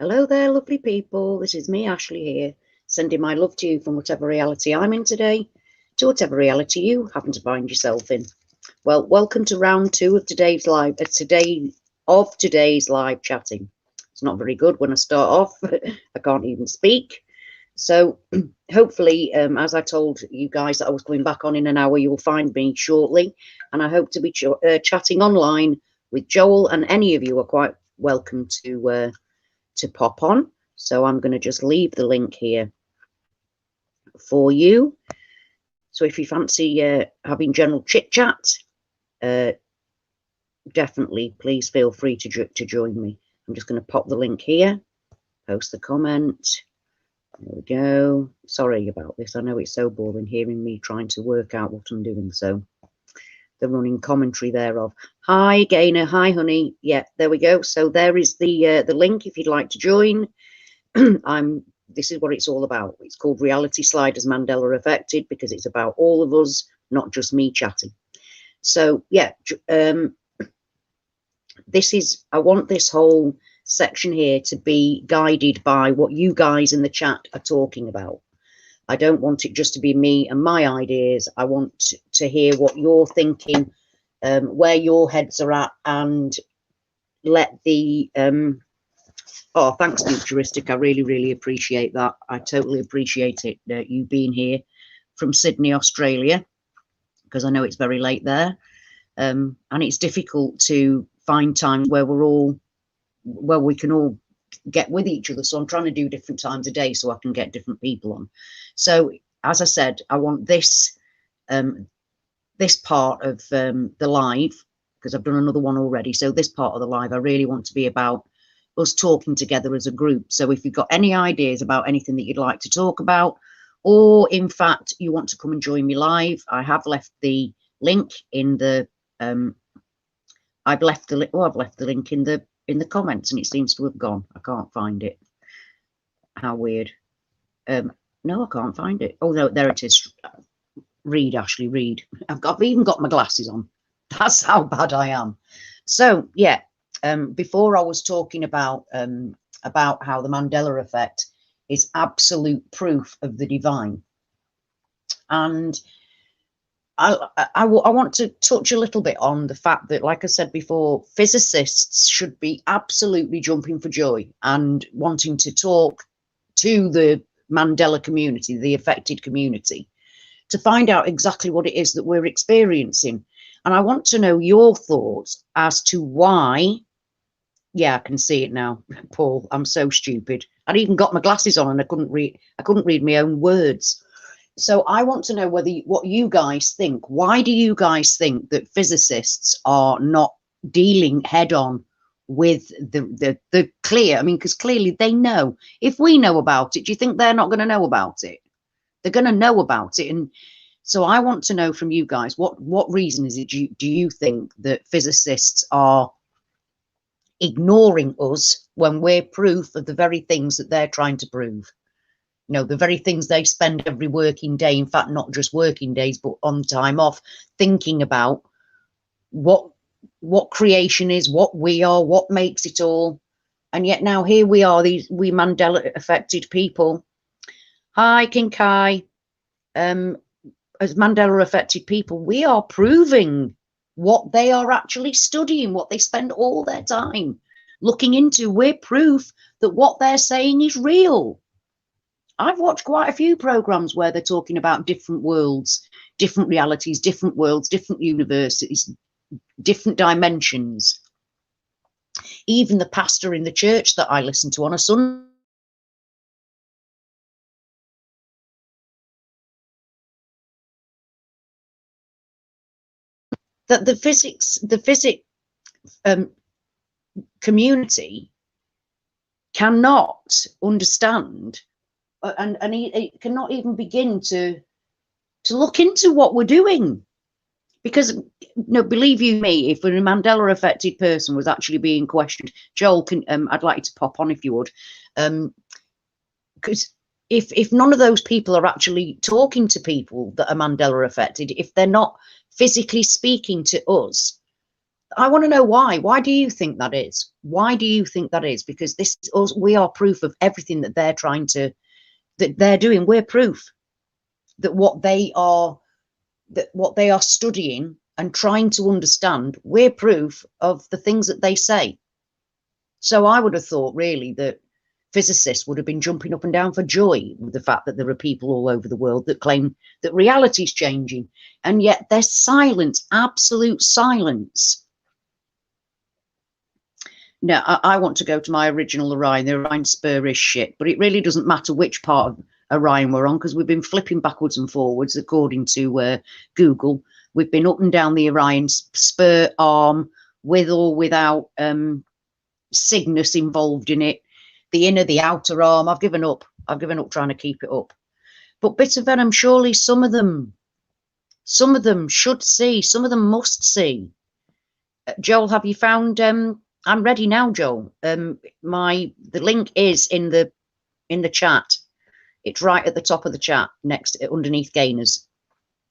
Hello there, lovely people. This is me, Ashley, here, sending my love to you from whatever reality I'm in today to whatever reality you happen to find yourself in. Well, welcome to round two of today's live chatting. It's not very good when I start off. I can't even speak. So hopefully, as I told you guys that I was coming back on in an hour, you'll find me shortly. And I hope to be chatting online with Joel, and any of you are quite welcome to pop on. So I'm going to just leave the link here for you. So if you fancy having general chit chat, definitely please feel free to join me. I'm just going to pop the link here, post the comment. There we go. Sorry about this. I know it's so boring hearing me trying to work out what I'm doing. So the running commentary thereof. Hi Gaynor, hi honey. Yeah, there we go. So there is the link if you'd like to join. This is what it's all about. It's called Reality Sliders Mandela Affected because it's about all of us, not just me chatting. So yeah, I want this whole section here to be guided by what you guys in the chat are talking about. I don't want it just to be me and my ideas. I want to hear what you're thinking, where your heads are at, and let the oh, thanks, Futuristic. I really, really appreciate that. I totally appreciate it, you being here from Sydney, Australia, because I know it's very late there. And it's difficult to find times where we can all get with each other. So I'm trying to do different times a day so I can get different people on. So as I said, I want this this part of the live, because I've done another one already. So this part of the live, I really want to be about us talking together as a group. So if you've got any ideas about anything that you'd like to talk about, or in fact you want to come and join me live, I have left the link in the I've left the link in the comments, and it seems to have gone. I can't find it. How weird. No, I can't find it. Oh no, there it is. Read, Ashley, read. I've even got my glasses on. That's how bad I am. So yeah, before I was talking about how the Mandela effect is absolute proof of the divine, and I want to touch a little bit on the fact that, like I said before, physicists should be absolutely jumping for joy and wanting to talk to the Mandela community, the affected community, to find out exactly what it is that we're experiencing. And I want to know your thoughts as to why. Yeah, I can see it now, Paul. I'm so stupid. I'd even got my glasses on and I couldn't read my own words. So I want to know what you guys think. Why do you guys think that physicists are not dealing head on with the clear? I mean, because clearly they know. If we know about it, do you think they're not going to know about it? They're going to know about it. And so I want to know from you guys, what reason is it do you think that physicists are ignoring us when we're proof of the very things that they're trying to prove? You know, the very things they spend every working day, in fact, not just working days, but on time off, thinking about what creation is, what we are, what makes it all. And yet now here we are, we Mandela affected people. Hi, King Kai. As Mandela affected people, we are proving what they are actually studying, what they spend all their time looking into. We're proof that what they're saying is real. I've watched quite a few programs where they're talking about different worlds, different realities, different worlds, different universes, different dimensions. Even the pastor in the church that I listen to on a Sunday, that the physics community cannot understand, and he cannot even begin to look into what we're doing. Because, believe you me, if a Mandela affected person was actually being questioned, Joel, I'd like you to pop on if you would, because if none of those people are actually talking to people that are Mandela affected, if they're not physically speaking to us, I want to know why. Why do you think that is? Why do you think that is? Because this is us, we are proof of everything that they're trying to, that they're doing. We're proof that what they are studying and trying to understand, we're proof of the things that they say. So I would have thought really that physicists would have been jumping up and down for joy with the fact that there are people all over the world that claim that reality is changing, and yet there's silence, absolute silence. No, I want to go to my original Orion. The Orion spur is shit, but it really doesn't matter which part of Orion we're on, because we've been flipping backwards and forwards according to Google. We've been up and down the Orion spur arm, with or without Cygnus involved in it. The inner, the outer arm. I've given up. I've given up trying to keep it up. But bits of venom, surely some of them should see. Some of them must see. Joel, have you found? I'm ready now, Joel. The link is in the chat. It's right at the top of the chat, next underneath Gainers,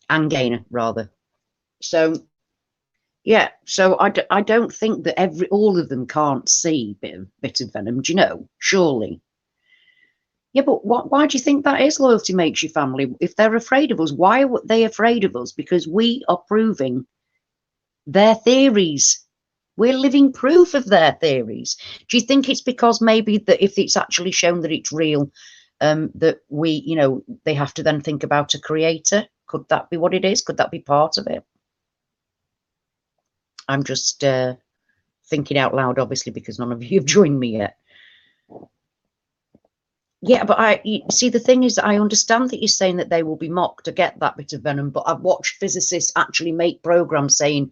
and Gainer rather. So yeah, so I don't think that all of them can't see bit of venom. Do you know? Surely. Yeah, but why do you think that is? Loyalty makes you family. If they're afraid of us, why are they afraid of us? Because we are proving their theories. We're living proof of their theories. Do you think it's because maybe that if it's actually shown that it's real, that they have to then think about a creator? Could that be what it is? Could that be part of it? I'm just thinking out loud, obviously, because none of you have joined me yet. Yeah, but see, the thing is that I understand that you're saying that they will be mocked. I get that bit of venom, but I've watched physicists actually make programs saying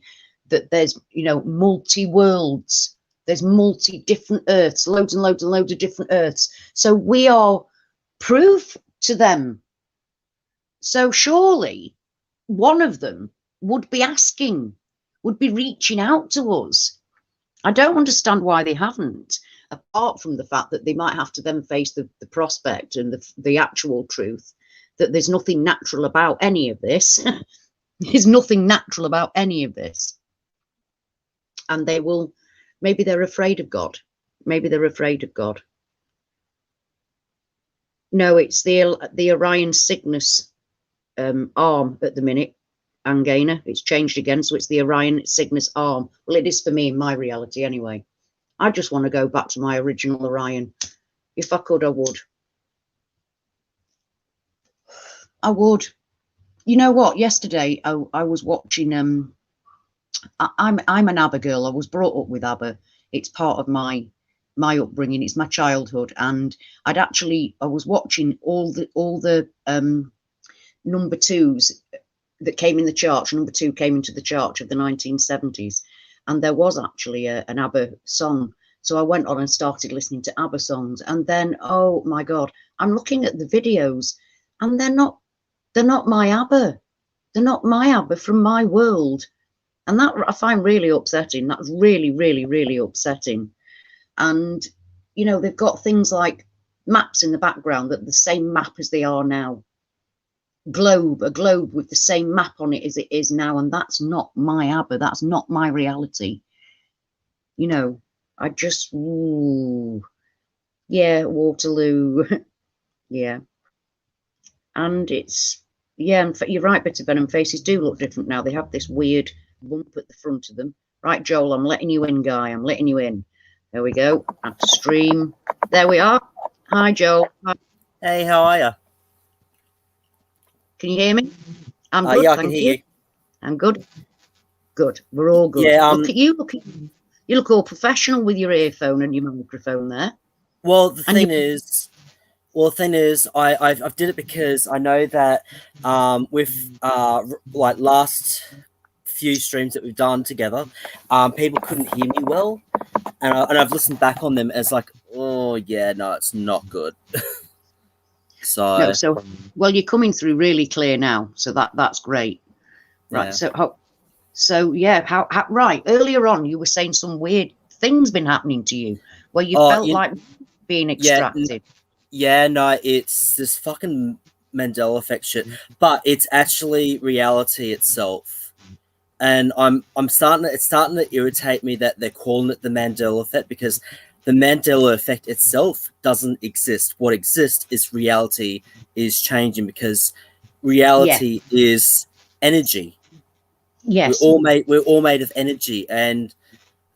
that there's, multi-worlds, there's different Earths, loads and loads and loads of different Earths. So we are proof to them. So surely one of them would be reaching out to us. I don't understand why they haven't, apart from the fact that they might have to then face the prospect and the actual truth that there's nothing natural about any of this. There's nothing natural about any of this. And maybe they're afraid of God. Maybe they're afraid of God. No, it's the Orion Cygnus arm at the minute. Gainer, it's changed again, so it's the Orion Cygnus arm. Well, it is for me in my reality anyway. I just want to go back to my original Orion. If I could, I would. I would. You know what? Yesterday I was watching. I'm an ABBA girl. I was brought up with ABBA. It's part of my upbringing. It's my childhood, and I was watching all the number twos that came in the charts. Number two came into the charts of the 1970s, and there was actually an ABBA song. So I went on and started listening to ABBA songs, and then, oh my God, I'm looking at the videos, and they're not my ABBA. They're not my ABBA from my world, and that I find really upsetting. That's really, really, really upsetting. And they've got things like maps in the background that are the same map as they are now. A globe with the same map on it as it is now, and that's not my ABBA. That's not my reality. I just, yeah, Waterloo. Yeah. And it's, yeah, and you're right, bit of venom, faces do look different now. They have this weird bump at the front of them. Right, Joel, I'm letting you in, guy. I'm letting you in. There we go. Add to stream. There we are. Hi, Joel. Hi. Hey, how are you? Can you hear me? I'm good, yeah, I thank can hear you. I'm good. Good. We're all good. Yeah, look at you. You look all professional with your earphone and your microphone there. Well, the thing is, I've did it because I know that with like last few streams that we've done together, people couldn't hear me well, and I've listened back on them as like, oh yeah, no, it's not good. So well, you're coming through really clear now, so that's great. Right. Yeah. So yeah, how right, earlier on you were saying some weird things been happening to you where you felt like being extracted. Yeah, no, it's this fucking Mandela effect shit, but it's actually reality itself. and I'm starting. It's starting to irritate me that they're calling it the Mandela effect, because the Mandela effect itself doesn't exist. What exists is reality is changing, because Yeah. reality is energy. Yes. We're all made of energy, and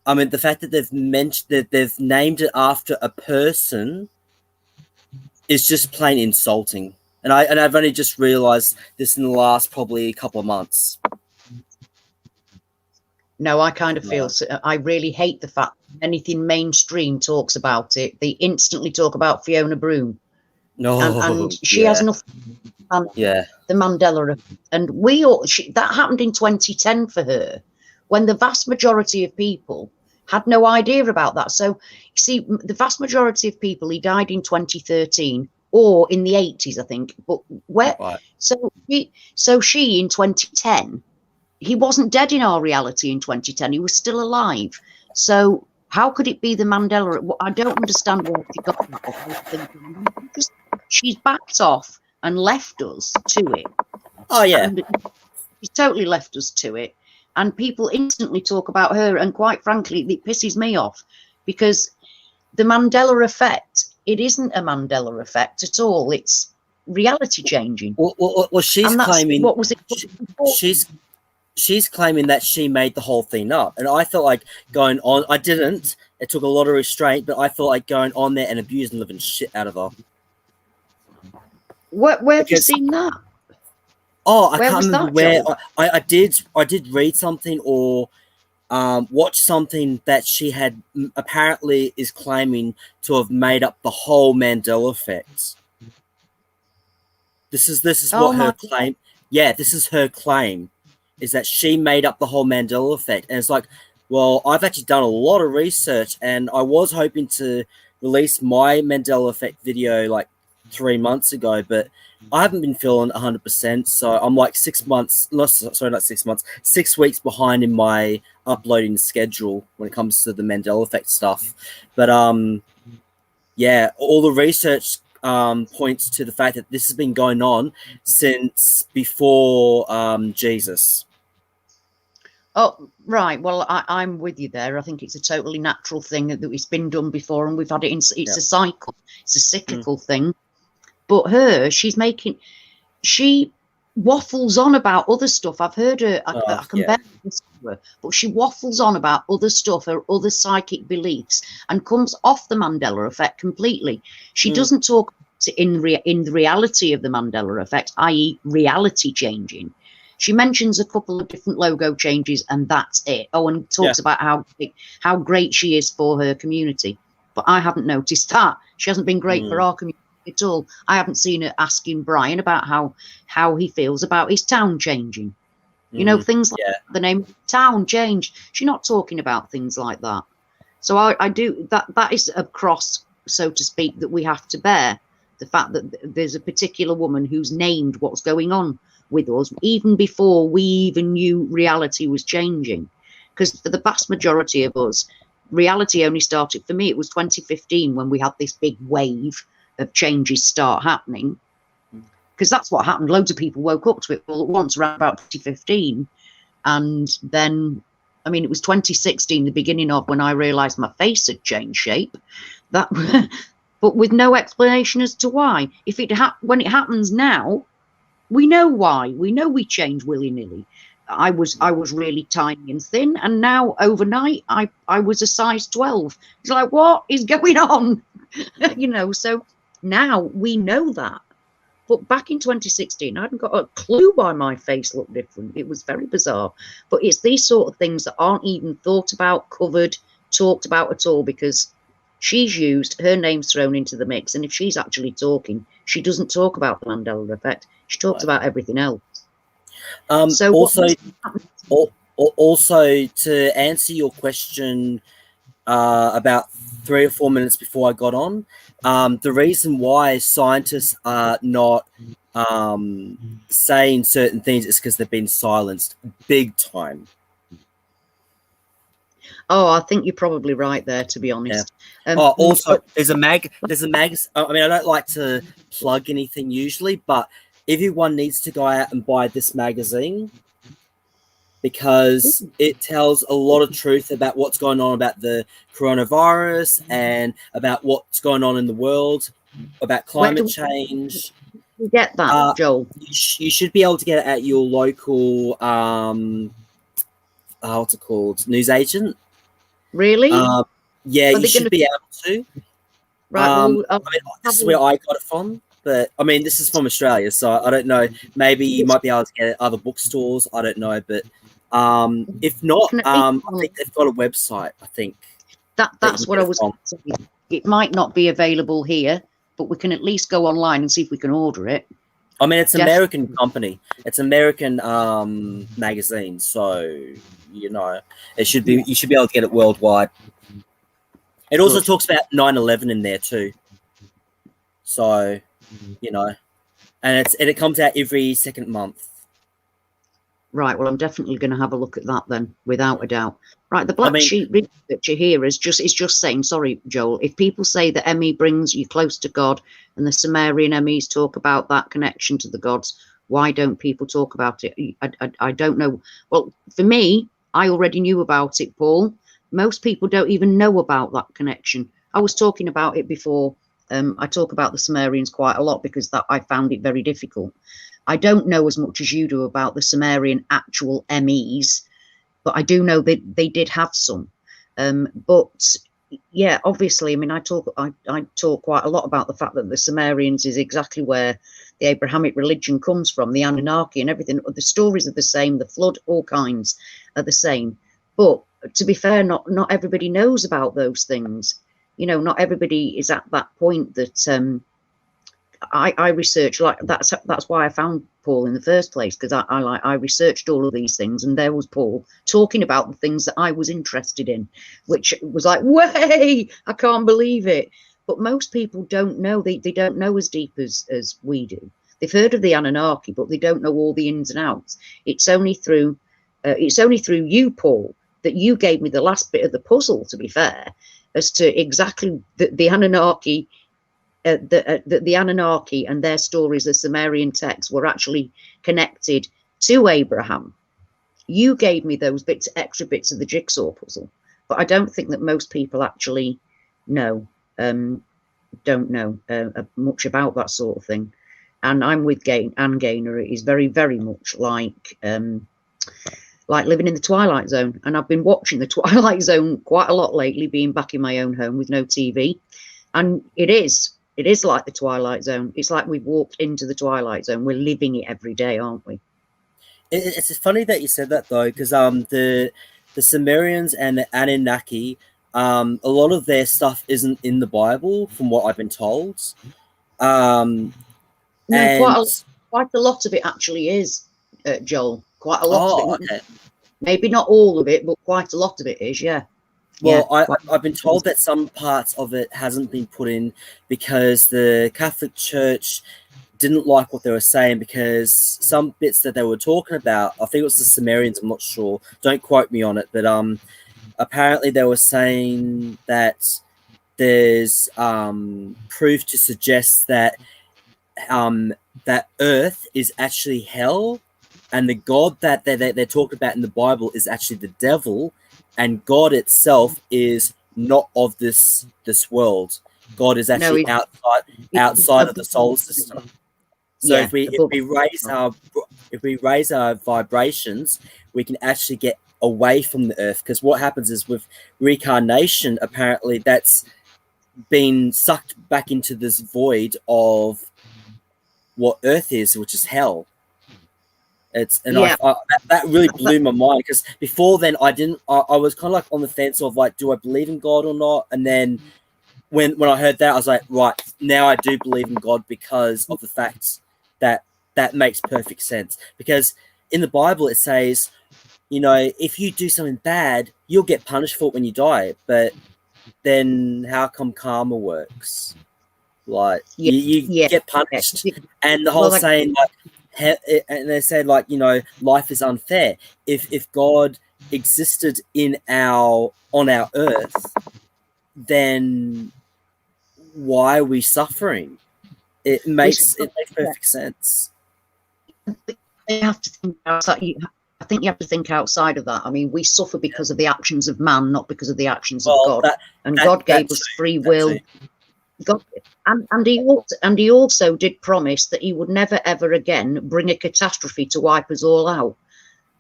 I mean the fact that they've named it after a person is just plain insulting. And I've only just realized this in the last probably couple of months. No, I kind of feel, Yeah. I really hate the fact anything mainstream talks about it. They instantly talk about Fiona Broome. No, And she has yeah, nothing. yeah. The Mandela effect. And we all, that happened in 2010 for her, when the vast majority of people had no idea about that. So, you see, the vast majority of people, he died in 2013 or in the 80s, I think. But where, Right. so she in 2010, he wasn't dead in our reality in 2010. He was still alive. So how could it be the Mandela? I don't understand where she got that. Because she's backed off and left us to it. Oh yeah. And she's totally left us to it. And people instantly talk about her. And quite frankly, it pisses me off, because the Mandela effect, it isn't a Mandela effect at all. It's reality changing. Well, she's And that's claiming what was it? she's claiming that she made the whole thing up, and I felt like going on. I didn't. It took a lot of restraint, but I felt like going on there and abusing the living shit out of her. Where have you seen that? Oh, I Where can't was remember that, where. Joel? I did read something or watch something that she had apparently is claiming to have made up the whole Mandela effect. This is Oh what her my! claim. Yeah, this is her claim, is that she made up the whole Mandela effect. And it's like, well, I've actually done a lot of research, and I was hoping to release my Mandela effect video like 3 months ago, but I haven't been feeling 100%. So I'm like 6 months, not 6 months, 6 weeks behind in my uploading schedule when it comes to the Mandela effect stuff. But yeah, all the research points to the fact that this has been going on since before Jesus. Oh, right. Well, I'm with you there. I think it's a totally natural thing that it's been done before, and we've had it. It's a cycle. It's a cyclical thing. But she waffles on about other stuff. I've heard her. I can bear this to her, but she waffles on about other stuff, or other psychic beliefs, and comes off the Mandela effect completely. She doesn't talk in the reality of the Mandela effect, i.e., reality changing. She mentions a couple of different logo changes, and that's it. Oh, and talks about how great she is for her community. But I haven't noticed that. She hasn't been great for our community at all. I haven't seen her asking Brian about how he feels about his town changing. You know, things like the name of the town changed. She's not talking about things like that. So I do that is a cross, so to speak, that we have to bear. The fact that there's a particular woman who's named what's going on with us even before we even knew reality was changing. Because for the vast majority of us, reality only started, for me, it was 2015 when we had this big wave of changes start happening. Because that's what happened. Loads of people woke up to it all at once around about 2015. And then, I mean, it was 2016, the beginning of when I realised my face had changed shape. That, but with no explanation as to why. If when it happens now, we know why. We know we change willy-nilly. I was really tiny and thin, and now overnight I was a size 12. It's like, what is going on? You know, so now we know that. But back in 2016, I hadn't got a clue why my face looked different. It was very bizarre. But it's these sort of things that aren't even thought about, covered, talked about at all, because she's used, her name's thrown into the mix. And if she's actually talking, she doesn't talk about the Mandela effect. She talks about everything else. So also to answer your question about 3 or 4 minutes before I got on, the reason why scientists are not saying certain things is because they've been silenced big time. Oh, I think you're probably right there, to be honest. Also, there's a mag. I mean, I don't like to plug anything usually, but everyone needs to go out and buy this magazine. because it tells a lot of truth about what's going on about the coronavirus and about what's going on in the world, about Where do climate change. we get that, Joel? You should be able to get it at your local, what's it called, news agent. Really? Yeah, Are you they should gonna... be able to. Right, well, I mean, this is where I got it from, but I mean, this is from Australia, so I don't know. Maybe you might be able to get it at other bookstores. I don't know, but if not, I think they've got a website. I think that's what I was saying. It might not be available here, but we can at least go online and see if we can order it. I mean, it's an American company. It's American magazine, so you know it should be. You should be able to get it worldwide. It also talks about 9/11 in there too. So, you know, and it comes out every second month. Right. Well, I'm definitely going to have a look at that then, without a doubt. Right. The Black Sheep researcher here is just saying, sorry, Joel, if people say that ME brings you close to God and the Sumerian MEs talk about that connection to the gods, why don't people talk about it? I don't know. Well, for me, I already knew about it, Paul. Most people don't even know about that connection. I was talking about it before. I talk about the Sumerians quite a lot because I found it very difficult. I don't know as much as you do about the Sumerian actual MEs, but I do know that they did have some. But yeah, obviously, I mean, I talk quite a lot about the fact that the Sumerians is exactly where the Abrahamic religion comes from, the Anunnaki and everything. The stories are the same, the flood, all kinds are the same. But to be fair, not everybody knows about those things. You know, not everybody is at that point that I research, like that's why I found Paul in the first place, because I researched all of these things, and there was Paul talking about the things that I was interested in, which was like, way, I can't believe it. But most people don't know. They don't know as deep as we do. They've heard of the Anunnaki, but they don't know all the ins and outs. It's only through you, Paul, that you gave me the last bit of the puzzle, to be fair, as to exactly the Anunnaki. The Anunnaki and their stories, the Sumerian texts, were actually connected to Abraham. You gave me those extra bits of the jigsaw puzzle, but I don't think that most people actually know, don't know much about that sort of thing. And I'm with Anne Gaynor. It is very, very much like living in the Twilight Zone. And I've been watching the Twilight Zone quite a lot lately, being back in my own home with no TV. And it is like the Twilight Zone. It's like we've walked into the Twilight Zone. We're living it every day, aren't we? It's funny that you said that, though, because the Sumerians and the Anunnaki, a lot of their stuff isn't in the Bible, from what I've been told. No, quite a lot of it actually is, Joel. Quite a lot of it. Okay. Maybe not all of it, but quite a lot of it is, yeah. Well, yeah, I've been told that some parts of it hasn't been put in because the Catholic Church didn't like what they were saying, because some bits that they were talking about, I think it was the Sumerians, I'm not sure, don't quote me on it, but apparently they were saying that there's proof to suggest that that Earth is actually hell, and the God that they're talking about in the Bible is actually the devil, and God itself is not of this world. God is actually outside of the solar system. So yeah, if we raise our vibrations, we can actually get away from the Earth. Because what happens is, with reincarnation, apparently that's been sucked back into this void of what Earth is, which is hell. That really blew my mind, because before then I was kind of like on the fence of like, do I believe in God or not? And then when I heard that, I was like, right, now I do believe in God, because of the fact that makes perfect sense. Because in the Bible it says, you know, if you do something bad, you'll get punished for it when you die. But then how come karma works? Like, you get punished. And the whole saying, like, and they said, like, you know, life is unfair. If God existed on our Earth, then why are we suffering? It makes perfect sense. They have to think outside. I think you have to think outside of that. I mean, we suffer because of the actions of man, not because of the actions of Well, God. And God that gave us too, free that will. too. God, and he also did promise that he would never ever again bring a catastrophe to wipe us all out.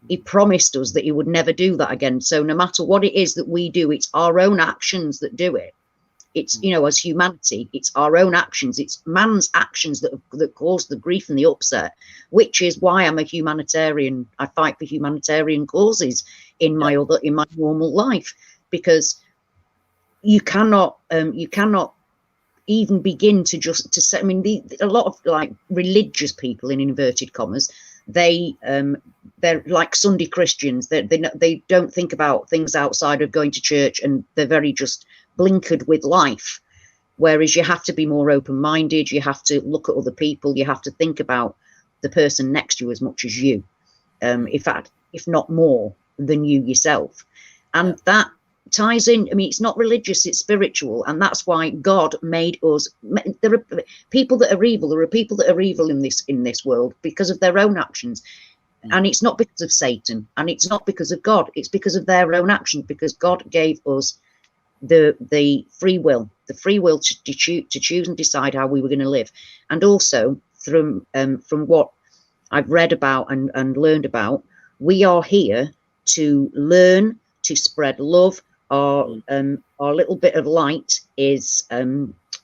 He promised us that he would never do that again. So no matter what it is that we do, it's our own actions that do it. It's, you know, as humanity, it's our own actions. It's man's actions that cause the grief and the upset, which is why I'm a humanitarian. I fight for humanitarian causes in my normal life, because you cannot even begin to just to say. I mean, a lot of like religious people in inverted commas, they're like Sunday Christians. They don't think about things outside of going to church, and they're very just blinkered with life. Whereas you have to be more open-minded. You have to look at other people. You have to think about the person next to you as much as you, in fact, if not more than you yourself. And that ties in. I mean, it's not religious, it's spiritual, and that's why God made us. There are people that are evil. There are people that are evil in this world because of their own actions. And it's not because of Satan, and it's not because of God. It's because of their own actions, because God gave us the free will, to choose and decide how we were going to live. And also from what I've read about and learned about, we are here to learn, to spread love. Our little bit of light is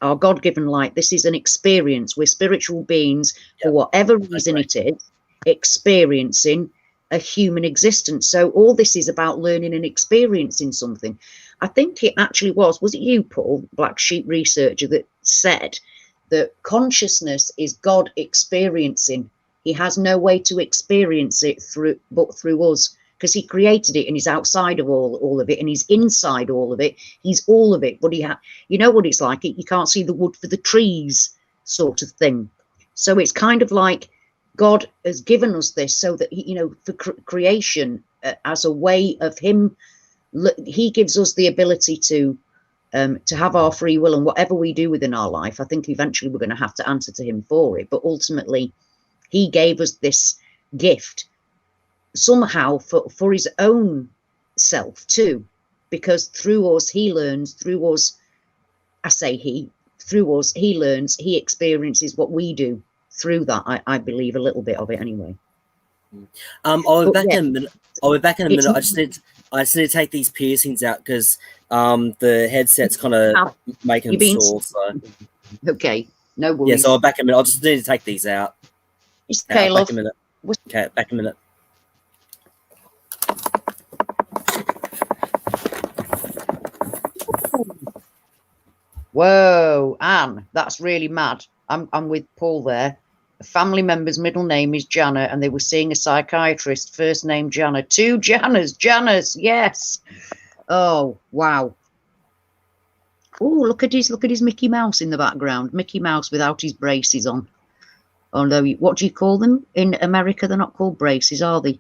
our God-given light. This is an experience. We're spiritual beings, for whatever reason it is, experiencing a human existence. So all this is about learning and experiencing something. I think it actually was it you, Paul, Black Sheep researcher, that said that consciousness is God experiencing. He has no way to experience it but through us, because he created it and he's outside of all of it, and he's inside all of it. He's all of it, but you know what it's like. You can't see the wood for the trees, sort of thing. So it's kind of like God has given us this so that for creation, as a way of him. He gives us the ability to have our free will, and whatever we do within our life, I think eventually we're going to have to answer to him for it. But ultimately, he gave us this gift somehow for his own self too, because through us he learns. Through us, I say through us he learns. He experiences what we do through that. I believe a little bit of it anyway. I'll be back in a minute. I just need to take these piercings out because the headset's kind of making them sore. So okay, no worries. Yeah, so I'll back in a minute. I'll just need to take these out. It's okay, love. Back in a minute. Okay, back in a minute. Whoa, Anne, that's really mad. I'm with Paul there. A family member's middle name is Jana, and they were seeing a psychiatrist, first name Jana. 2 Janas, yes. Oh, wow. Oh, look at his Mickey Mouse in the background. Mickey Mouse without his braces on. Although, what do you call them? In America, they're not called braces, are they?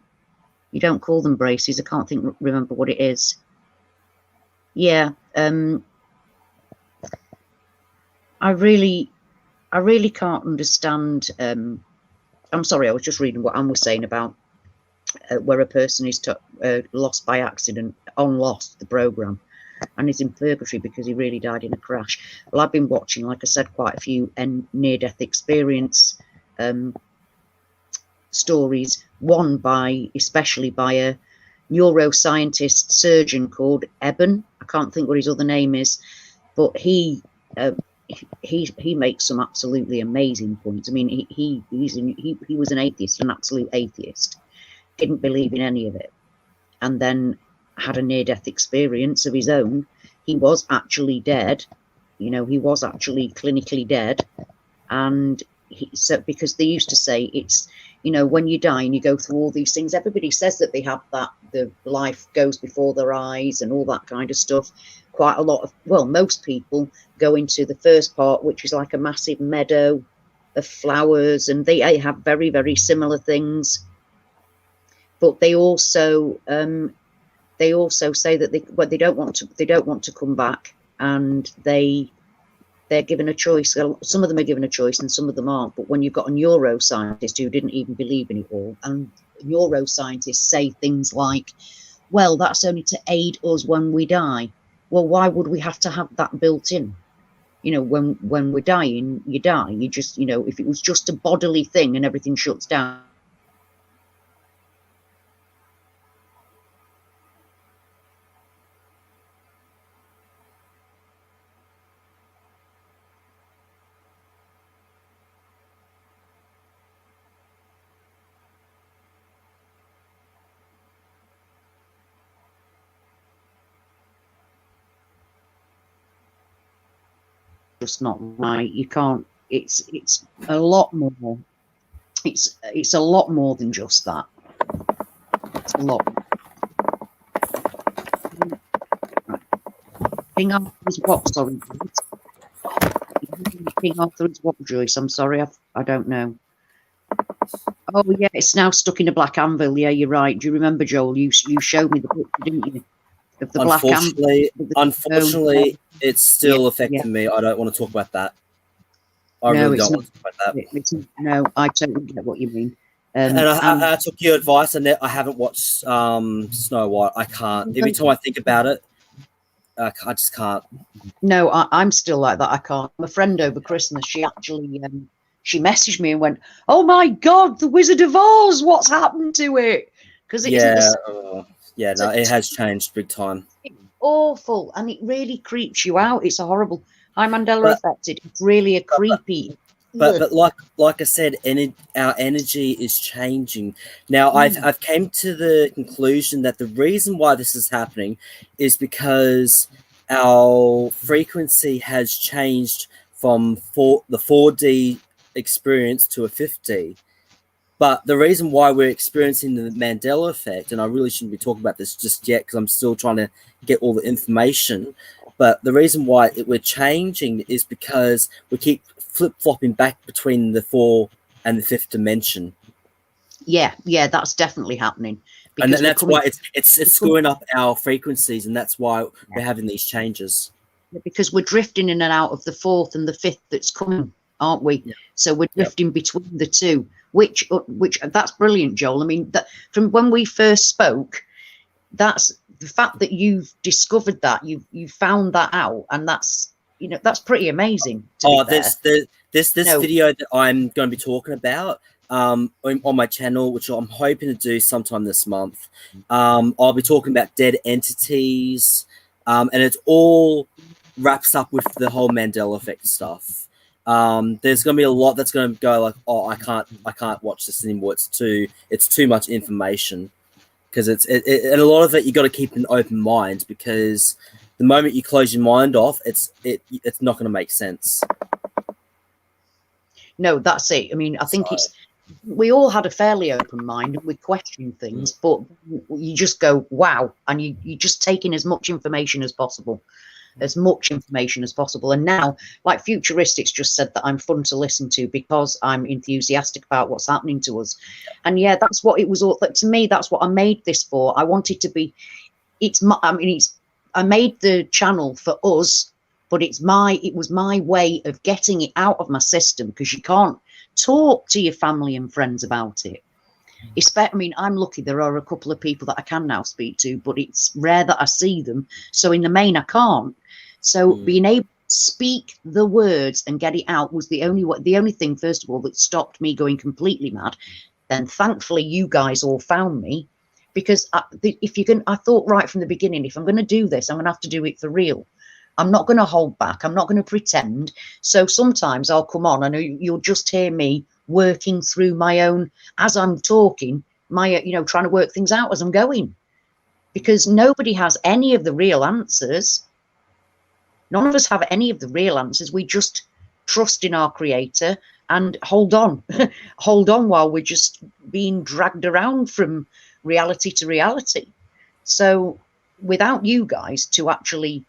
You don't call them braces. I can't remember what it is. Yeah. I really can't understand. I'm sorry, I was just reading what Anne was saying about where a person is lost by accident on Lost, the programme, and is in purgatory because he really died in a crash. Well, I've been watching, like I said, quite a few near-death experience stories. One especially by a neuroscientist surgeon called Eben. I can't think what his other name is, but he makes some absolutely amazing points. I mean, he was an atheist, an absolute atheist, didn't believe in any of it, and then had a near-death experience of his own. He was actually dead, he was actually clinically dead, and because they used to say it's, when you die and you go through all these things, everybody says that they have that, the life goes before their eyes and all that kind of stuff. Quite a lot of, most people go into the first part, which is like a massive meadow of flowers, and they have very, very similar things. But they also say that they don't want to come back, and they're given a choice. Some of them are given a choice and some of them aren't. But when you've got a neuroscientist who didn't even believe in it all, and neuroscientists say things like, well, that's only to aid us when we die. Well, why would we have to have that built in? You know, when we're dying, you die. You just, you know, if it was just a bodily thing and everything shuts down, just not right. You can't. It's a lot more. It's a lot more than just that. It's a lot. King Arthur is what? Sorry, King Arthur is what, Joyce? I'm sorry, I don't know. Oh yeah, it's now stuck in a black anvil. Yeah, you're right. Do you remember, Joel? You showed me the picture, didn't you? Of the black anvil. Unfortunately, it's still affecting me. I don't want to talk about that. I really don't want to talk about that. No, I totally get what you mean. And I took your advice, and I haven't watched Snow White. I can't. Every time I think about it, I just can't. No, I'm still like that. I can't. My friend over Christmas, she actually she messaged me and went, "Oh my God, the Wizard of Oz! What's happened to it?" Because it no, it has changed big time. It's awful, and it really creeps you out. It's a horrible. I'm Mandela affected. It's really a creepy. But like I said, our energy is changing. Now, I've came to the conclusion that the reason why this is happening is because our frequency has changed from the 4D experience to a 5D. But the reason why we're experiencing the Mandela effect, and I really shouldn't be talking about this just yet because I'm still trying to get all the information, but the reason why we're changing is because we keep flip-flopping back between the 4th and the 5th dimension. Yeah, that's definitely happening. And that's why it's screwing up our frequencies, and that's why we're having these changes. Because we're drifting in and out of the 4th and the 5th that's coming, aren't we? Yeah. So we're drifting between the two, which that's brilliant, Joel. I mean, that from when we first spoke, that's the fact that you've discovered that you found that out, and that's, you know, that's pretty amazing. This video that I'm going to be talking about on my channel, which I'm hoping to do sometime this month. I'll be talking about dead entities, and it all wraps up with the whole Mandela effect stuff. There's going to be a lot that's going to go like, oh, I can't watch this anymore. It's too much information, because and a lot of it you got to keep an open mind, because the moment you close your mind off, it's not going to make sense. No, that's it. I mean, I think we all had a fairly open mind and we questioned things, but you just go, wow, and you just take in as much information as possible. And now, like Futuristics just said, that I'm fun to listen to because I'm enthusiastic about what's happening to us. And yeah, that's what it was all. To me, that's what I made this for. I wanted to be. I made the channel for us, but it was my way of getting it out of my system, because you can't talk to your family and friends about it. I mean, I'm lucky there are a couple of people that I can now speak to, but it's rare that I see them. So in the main, I can't. So being able to speak the words and get it out was the only thing, first of all, that stopped me going completely mad. Then thankfully you guys all found me, because I thought right from the beginning, if I'm going to do this, I'm going to have to do it for real. I'm not going to hold back. I'm not going to pretend. So sometimes I'll come on and you'll just hear me working through my own, as I'm talking, trying to work things out as I'm going, because nobody has any of the real answers. None of us have any of the real answers. We just trust in our creator and hold on, hold on while we're just being dragged around from reality to reality. So without you guys to actually,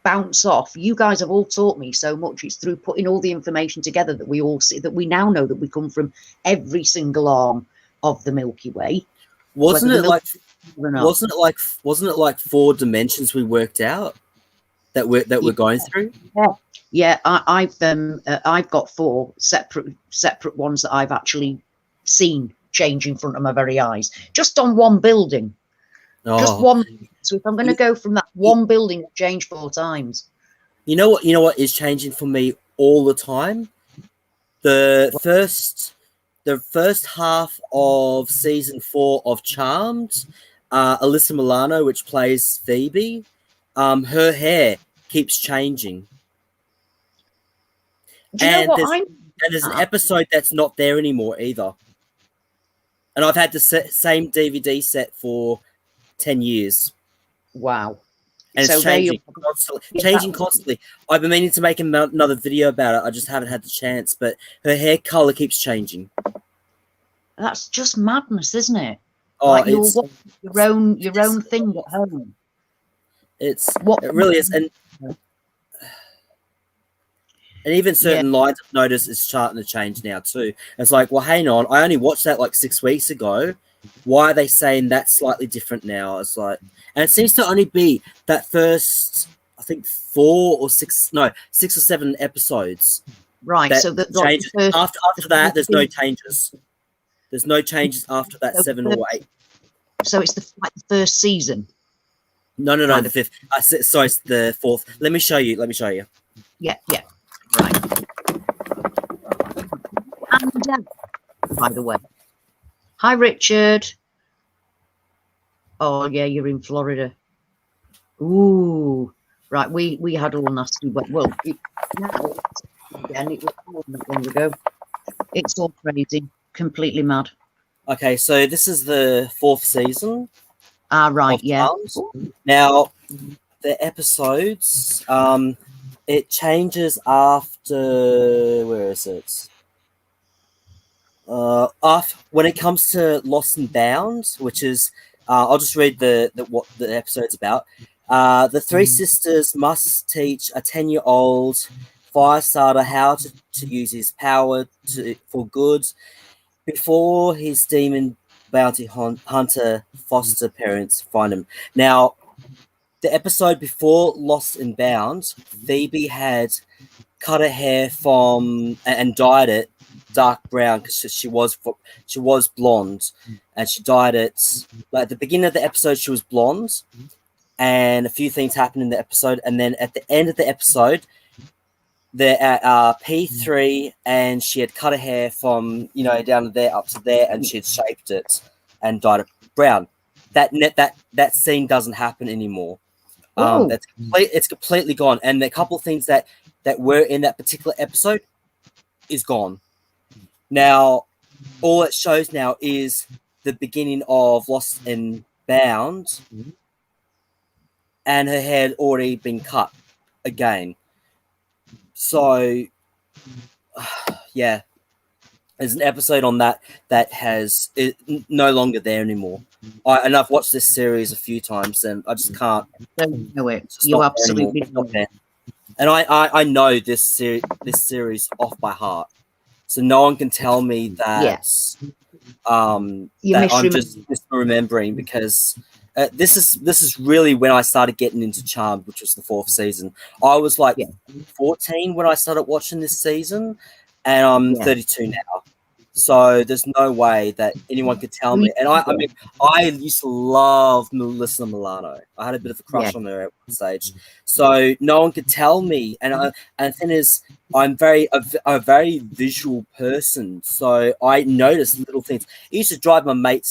bounce off, you guys have all taught me so much. It's through putting all the information together that we all see, that we now know that we come from every single arm of the Milky Way. Wasn't it like 4 dimensions we worked out that we're going through? Yeah. I've got 4 separate ones that I've actually seen change in front of my very eyes, just on one building. Just Oh, one. So if I'm going to go from that one building, change 4 times. you know what? You know what is changing for me all the time? The first half of season 4 of Charmed, Alyssa Milano, which plays Phoebe, her hair keeps changing. Do you know what There's an episode that's not there anymore either. And I've had the same DVD set for 10 years. Wow. And it's changing constantly. Changing constantly. I've been meaning to make another video about it. I just haven't had the chance. But her hair color keeps changing. That's just madness, isn't it? Oh, like your own thing at home. It really is. And even certain lines I've noticed is starting to change now too. It's like, well, hang on, I only watched that like 6 weeks ago. Why are they saying that's slightly different now? It's like, and it seems to only be that first, I think 6 or 7 episodes. Right. So the changes. After that, there's no changes. There's no changes after that 7 or 8. So it's the first season. No, the 5th. Sorry, it's the 4th. Let me show you. Yeah. Right. And by the way, hi Richard. Oh yeah, you're in Florida. Ooh, right. We had all nasty, but now again, it was not long ago. It's all crazy, completely mad. Okay, so this is the 4th season. Right, yeah. Now, the episodes, it changes after, where is it? When it comes to Lost and Bound, which is, I'll just read what the episode's about. The 3 sisters must teach a 10-year-old fire starter how to use his power for good before his demon bounty hunter foster parents find him. Now, the episode before Lost and Bound, Phoebe had cut her hair and dyed it dark brown because she was blonde, and she dyed it like at the beginning of the episode she was blonde, and a few things happened in the episode, and then at the end of the episode they're at P3, and she had cut her hair from down to there up to there, and she had shaped it and dyed it brown. That scene doesn't happen anymore. It's completely gone, and the couple of things that were in that particular episode is gone. Now, all it shows now is the beginning of Lost and Bound, and her hair had already been cut again. So, yeah, there's an episode on that is no longer there anymore. And I've watched this series a few times, and I just can't. Don't know it. You absolutely don't. And I know this series off by heart, so no one can tell me that I'm just misremembering, because this is really when I started getting into Charmed, which was the 4th season. I was like 14 when I started watching this season, and I'm 32 now. So there's no way that anyone could tell me. And I mean, I used to love Melissa Milano. I had a bit of a crush on her at one stage. So no one could tell me. And the thing is, I'm a very visual person. So I noticed little things. It used to drive my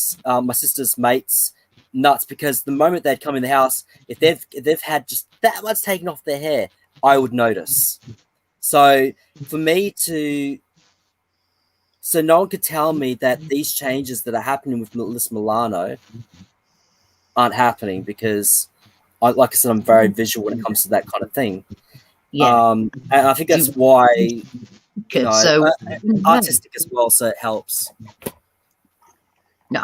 sister's mates nuts, because the moment they'd come in the house, if they've had just that much taken off their hair, I would notice. So for me so no one could tell me that these changes that are happening with Melissa Milano aren't happening, because like I said, I'm very visual when it comes to that kind of thing. And I think that's why artistic as well, so it helps. No,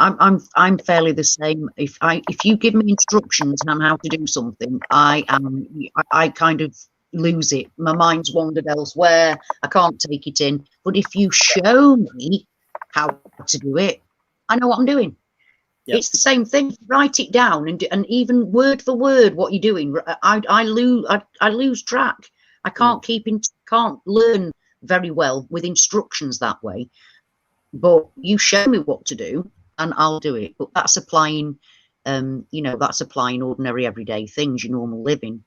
I'm fairly the same. If you give me instructions on how to do something, I kind of lose it. My mind's wandered elsewhere. I can't take it in. But if you show me how to do it, I know what I'm doing. Yep. It's the same thing. Write it down, and even word for word what you're doing. I lose track. I can't can't learn very well with instructions that way. but you show me what to do and I'll do it. But that's applying, you know, that's applying ordinary everyday things, your normal living.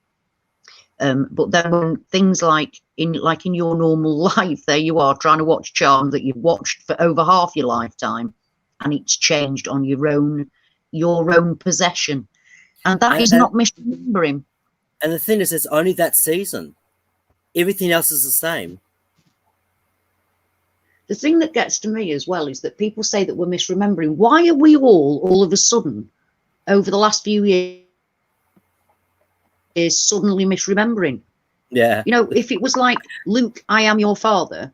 But then when things like in your normal life, there you are trying to watch Charm that you've watched for over half your lifetime, and it's changed on your own possession, and that is not misremembering. And the thing is, it's only that season. Everything else is the same. The thing that gets to me as well is that people say that we're misremembering. Why are we all of a sudden, over the last few years, suddenly misremembering? Yeah. You know, if it was like, Luke, I am your father,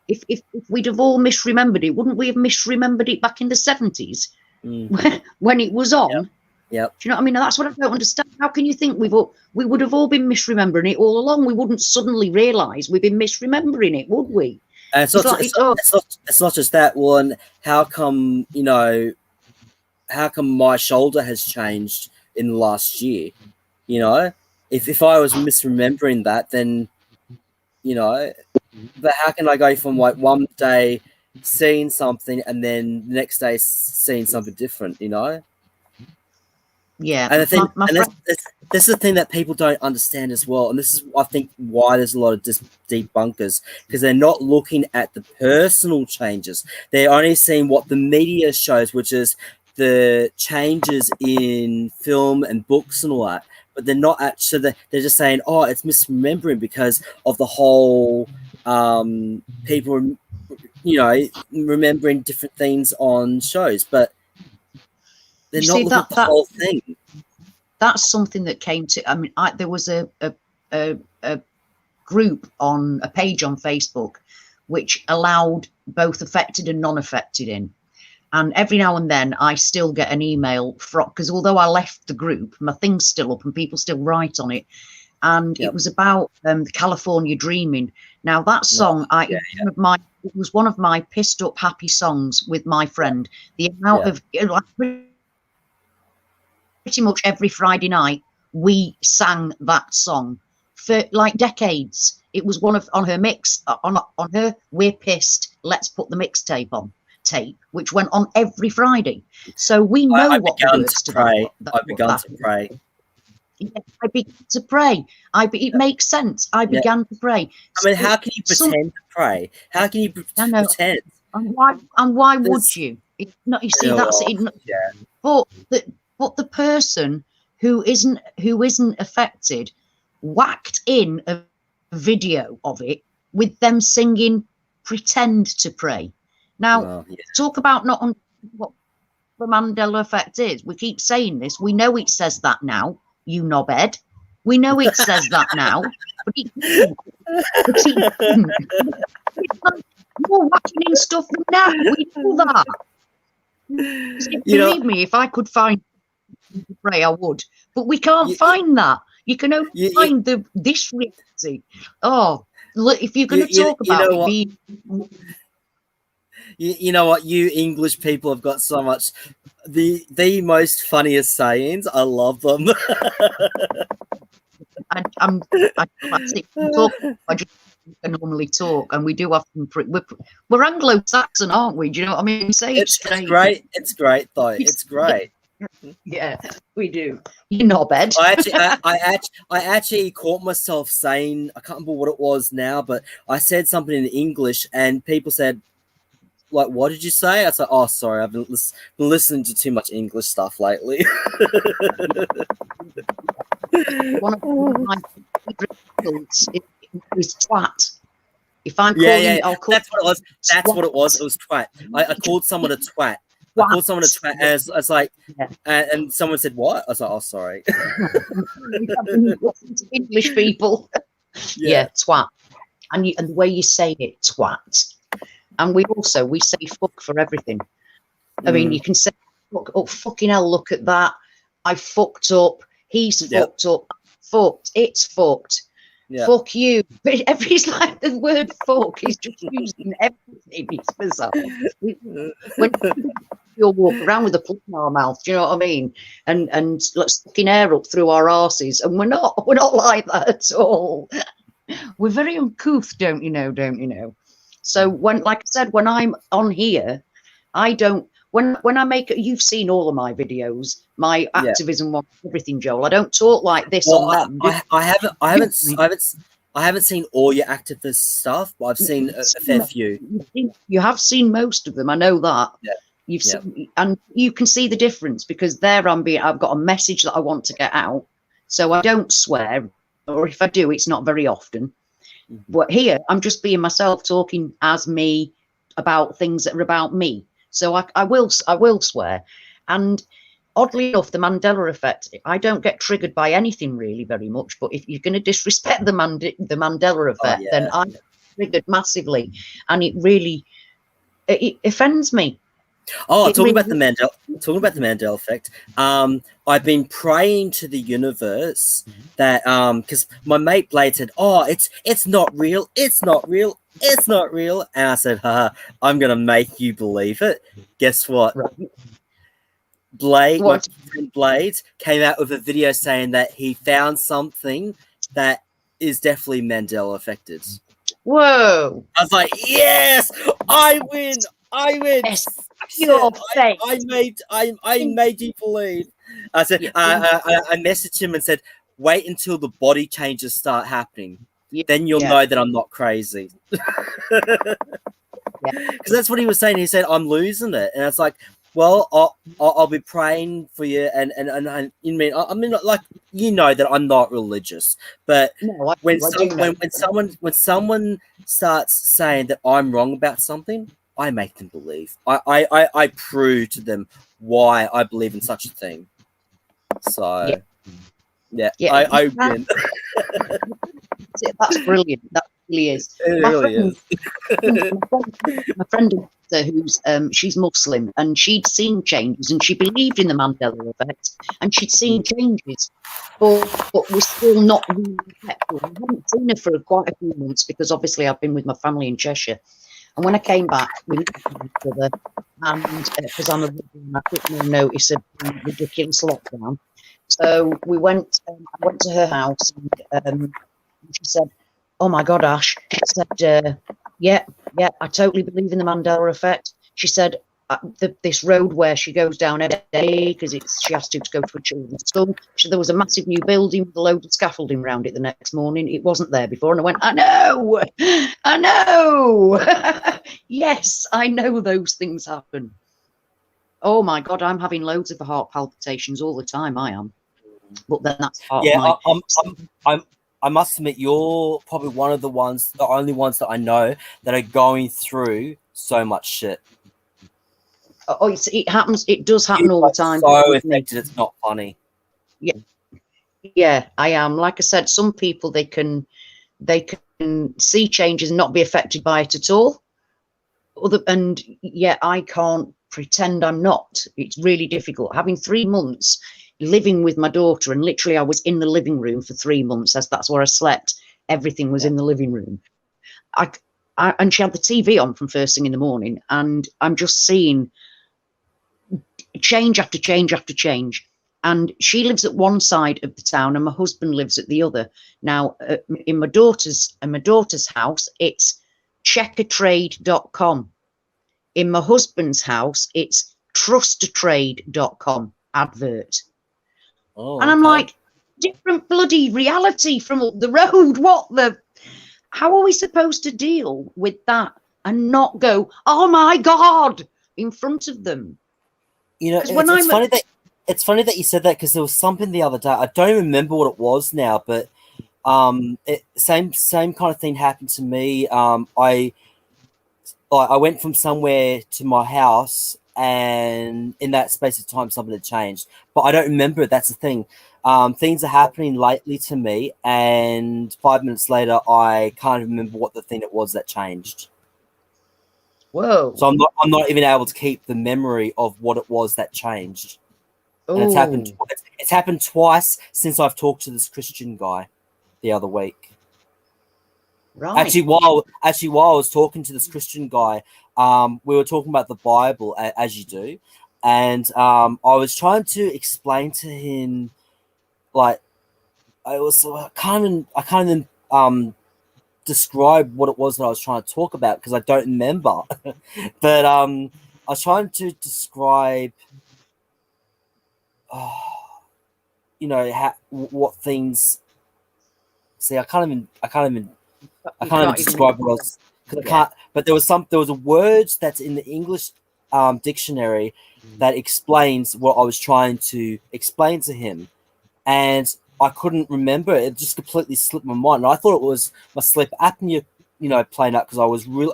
if we'd have all misremembered it, wouldn't we have misremembered it back in the 70s when it was on? Yep. Do you know what I mean? That's what I don't understand. How can you think we would have all been misremembering it all along? We wouldn't suddenly realise we've been misremembering it, would we? And it's not just that one. How come, you know, how come my shoulder has changed in the last year? You know, if I was misremembering that, then, you know, but how can I go from like one day seeing something and then the next day seeing something different, you know? Yeah. And the thing, this is the thing that people don't understand as well. And this is, I think, why there's a lot of debunkers, because they're not looking at the personal changes. They're only seeing what the media shows, which is the changes in film and books and all that. But they're not actually, they're just saying, oh, it's misremembering because of the whole people, you know, remembering different things on shows. But they're not looking at the whole thing. That's something that came to, I mean, there was a group on a page on Facebook which allowed both affected and non-affected in. And every now and then I still get an email from, because although I left the group, my thing's still up and people still write on it. And it was about California Dreaming. Now that song, it was one of my pissed up happy songs with my friend. The amount of, like, pretty much every Friday night we sang that song for like decades. It was one of, on her mix, on her We're Pissed, Let's Put the Mixtape On tape, which went on every Friday. So we know what the words to pray. I began to pray. Yeah, I began to pray. It makes sense. I began to pray. I mean, how can you pretend to pray? How can you pretend? And why would you? It's not, you see, that's it. But the person who isn't affected whacked in a video of it with them singing "Pretend to Pray." Now, talk about not what the Mandela effect is. We keep saying this. We know it says that now, you knobhead. We know it says that now. But you're whacking in stuff now. We know that. Believe me, if I could find pray, I would. But we can't find that. You can only find this reality. Oh, look, if you're going to talk about it, you know what? You English people have got so much the most funniest sayings. I love them. I normally talk, and we do often. We're Anglo-Saxon, aren't we? Do you know what I mean? Say it's great. It's great, though. It's great. Yeah, we do. You knobhead. I actually caught myself saying, I can't remember what it was now, but I said something in English, and people said, like, what did you say? I was like, oh, sorry, I've been listening to too much English stuff lately. One of my favorite is twat. If I'm calling, I'll call. That's what it was. That's what it was. It was twat. I called someone a twat. I called someone a twat, and I was like, and someone said, what? I was like, oh, sorry. English people. Yeah, twat. And the way you say it, twat. And we say fuck for everything. I mean, you can say, fuck, oh, fucking hell, look at that. I fucked up. He's fucked up. Fucked. It's fucked. Yeah. Fuck you. But it's like the word fuck. He's just using everything. It's bizarre. When you'll walk around with a plug in our mouth, do you know what I mean? And let's fucking air up through our arses. And we're not like that at all. We're very uncouth, don't you know? So when, like I said, when I'm on here, I don't. When I make, you've seen all of my videos, my activism on everything, Joel. I don't talk like this on them. I haven't seen all your activist stuff, but I've seen a fair few. You have seen most of them. I know that. Yeah. You've seen, and you can see the difference, because there I've got a message that I want to get out, so I don't swear, or if I do, it's not very often. But here, I'm just being myself, talking as me about things that are about me. So I will swear. And oddly enough, the Mandela effect, I don't get triggered by anything really very much. But if you're going to disrespect the Mandela effect, then I'm triggered massively, and it offends me. Talking about the Mandela effect. I've been praying to the universe that because my mate Blade said, "Oh, it's not real, it's not real, it's not real," and I said, I'm gonna make you believe it. Guess what? Right. My friend Blade came out with a video saying that he found something that is definitely Mandela affected. Whoa! I was like, yes, I win. Yes. I made you believe. I said, I messaged him and said, wait until the body changes start happening. Then you'll know that I'm not crazy. Because that's what he was saying. He said, I'm losing it. And it's like, well, I'll be praying for you. And you mean, I mean, like, you know that I'm not religious, but no, when someone starts saying that I'm wrong about something, I make them believe. I prove to them why I believe in such a thing. So, I win. That's brilliant. That really is. It really is. My friend who's she's Muslim, and she'd seen changes, and she believed in the Mandela effect, and she'd seen changes, but we're still not really respectful. I haven't seen her for quite a few months, because obviously I've been with my family in Cheshire. And when I came back, we looked at each other, and because I'm a vegan, I took no notice of the ridiculous lockdown. So I went to her house, and she said, "Oh my God, Ash," she said, yeah, I totally believe in the Mandela effect. She said, this road where she goes down every day, because she has to go to a children's school. She said there was a massive new building with a load of scaffolding around it the next morning. It wasn't there before. And I went, I know. Yes, I know those things happen. Oh my God, I'm having loads of heart palpitations all the time. I am. But then that's part of my... I must admit, you're probably the only ones that I know that are going through so much shit. Oh, it happens. It does happen all the time. So affected, it's not funny. Yeah, I am. Like I said, some people they can see changes and not be affected by it at all. And yet I can't pretend I'm not. It's really difficult. Having 3 months living with my daughter, and literally I was in the living room for 3 months, as that's where I slept. Everything was in the living room. And she had the TV on from first thing in the morning, and I'm just seeing change after change after change. And she lives at one side of the town, and my husband lives at the other. Now, in my daughter's house, it's checkertrade.com. In my husband's house, it's trustatrade.com advert. And I'm like, different bloody reality from up the road. How are we supposed to deal with that and not go, oh my God, in front of them? You know, it's funny that you said that, because there was something the other day. I don't remember what it was now, but same kind of thing happened to me. I went from somewhere to my house, and in that space of time, something had changed. But I don't remember it. That's the thing. Things are happening lately to me, and 5 minutes later, I can't remember what the thing it was that changed. Whoa! So I'm not even able to keep the memory of what it was that changed. And it's happened. It's happened twice since I've talked to this Christian guy the other week. Right. Actually, while I was talking to this Christian guy, we were talking about the Bible, as you do, and I was trying to explain to him, like, I can't even describe what it was that I was trying to talk about because I don't remember. But I was trying to describe, you know, what things. See, I can't even You can't even describe what I was because I yeah. can't. But there was a word that's in the English dictionary that explains what I was trying to explain to him, and I couldn't remember it. It just completely slipped my mind. And I thought it was my sleep apnea, you know, playing up because I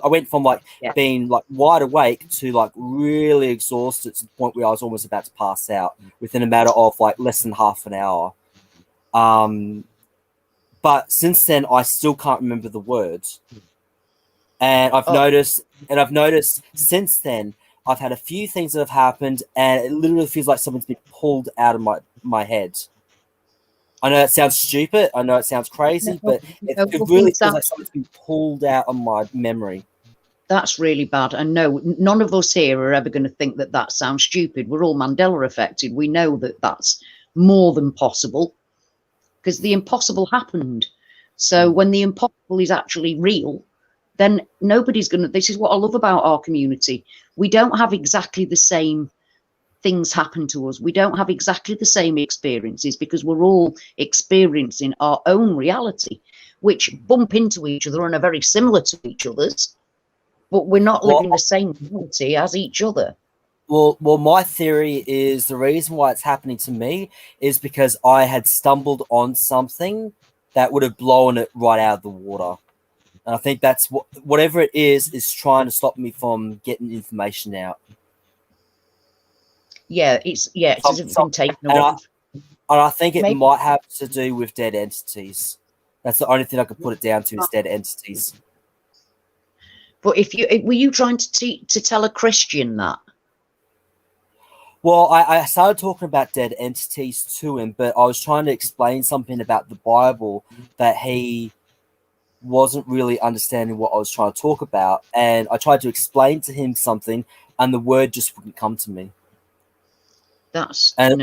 went from like Yeah. being like wide awake to like really exhausted to the point where I was almost about to pass out within a matter of like less than half an hour. But since then, I still can't remember the words. And I've noticed since then, I've had a few things that have happened, and it literally feels like someone's been pulled out of my head. I know it sounds stupid. I know it sounds crazy, but it really feels like someone's been pulled out of my memory. That's really bad. And no, none of us here are ever going to think that that sounds stupid. We're all Mandela affected. We know that that's more than possible because the impossible happened. So when the impossible is actually real, then nobody's going to. This is what I love about our community. We don't have exactly the same things happen to us. We don't have exactly the same experiences because we're all experiencing our own reality, which bump into each other and are very similar to each other's, but we're not living the same reality as each other. Well, my theory is the reason why it's happening to me is because I had stumbled on something that would have blown it right out of the water. And I think that's whatever it is trying to stop me from getting information out. Yeah, it's as if it's been taken away. And I think it might have to do with dead entities. That's the only thing I could put it down to is dead entities. But were you trying to tell a Christian that? Well, I started talking about dead entities to him, but I was trying to explain something about the Bible that he wasn't really understanding what I was trying to talk about. And I tried to explain to him something, and the word just wouldn't come to me. And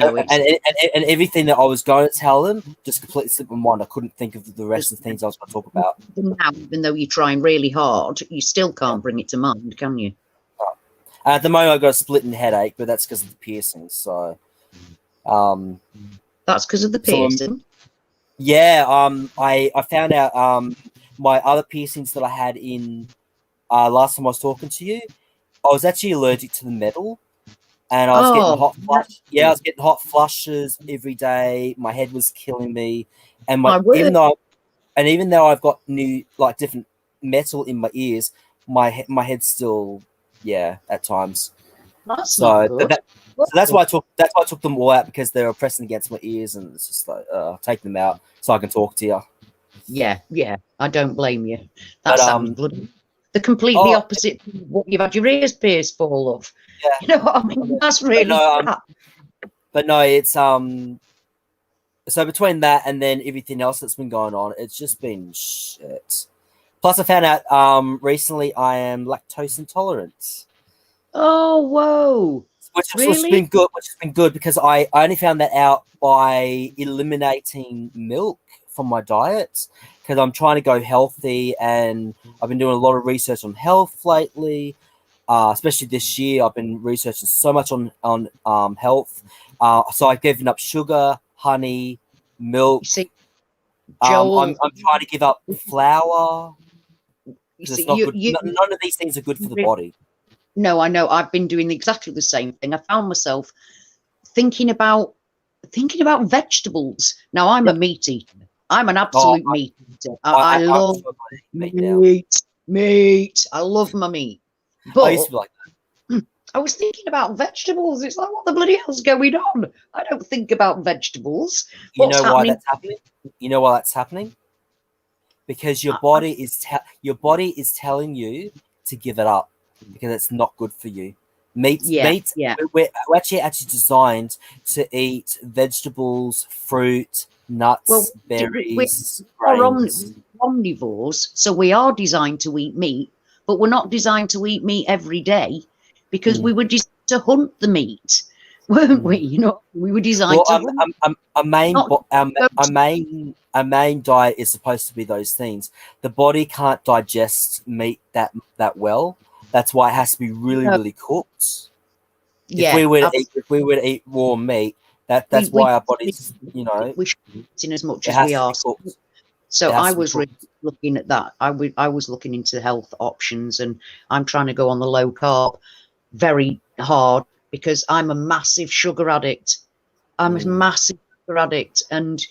everything that I was going to tell him just completely slipped my mind. I couldn't think of the rest of the things I was going to talk about. Now, even though you're trying really hard, you still can't bring it to mind, can you? At the moment, I've got a splitting headache, but that's because of the piercing. So, that's because of the piercing. Yeah, I found out my other piercings that I had in last time I was talking to you, I was actually allergic to the metal, and I was getting hot flush. Yeah, I was getting hot flushes every day. My head was killing me, and even though I've got new different metal in my ears, my head's still at times. That's not good. So that's why I took them all out because they were pressing against my ears, and it's just like take them out so I can talk to you. Yeah, I don't blame you. That sounds bloody the completely opposite of what you've had your ears pierced for, love. Yeah. You know what I mean? That's really but no, it's so between that and then everything else that's been going on, it's just been shit. Plus I found out recently I am lactose intolerant. Oh, whoa. Which has been good because I only found that out by eliminating milk from my diet because I'm trying to go healthy, and I've been doing a lot of research on health lately, especially this year. I've been researching so much on health, so I've given up sugar, honey, milk. You see, Joel, I'm trying to give up flour. It's not good. None of these things are good for the body. No, I know. I've been doing exactly the same thing. I found myself thinking about vegetables. Now, I'm a meat eater. I'm an absolute meat eater. I love meat. I love my meat. But I used to be like that. I was thinking about vegetables. It's like, what the bloody hell's going on? I don't think about vegetables. You know why that's happening? You know why that's happening? Because your body is telling you to give it up because it's not good for you. Meat. We're actually designed to eat vegetables, fruit, nuts, berries, grains. We're omnivores, so we are designed to eat meat, but we're not designed to eat meat every day because we were designed to hunt the meat. weren't we? You know, we were designed Well, to a main not go a main diet is supposed to be those things. The body can't digest meat that well. That's why it has to be really, to, really cooked. yeah, If we were to eat raw meat, that's we why our bodies, you know, we should be eating as much it as we has to be are. cooked. So It has I to be was really cooked. looking at that. I was looking into health options, and I'm trying to go on the low carb very hard because I'm a massive sugar addict. I'm a massive sugar addict, and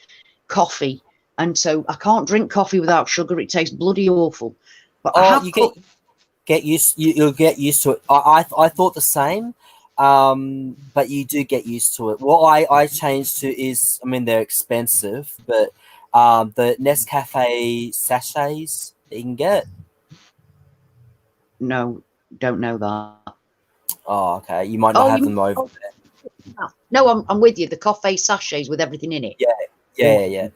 coffee. And so I can't drink coffee without sugar. It tastes bloody awful. But I Oh, have you cut. get used. You'll get used to it. I thought the same, but you do get used to it. What I changed to is, I mean, they're expensive, but the Nescafe sachets that you can get. No, don't know that. Oh, okay. You might not Oh, have you them over. oh, no, I'm with you. The coffee sachets with everything in it. Yeah, Oh, yeah.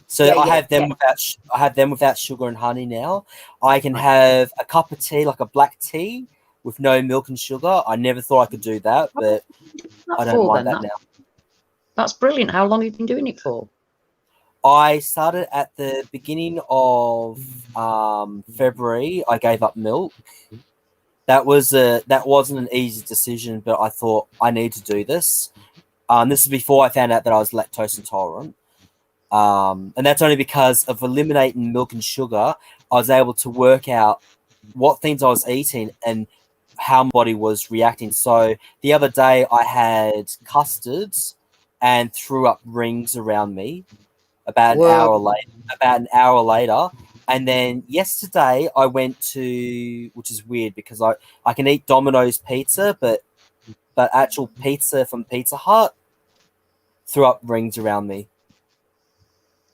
So yeah, I yeah, have them yeah. without I have them without sugar and honey now. I can Right. have a cup of tea, like a black tea, with no milk and sugar. I never thought I could do that, How long but have you been doing I that don't for mind then? that now. That's brilliant. How long have you been doing it for? I started at the beginning of February. I gave up milk. That wasn't an easy decision, but I thought I need to do this. This is before I found out that I was lactose intolerant. And that's only because of eliminating milk and sugar. I was able to work out what things I was eating and how my body was reacting. So the other day I had custards and threw up rings around me about an Whoa. hour later. About an hour later, and then yesterday I went to, which is weird because I can eat Domino's pizza, but actual pizza from Pizza Hut threw up rings around me.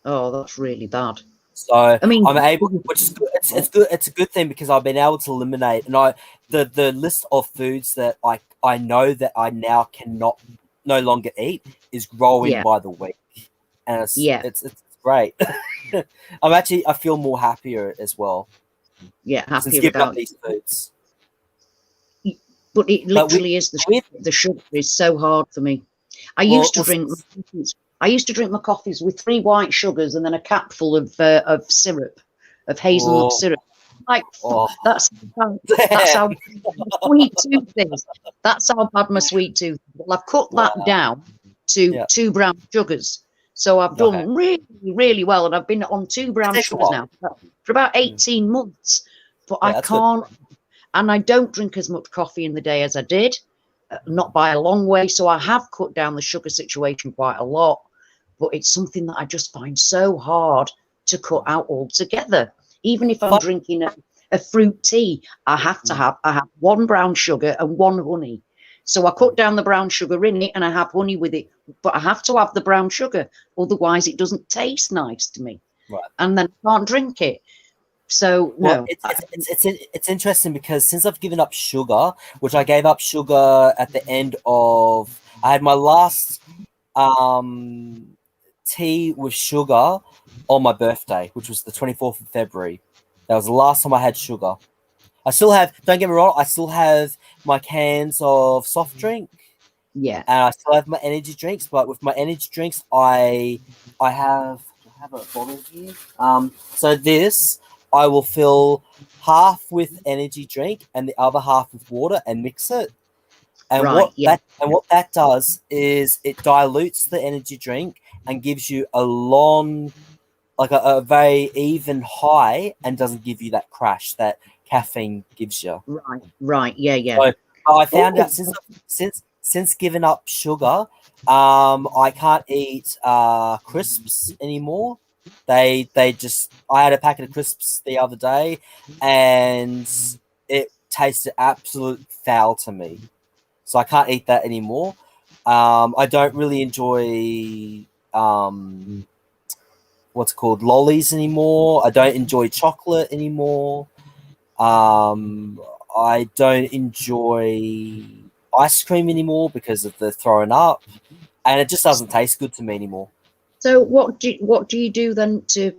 Oh, that's really bad. So I mean, I'm able, which is good. It's good. It's a good thing because I've been able to eliminate, and the list of foods that I know that I now cannot no longer eat is growing yeah, by the week, and yeah, it's great. I feel more happier as well yeah, since happier giving up about these foods. it. But it But literally is with the sugar is so hard for me. I well, used to drink my coffees. I used to drink my coffees with 3 white sugars and then a capful of syrup, of hazelnut oh, syrup. Like oh, that's how my sweet tooth is. That's how bad my sweet tooth. Well, I've cut that wow, down to yeah, 2 brown sugars. So I've okay. done really, really well, and I've been on 2 It brown takes a sugars while. now for about Mm. 18 months. But I Yeah, that's good. can't, and I don't drink as much coffee in the day as I did, not by a long way. So I have cut down the sugar situation quite a lot, but it's something that I just find so hard to cut out altogether. Even if I'm Fun. drinking a fruit tea, I have 1 brown sugar and 1 honey. So I cut down the brown sugar in it and I have honey with it, but I have to have the brown sugar, otherwise it doesn't taste nice to me, Right. and then I can't drink it. So Well, no, it's interesting because since I've given up sugar, which I gave up sugar at the end of, I had my last tea with sugar on my birthday, which was the 24th of February. That was the last time I had sugar. I still have, don't get me wrong, I still have my cans of soft drink yeah, and I still have my energy drinks, but with my energy drinks, I have a bottle here. So this I will fill half with energy drink and the other half with water and mix it. right, yeah, What that does is it dilutes the energy drink and gives you a long, like a very even high, and doesn't give you that crash that caffeine gives you. right, yeah, yeah. So I found out Oh, since giving up sugar, I can't eat crisps anymore. They just, I had a packet of crisps the other day, and it tasted absolute foul to me. So I can't eat that anymore. I don't really enjoy what's called lollies anymore. I don't enjoy chocolate anymore. Um, I don't enjoy ice cream anymore because of the throwing up, and it just doesn't taste good to me anymore. so what do you do then to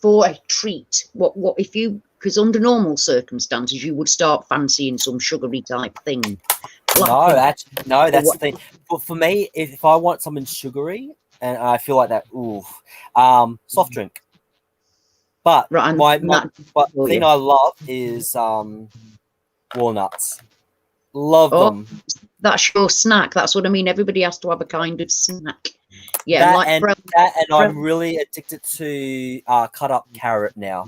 for a treat? What if you, because under normal circumstances you would start fancying some sugary type thing, No, no, or that's what? the thing. But for me, if I want something sugary and I feel like that, ooh, soft drink. But Right, and my that but for thing you. I love is walnuts. Love Oh, them. that's your snack. That's what I mean. Everybody has to have a kind of snack. Yeah, That like and that and I'm really addicted to cut up carrot now.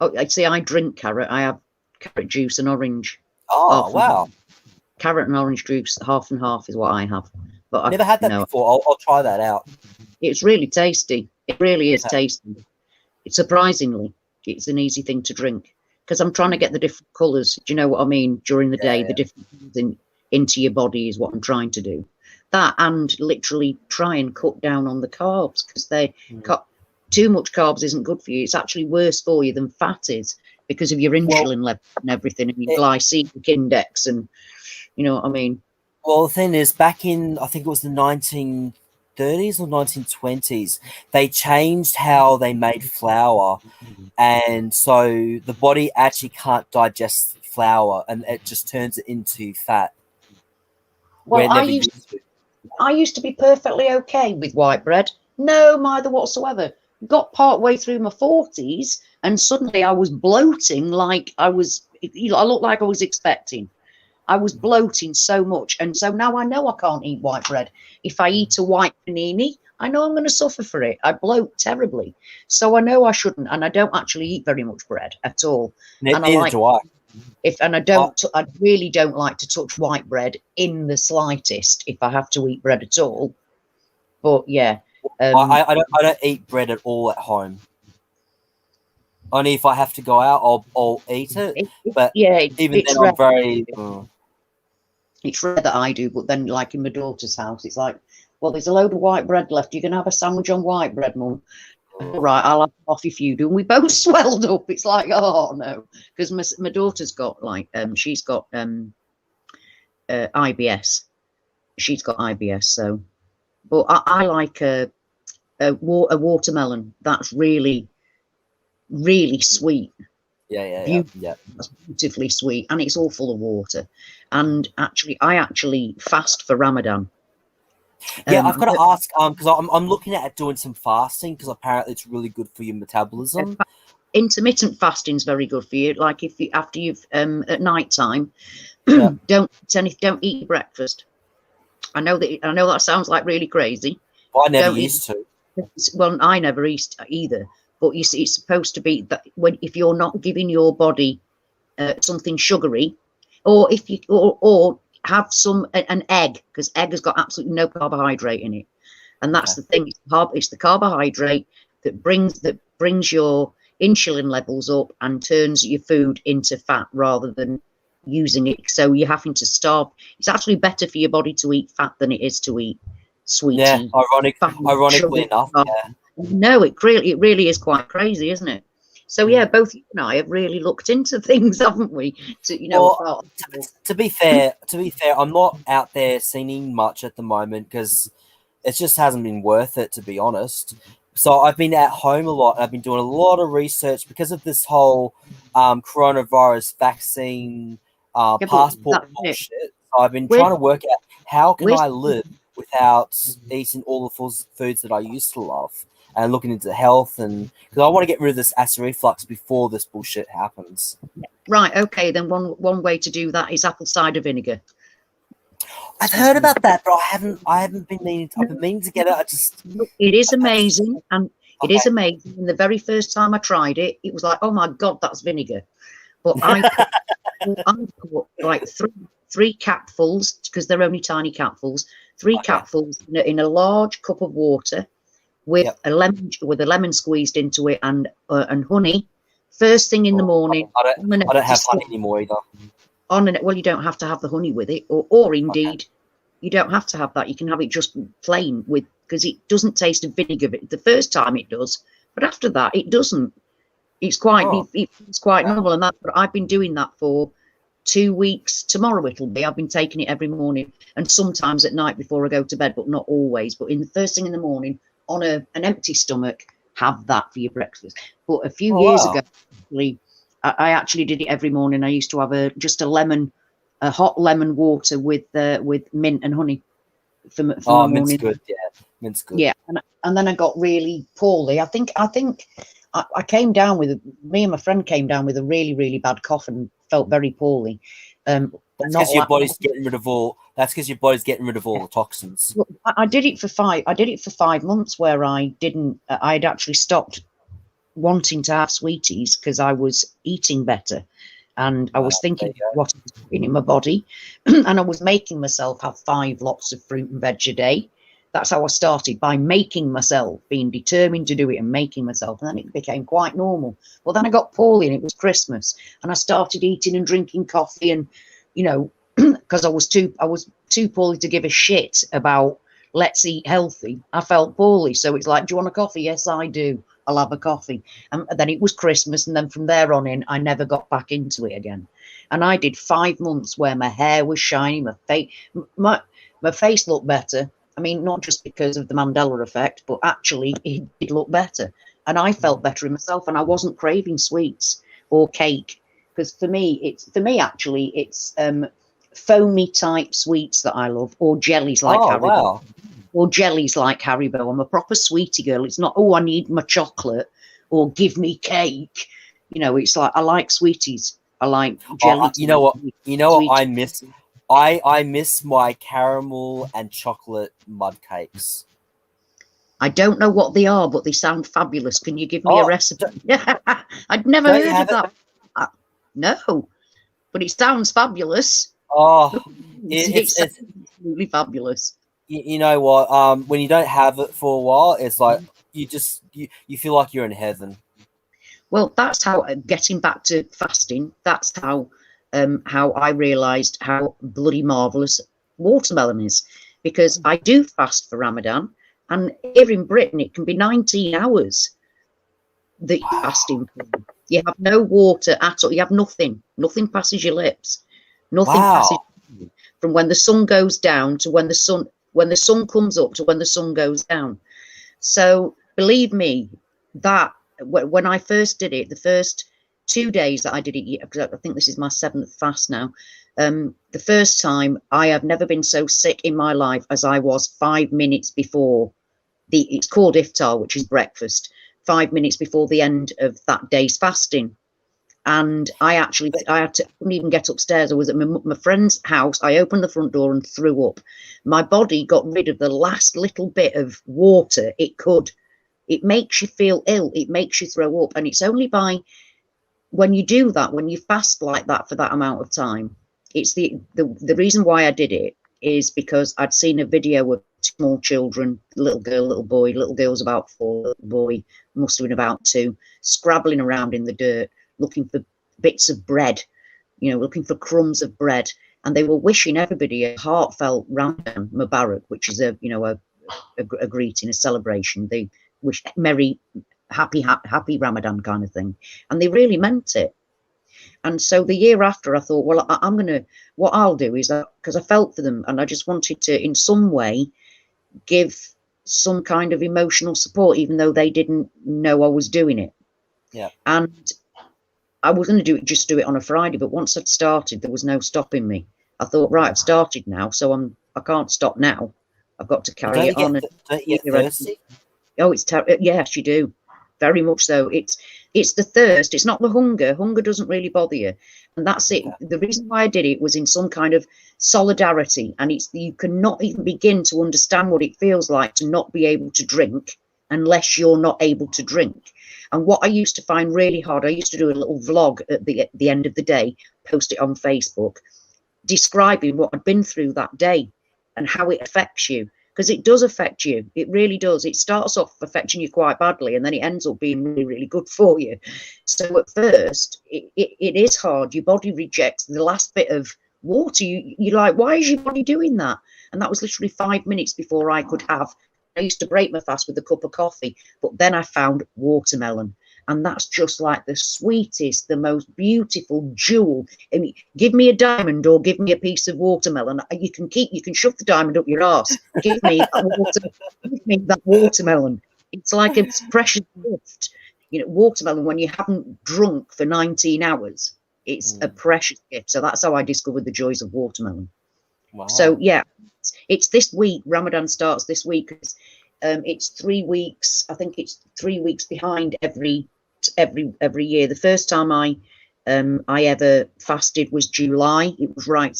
oh, I see. I drink carrot. I have carrot juice and orange. Oh Half and half. wow. Carrot and orange juice, half and half is what I have. But Never had that no, before. I'll try that out. it's really tasty. It really is tasty. Surprisingly, it's an easy thing to drink because I'm trying to get the different colours. Do you know what I mean? During the day, Yeah, the different into your body is what I'm trying to do. That and literally try and cut down on the carbs because they cut too much carbs isn't good for you. It's actually worse for you than fat is because of your insulin level and everything and your glycemic index and you know what I mean. Well, the thing is, back in I think it was the 1930s or 1920s, they changed how they made flour, and so the body actually can't digest flour, and it just turns it into fat where Well, it never used to. I used to be perfectly okay with white bread, no mither whatsoever. Got part way through my 40s, and suddenly I was bloating like I was. I looked like I was expecting. I was bloating so much, and so now I know I can't eat white bread. If I eat a white panini, I know I'm going to suffer for it. I bloat terribly, so I know I shouldn't, and I don't actually eat very much bread at all. And I Neither like do I. I really don't like to touch white bread in the slightest if I have to eat bread at all. But yeah, I don't eat bread at all at home. Only if I have to go out, I'll eat it. But even it's then, rare. I'm very. It's rare that I do. But then, like in my daughter's house, it's like, well, there's a load of white bread left. You're gonna have a sandwich on white bread, Mum. All right, I'll have off if you do. And we both swelled up. It's like, oh no, because my daughter's got like she's got IBS. She's got IBS, so. But I like a watermelon. That's really, really sweet. Yeah. Beautifully sweet, and it's all full of water. And actually, I actually fast for Ramadan. Yeah, I've got to ask because I'm looking at doing some fasting because apparently it's really good for your metabolism. Intermittent fasting is very good for you. Like if you after you've at night time, don't eat your breakfast. I know that sounds like really crazy. Well, I never used to. Well, I never eat either. But you see, it's supposed to be that if you're not giving your body something sugary, or if you or have an egg, because egg has got absolutely no carbohydrate in it, and that's the thing. It's the carbohydrate that brings your insulin levels up and turns your food into fat rather than using it. So you're having to starve. It's actually better for your body to eat fat than it is to eat sweetie. Yeah, ironically enough. Yeah. No, it really is quite crazy, isn't it? So yeah, both you and I have really looked into things, haven't we? To be fair, I'm not out there singing much at the moment because it just hasn't been worth it, to be honest. So I've been at home a lot. I've been doing a lot of research because of this whole coronavirus vaccine passport bullshit. So I've been trying to work out how can I live without eating all the foods that I used to love, and looking into health, and because I want to get rid of this acid reflux before this bullshit happens. Right. Okay. Then one way to do that is apple cider vinegar. I've heard about that, but I haven't been meaning. I've been meaning to get it. It is amazing, and it is amazing. And the very first time I tried it, it was like, oh my god, that's vinegar. But I put like three capfuls, because they're only tiny capfuls. Three capfuls in a large cup of water with a lemon squeezed into it and honey. First thing in the morning. I don't have honey anymore either. Well, you don't have to have the honey with it, or indeed, you don't have to have that. You can have it just plain because it doesn't taste of vinegar. The first time it does, but after that it doesn't. It's quite normal, and that's what I've been doing that for 2 weeks. Tomorrow it'll be. I've been taking it every morning and sometimes at night before I go to bed, but not always. But in the first thing in the morning on an empty stomach, have that for your breakfast. But a few years ago, I actually did it every morning. I used to have just a lemon a hot lemon water with mint and honey for my Oh, mint's morning. good. Yeah, mint's good. Yeah, and then I got really poorly. I think I came down with me and my friend came down with a really bad cough and felt very poorly. That's Not because your like body's getting rid of all. That's because your body's getting rid of all the toxins. I did it for 5 months where I didn't. I'd actually stopped wanting to have sweeties because I was eating better, and I was There thinking you go. what I was putting in my body, and I was making myself have 5 lots of fruit and veg a day. That's how I started, by making myself, being determined to do it and making myself, and then it became quite normal. Well, then I got poorly, and it was Christmas, and I started eating and drinking coffee, and because I was too poorly to give a shit about let's eat healthy. I felt poorly, so it's like, do you want a coffee? Yes, I do. I'll have a coffee. And then it was Christmas, and then from there on in, I never got back into it again. And I did 5 months where my hair was shiny, my face looked better. I mean, not just because of the Mandela effect, but actually it did look better. And I felt better in myself, and I wasn't craving sweets or cake. Because for me, it's foamy type sweets that I love, or jellies like Oh, Haribo. wow. Or jellies like Haribo. I'm a proper sweetie girl. It's not, oh, I need my chocolate or give me cake. It's like, I like sweeties. I like jelly. You know what? Sweet. I miss. I miss my caramel and chocolate mud cakes. I don't know what they are, but they sound fabulous. Can you give me a recipe? I'd never Don't you heard of have that. No, but it sounds fabulous. Oh, It's it's absolutely fabulous. you know what? When you don't have it for a while, it's like you feel like you're in heaven. Well, that's how, getting back to fasting, that's how I realised how bloody marvellous watermelon is. Because I do fast for Ramadan, and here in Britain it can be 19 hours that you're fasting for. You have no water at all. You have nothing. Nothing passes your lips. Nothing passes from when the sun goes down to when the sun comes up to when the sun goes down. So believe me, that when I first did it, the first 2 days that I did it, because I think this is my 7th fast now, the first time, I have never been so sick in my life as I was 5 minutes before it's called iftar, which is breakfast, 5 minutes before the end of that day's fasting. And I couldn't even get upstairs. I was at my friend's house. I opened the front door and threw up. My body got rid of the last little bit of water it could. It makes you feel ill. It makes you throw up. And it's only when you do that, when you fast like that for that amount of time, it's the reason why I did it is because I'd seen a video of small children, little girl, little boy. Little girl's about 4, little boy must have been about 2, scrabbling around in the dirt, looking for bits of bread, looking for crumbs of bread. And they were wishing everybody a heartfelt Ramadan Mubarak, which is a greeting, a celebration. They wish merry, happy Ramadan kind of thing. And they really meant it. And so the year after, I thought, well, what I'll do is that, because I felt for them and I just wanted to, in some way, give some kind of emotional support, even though they didn't know I was doing it. Yeah. And I was going to just do it on a Friday, but once I'd started, there was no stopping me. I thought, right, I've started now, so I can't stop now. I've got to carry it on. Don't you get thirsty? Oh, it's yes, you do, very much so. It's the thirst. It's not the hunger. Hunger doesn't really bother you, and that's it. The reason why I did it was in some kind of solidarity, and you cannot even begin to understand what it feels like to not be able to drink unless you're not able to drink. And what I used to find really hard, I used to do a little vlog at the end of the day, post it on Facebook, describing what I'd been through that day and how it affects you. Because it does affect you. It really does. It starts off affecting you quite badly, and then it ends up being really, really good for you. So at first, it is hard. Your body rejects the last bit of water. You're like, why is your body doing that? And that was literally 5 minutes before I could have. I used to break my fast with a cup of coffee, but then I found watermelon. And that's just like the sweetest, the most beautiful jewel. I mean, give me a diamond or give me a piece of watermelon. You can shove the diamond up your arse. Give me that watermelon. It's like a precious gift. Watermelon when you haven't drunk for 19 hours. It's a precious gift. So that's how I discovered the joys of watermelon. Wow. So yeah, it's this week. Ramadan starts this week. It's 3 weeks. I think it's 3 weeks behind every year. The first time I ever fasted was July. It was right.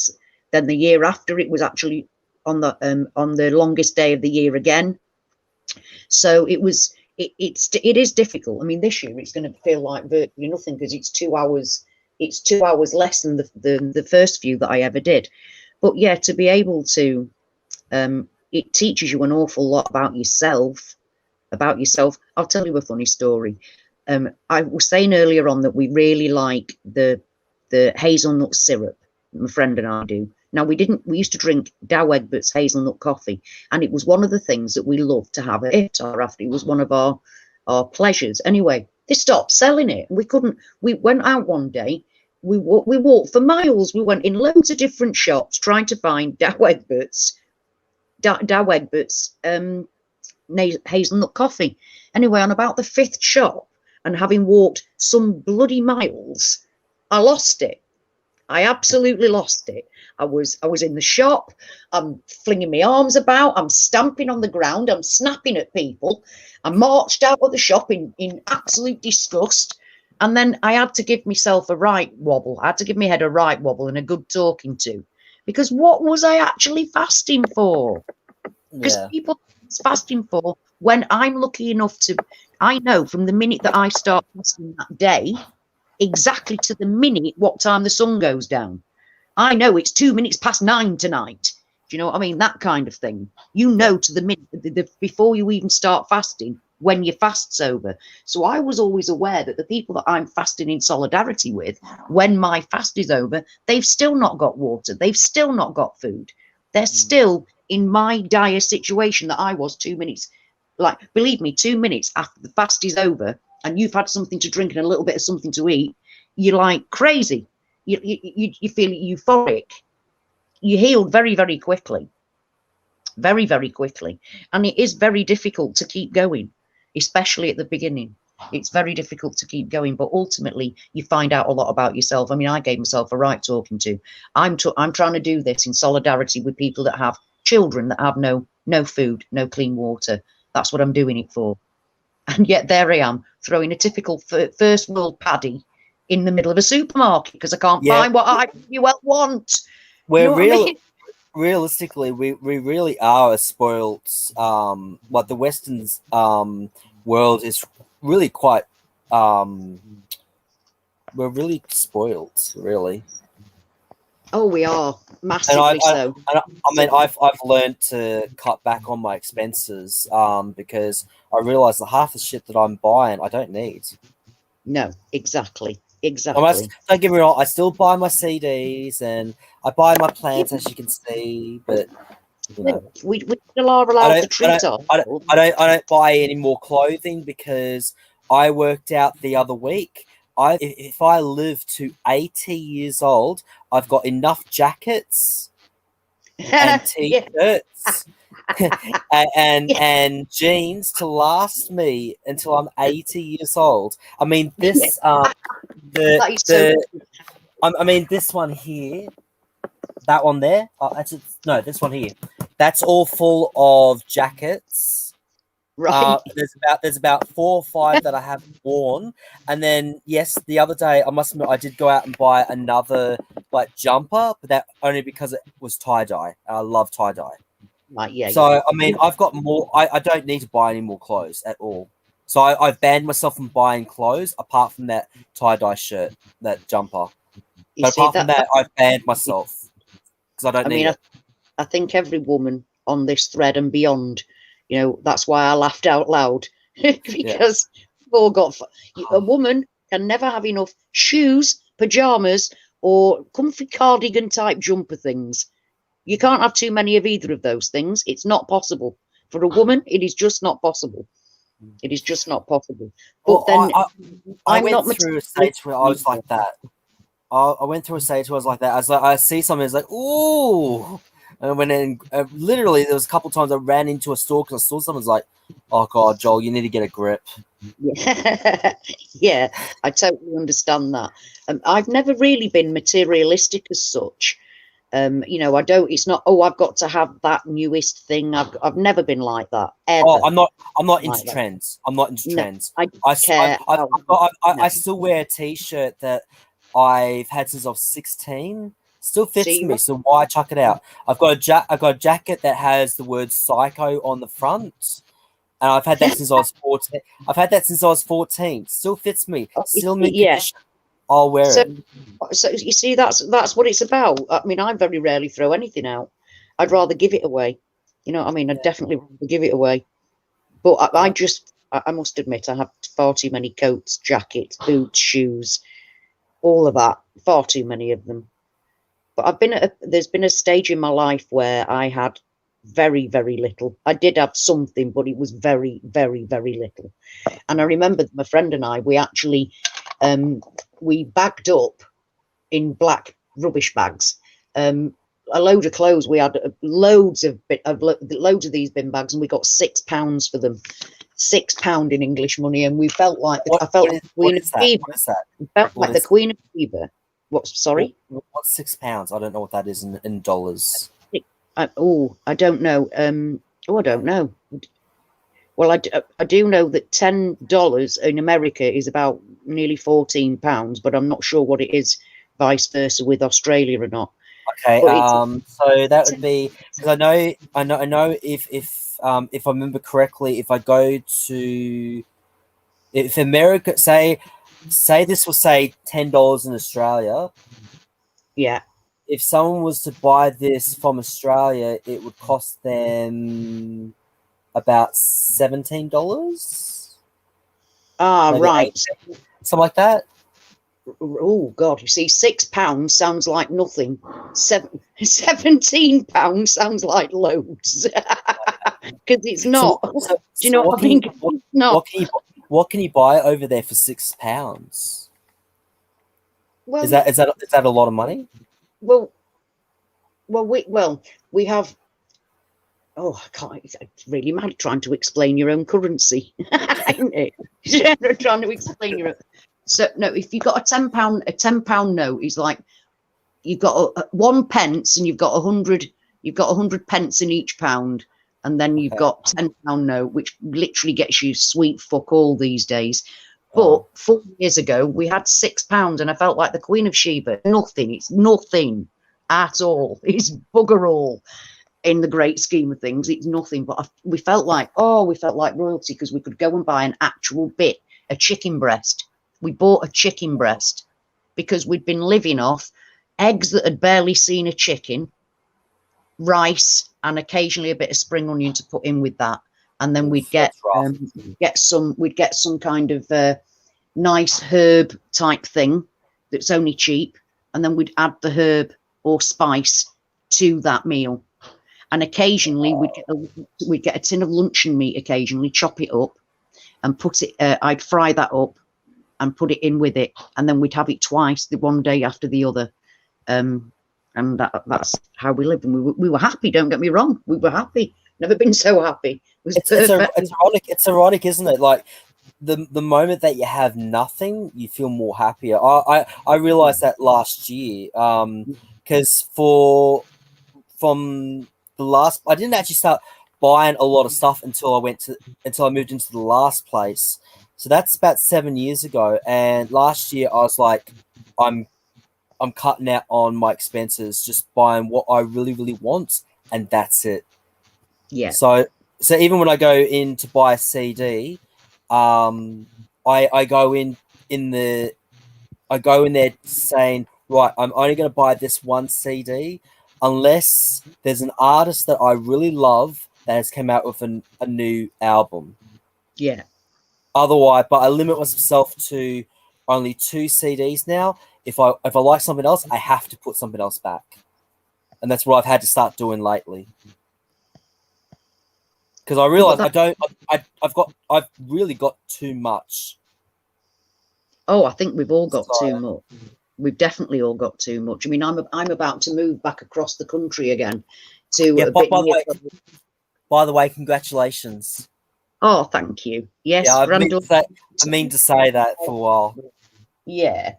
Then the year after, it was actually on the longest day of the year again. So it is difficult. I mean, this year it's going to feel like virtually nothing because it's 2 hours. It's 2 hours less than the first few that I ever did. But yeah, to be able to, it teaches you an awful lot about yourself. I'll tell you a funny story. I was saying earlier on that we really like the hazelnut syrup. My friend and I do. Now we used to drink Dow Egbert's hazelnut coffee, and it was one of the things that we loved to have at iftar after. It was one of our pleasures. Anyway, they stopped selling it. We went out one day. We walked for miles. We went in loads of different shops trying to find Dow Egbert's hazelnut coffee. Anyway, on about the 5th shop, and having walked some bloody miles, I lost it. I absolutely lost it. I was in the shop. I'm flinging my arms about. I'm stamping on the ground. I'm snapping at people. I marched out of the shop in absolute disgust. And then I had to give myself a right wobble. I had to give my head a right wobble and a good talking to. Because what was I actually fasting for? Because people fasting for, when I'm lucky enough to, I know from the minute that I start fasting that day, exactly to the minute what time the sun goes down. I know it's 2 minutes past 9 tonight. Do you know what I mean? That kind of thing. You know to the minute, before you even start fasting, when your fast's over. So I was always aware that the people that I'm fasting in solidarity with, when my fast is over, they've still not got water. They've still not got food. They're still in my dire situation that I was 2 minutes. Like, believe me, 2 minutes after the fast is over and you've had something to drink and a little bit of something to eat, you're like crazy. You feel euphoric. You healed very, very quickly. Very, very quickly. And it is very difficult to keep going, especially at the beginning. It's very difficult to keep going, but ultimately you find out a lot about yourself. I mean, I gave myself a right talking to. I'm trying to do this in solidarity with people that have children that have no food, no clean water. That's what I'm doing it for. And yet there I am, throwing a typical first world paddy in the middle of a supermarket because I can't find what I want. We're realistically, we really are a spoilt, like the Western's world is really quite, we're really spoilt, really. Oh, we are massively so. I mean, I've learned to cut back on my expenses because I realise that half the shit that I'm buying I don't need. No, exactly. Don't get me wrong, I still buy my CDs and I buy my plants, as you can see, but you know, we still are allowed to treat ourselves. I don't buy any more clothing because I worked out the other week. If I live to 80 years old, I've got enough jackets and t-shirts and jeans to last me until I'm 80 years old. I mean, this I mean, this one here, that one there. This one here. That's all full of jackets. Right. There's about 4 or 5 that I haven't worn, and then yes, the other day I must admit I did go out and buy another like jumper, but that only because it was tie dye. I love tie dye. Right. Yeah. So I mean, I've got more. I don't need to buy any more clothes at all. So I've banned myself from buying clothes apart from that tie dye shirt, that jumper. But apart from that, I've banned myself because I don't need it. I think every woman on this thread and beyond, you know, that's why I laughed out loud because we've all got. A woman can never have enough shoes, pajamas, or comfy cardigan type jumper things. You can't have too many of either of those things. It's not possible for a woman. It is just not possible. It is just not possible. But then I went through a stage where I was like that. I went through a stage where I was like that. I see something, it's like, ooh, And I went in, literally, there was a couple of times I ran into a store because I saw someone's like, oh, God, Joel, you need to get a grip. Yeah, yeah, I totally understand that. I've never really been materialistic as such. You know, I don't. It's not. Oh, I've got to have that newest thing. I've never been like that Oh, ever. I'm not into Like that. trends. I'm not into No, trends. I don't care. No. I still wear a t-shirt that I've had since I was 16. Still fits See, me, so why chuck it out? I've got a jacket that has the word psycho on the front. And I've had that since I was 14. I've had that since I was 14. Still fits me. Still mint yeah. condition. I'll wear So, it. so you see, that's what it's about. I mean, I very rarely throw anything out. I'd rather give it away. You know what I mean? I'd definitely rather give it away. But I must admit, I have far too many coats, jackets, boots, shoes, all of that. Far too many of them. But there's been a stage in my life where I had very, very little. I did have something, but it was very, very, very little. And I remember my friend and I, we bagged up in black rubbish bags a load of clothes. We had loads of these bin bags, and we got £6 for them. £6 in English money, and we felt like I felt like the Queen of Sheba. What is that? We felt like the Queen of Sheba. What's sorry? What's £6? I don't know what that is in dollars. I don't know. I don't know. Well, I do know that $10 in America is about nearly £14, but I'm not sure what it is vice versa with Australia or not. Okay, so that would be because I know if I remember correctly, if I go to if America say this will say $10 in Australia. Yeah. If someone was to buy this from Australia, it would cost them about $17. Maybe Right. something like that. Oh God! You see, £6 sounds like nothing. £17 sounds like loads because it's not. So, Do you know what I mean? It's not. What can you buy over there for £6? Well, is that a lot of money? Well, we have. Oh, I can't. It's really mad trying to explain your own currency, isn't it? Trying to explain your own. So no, if you've got a £10 note, is like you've got 1 pence, and you've got 100. You've got 100 pence in each pound, and then you've got £10 note, which literally gets you sweet fuck all these days. But 4 years ago, we had £6, and I felt like the Queen of Sheba. Nothing. It's nothing at all. It's bugger all. In the great scheme of things, it's nothing. But we felt like royalty because we could go and buy an actual bit, a chicken breast. We bought a chicken breast because we'd been living off eggs that had barely seen a chicken, rice, and occasionally a bit of spring onion to put in with that. And then we'd get some kind of nice herb type thing that's only cheap, and then we'd add the herb or spice to that meal. And occasionally we'd get a tin of luncheon meat, occasionally chop it up and put it. I'd fry that up and put it in with it, and then we'd have it twice, the one day after the other. And that's how we lived. And we were happy. Don't get me wrong, we were happy. Never been so happy. It's ironic. It's ironic, isn't it? Like the moment that you have nothing, you feel more happier. I realized that last year. Because from the last, I didn't actually start buying a lot of stuff until I moved into the last place. So that's about 7 years ago. And last year I was like, I'm cutting out on my expenses, just buying what I really, really want, and that's it. Yeah. So even when I go in to buy a CD, I go in there saying, right, I'm only going to buy this one CD unless there's an artist that I really love that has come out with a new album. Yeah. Otherwise, but I limit myself to only 2 CDs now. If I like something else, I have to put something else back, and that's what I've had to start doing lately. Because I realize I've really got too much. Oh, I think we've all got too much. We've definitely all got too much. I mean, I'm about to move back across the country again to a bit near. By the way, congratulations. Oh, thank you. Yes, Yeah, granddaughter. I mean to say that for a while. Yeah.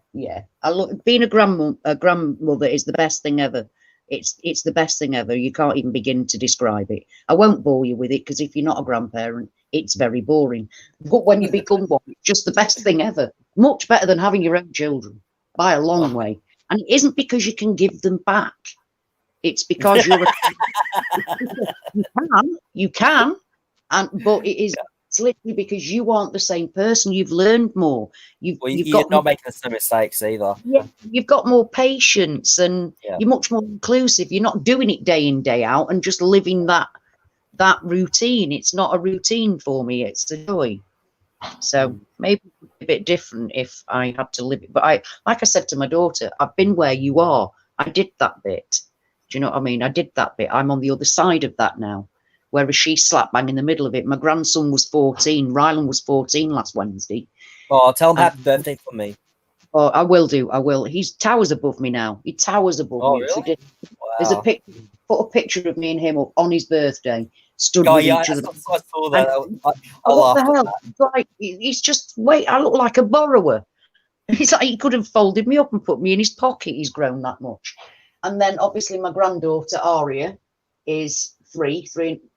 I look, being a grandmother is the best thing ever. It's the best thing ever. You can't even begin to describe it. I won't bore you with it because if you're not a grandparent, it's very boring. But when you become one, it's just the best thing ever. Much better than having your own children by a long way. And it isn't because you can give them back. It's because you can, but it's literally because you aren't the same person. You've learned more. You're not making the same mistakes either. Yeah, you've got more patience, and you're much more inclusive. You're not doing it day in, day out, and just living that routine. It's not a routine for me. It's a joy. So maybe a bit different if I had to live it. But like I said to my daughter, I've been where you are. I did that bit. Do you know what I mean? I did that bit. I'm on the other side of that now. Whereas she's slap bang in the middle of it. My grandson was 14. Rylan was 14 last Wednesday. Oh, I'll tell him happy birthday for me. Oh, I will do. I will. He towers above me now. He towers above me. Really? There's a picture. Put a picture of me and him up on his birthday. Stood with each other. I saw that. I what laughed the hell? at that. Like he's just wait. I look like a borrower. He's like he could have folded me up and put me in his pocket. He's grown that much. And then obviously my granddaughter Aria is three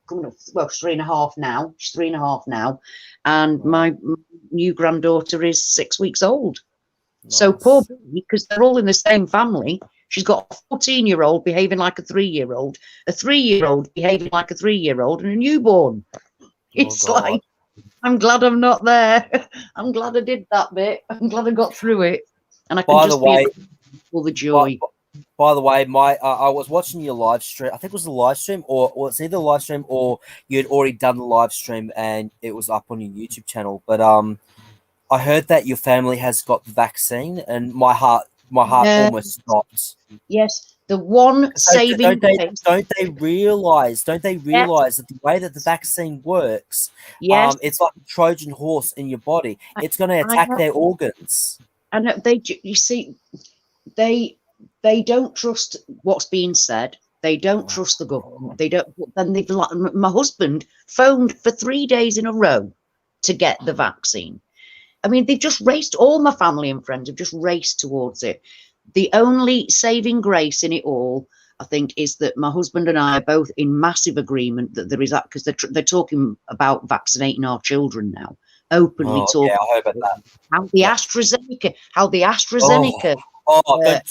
coming up. Well, 3.5 now. She's 3.5 now, and my new granddaughter is 6 weeks old. Nice. So poor baby, because they're all in the same family. She's got a 14-year-old behaving like a 3-year-old, a 3-year-old behaving like a 3-year-old, and a newborn. It's like, I'm glad I'm not there. I'm glad I did that bit. I'm glad I got through it. And I can just feel all the joy. By the way, I was watching your live stream. I think it was a live stream, or it's either a live stream or you had already done the live stream and it was up on your YouTube channel. But I heard that your family has got the vaccine, and my heart almost stopped. Yes, the one saving. Don't they realize that the way that the vaccine works, it's like a Trojan horse in your body. It's going to attack their organs. And you see, they don't trust what's being said. They don't trust the government. They don't. Then my husband phoned for 3 days in a row to get the vaccine. I mean, they've just raced. All my family and friends have just raced towards it. The only saving grace in it all, I think, is that my husband and I are both in massive agreement that there is that, because they're talking about vaccinating our children now, openly talking. Yeah, I heard about that. How the AstraZeneca.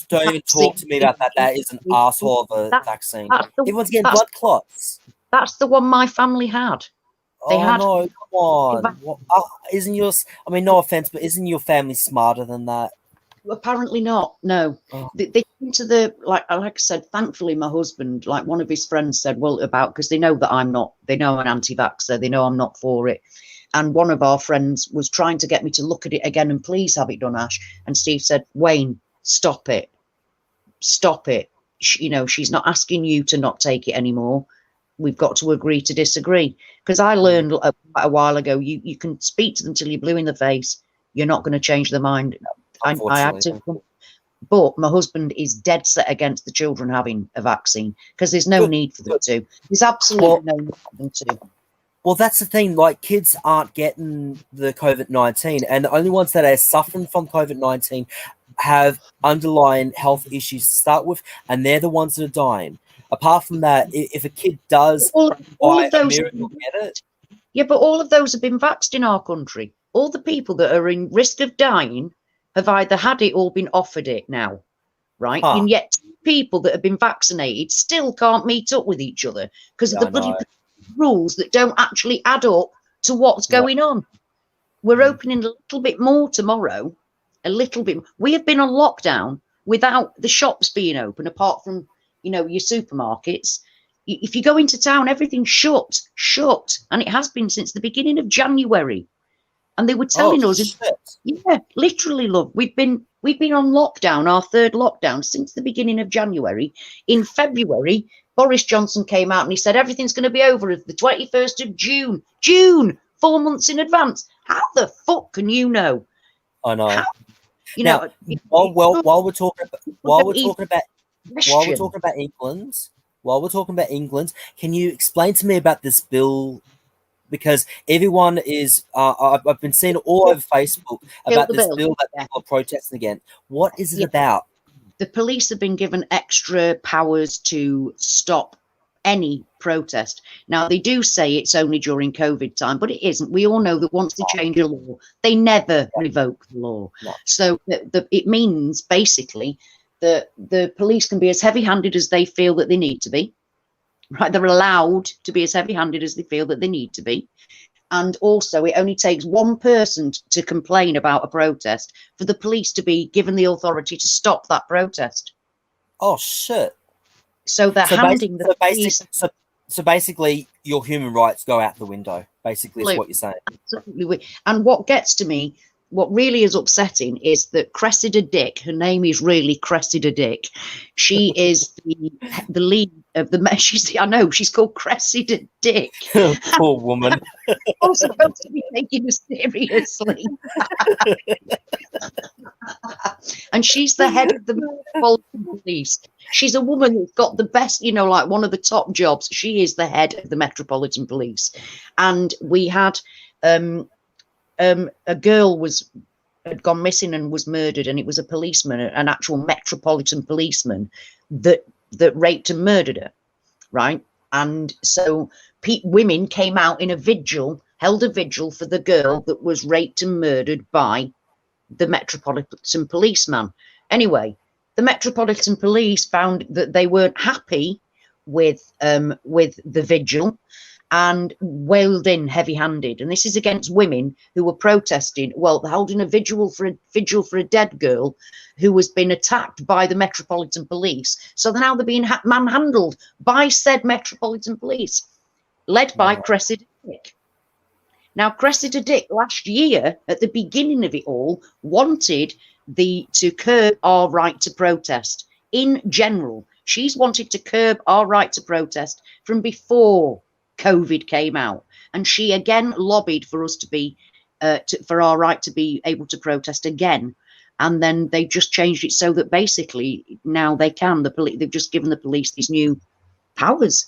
Don't even talk to me about that. That is an asshole of a vaccine. Everyone's getting blood clots. That's the one my family had. No, come on. Isn't yours? I mean, no offense, but isn't your family smarter than that? Apparently not. No, they came to the like I said. Thankfully, my husband, like one of his friends, said, "Well, because they know that I'm not. They know I'm an anti-vaxxer. They know I'm not for it." And one of our friends was trying to get me to look at it again and please have it done, Ash. And Steve said, "Wayne, stop it. Stop it. She's not asking you to not take it anymore. We've got to agree to disagree." Because I learned a while ago, you can speak to them till you're blue in the face. You're not going to change their mind. I had to, but my husband is dead set against the children having a vaccine because there's no need for them to. There's absolutely no need for them to. Well, that's the thing. Like, kids aren't getting the COVID-19, and the only ones that are suffering from COVID-19 have underlying health issues to start with, and they're the ones that are dying. Apart from that, if a kid does all of those get it. Yeah, but all of those have been vaxxed in our country. All the people that are in risk of dying have either had it or been offered it now, right? And yet people that have been vaccinated still can't meet up with each other because of the bloody rules that don't actually add up to what's going on. We're opening a little bit more tomorrow, a little bit. We have been on lockdown without the shops being open, apart from, your supermarkets. If you go into town, everything's shut. And it has been since the beginning of January. And they were telling us, literally, love, we've been on lockdown, our third lockdown, since the beginning of January. In February, Boris Johnson came out and he said everything's going to be over the 21st of June. June, 4 months in advance. How the fuck can you know? I know. How, while we're talking about England, while we're talking about England, can you explain to me about this bill? Because everyone is, I've been seeing all over Facebook Kill about the this bill. bill that Yeah. people are protesting against. What is it Yeah. about? The police have been given extra powers to stop any protest. Now, they do say it's only during COVID time, but it isn't. We all know that once they change a law, they never revoke the law. No. So it means basically that the police can be as heavy-handed as they feel that they need to be. Right? They're allowed to be as heavy-handed as they feel that they need to be. And also, it only takes one person to complain about a protest for the police to be given the authority to stop that protest. Oh shit! So they're handing the police. So basically, your human rights go out the window. Basically, is what you're saying. Absolutely. And what gets to me, what really is upsetting, is that Cressida Dick, her name is really Cressida Dick. She is the lead of the. I know she's called Cressida Dick. Poor woman. I'm supposed to be taking her seriously. And she's the head of the Metropolitan Police. She's a woman who's got the best, like one of the top jobs. She is the head of the Metropolitan Police. And we had a girl had gone missing and was murdered, and it was a policeman, an actual Metropolitan policeman, that raped and murdered her, right? And so women came out in held a vigil for the girl that was raped and murdered by the Metropolitan policeman. Anyway, the Metropolitan Police found that they weren't happy with the vigil and wailed in heavy-handed. And this is against women who were protesting, holding a vigil for a dead girl who has been attacked by the Metropolitan Police. So now they're being manhandled by said Metropolitan Police, led by Cressida Dick. Now, Cressida Dick last year, at the beginning of it all, wanted to curb our right to protest. In general, she's wanted to curb our right to protest from before COVID came out, and she again lobbied for us to be, for our right to be able to protest again. And then they just changed it so that basically now they can. They've just given the police these new powers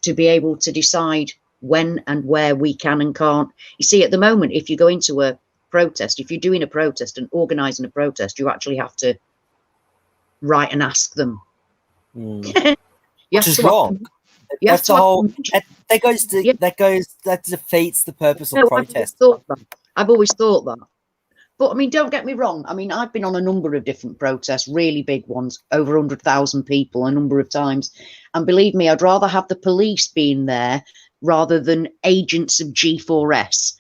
to be able to decide when and where we can and can't. You see, at the moment, if you go into a protest, if you're doing a protest and organising a protest, you actually have to write and ask them. Which is wrong. That's the whole. That defeats the purpose of protest. I've always thought that. But I mean, don't get me wrong. I mean, I've been on a number of different protests, really big ones, over 100,000 people a number of times. And believe me, I'd rather have the police being there rather than agents of G4S.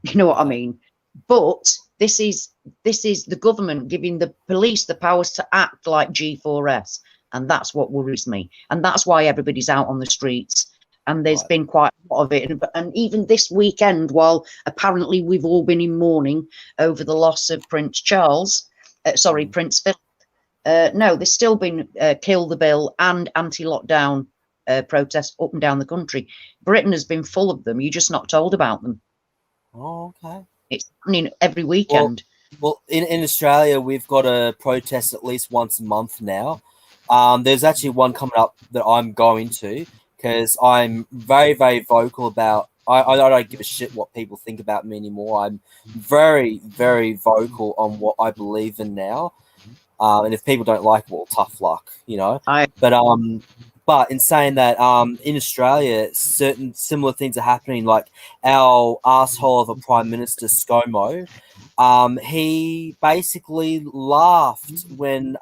You know what I mean? But this is the government giving the police the powers to act like G4S. And that's what worries me. And that's why everybody's out on the streets. And there's been quite a lot of it. And even this weekend, while apparently we've all been in mourning over the loss of Prince Charles, Prince Philip, no, there's still been Kill the Bill and anti-lockdown protests up and down the country. Britain has been full of them. You're just not told about them. Oh, okay. It's happening every weekend. Well, in Australia, we've got a protest at least once a month now. There's actually one coming up that I'm going to, because I'm very, very vocal about. I don't give a shit what people think about me anymore. I'm very, very vocal on what I believe in now. And if people don't like it, well, tough luck, But in saying that, in Australia, certain similar things are happening. Like our asshole of a Prime Minister, ScoMo, he basically laughed when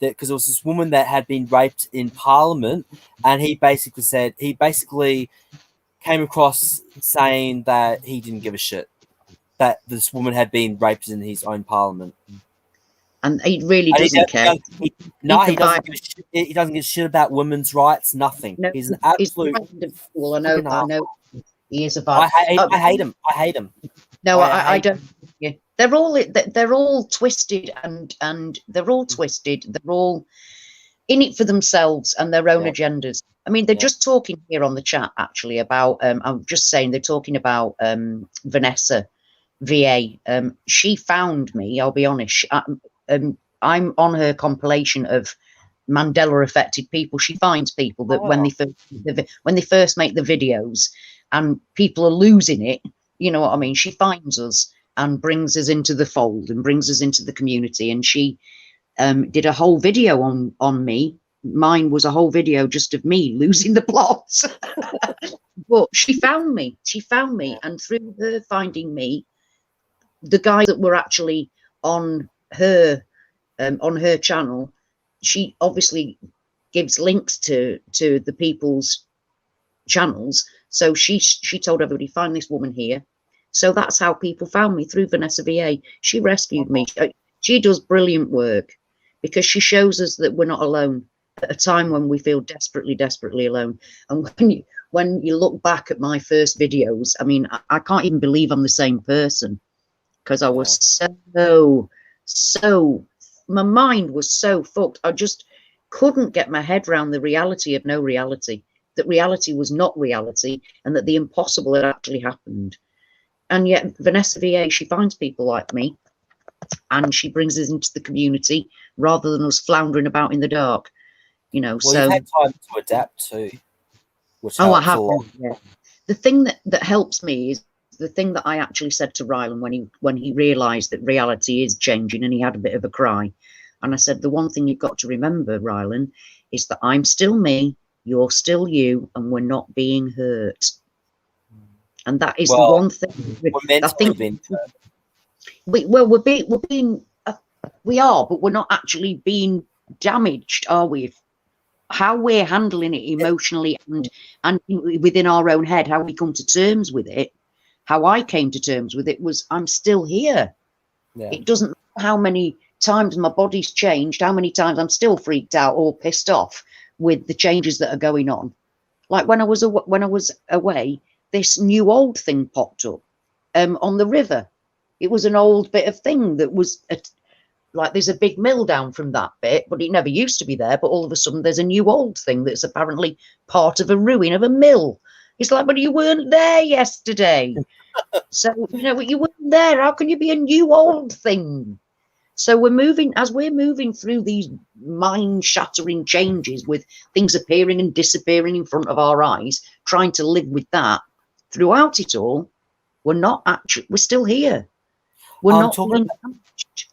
because there was this woman that had been raped in Parliament, and he basically came across saying that he didn't give a shit that this woman had been raped in his own Parliament. And he really doesn't care. He doesn't give a shit. He doesn't give a shit about women's rights. Nothing. No, he's an absolute. I know. He is a violent. I hate him. I hate him. No, I don't. Yeah. They're all twisted and they're all twisted. They're all in it for themselves and their own agendas. I mean, they're just talking here on the chat actually about. I'm just saying they're talking about Vanessa VA. She found me. I'll be honest. I'm on her compilation of Mandela affected people. She finds people that when they first make the videos and people are losing it, you know what I mean? She finds us and brings us into the fold and brings us into the community. And she did a whole video on me. Mine was a whole video just of me losing the plot. But she found me. She found me, and through her finding me, the guys that were actually on her channel, she obviously gives links to the people's channels. So she told everybody, find this woman here. So that's how people found me, through Vanessa VA. She rescued me. She does brilliant work because she shows us that we're not alone at a time when we feel desperately, desperately alone. And when you look back at my first videos, I mean, I can't even believe I'm the same person, because I was so, my mind was so fucked. I just couldn't get my head around the reality of no reality, that reality was not reality, and that the impossible had actually happened. And yet Vanessa VA, she finds people like me, and she brings us into the community rather than us floundering about in the dark, you know. Well, so you've had time to adapt too, which I helps have. a lot. Yeah. The thing that helps me is the thing that I actually said to Rylan when he realised that reality is changing, and he had a bit of a cry. And I said, the one thing you've got to remember, Rylan, is that I'm still me, you're still you, and we're not being hurt. And that is the one thing. We're meant to have been hurt. We are, but we're not actually being damaged, are we? How we're handling it emotionally and within our own head, how we come to terms with it, how I came to terms with it was, I'm still here. Yeah. It doesn't matter how many times my body's changed, how many times I'm still freaked out or pissed off with the changes that are going on. Like when I was away, this new old thing popped up on the river. It was an old bit of thing that was like, there's a big mill down from that bit, but it never used to be there. But all of a sudden there's a new old thing that's apparently part of a ruin of a mill. It's like, but you weren't there yesterday. So, you know, you weren't there. How can you be a new old thing? So as we're moving through these mind-shattering changes with things appearing and disappearing in front of our eyes, trying to live with that throughout it all, we're still here. We're not being damaged.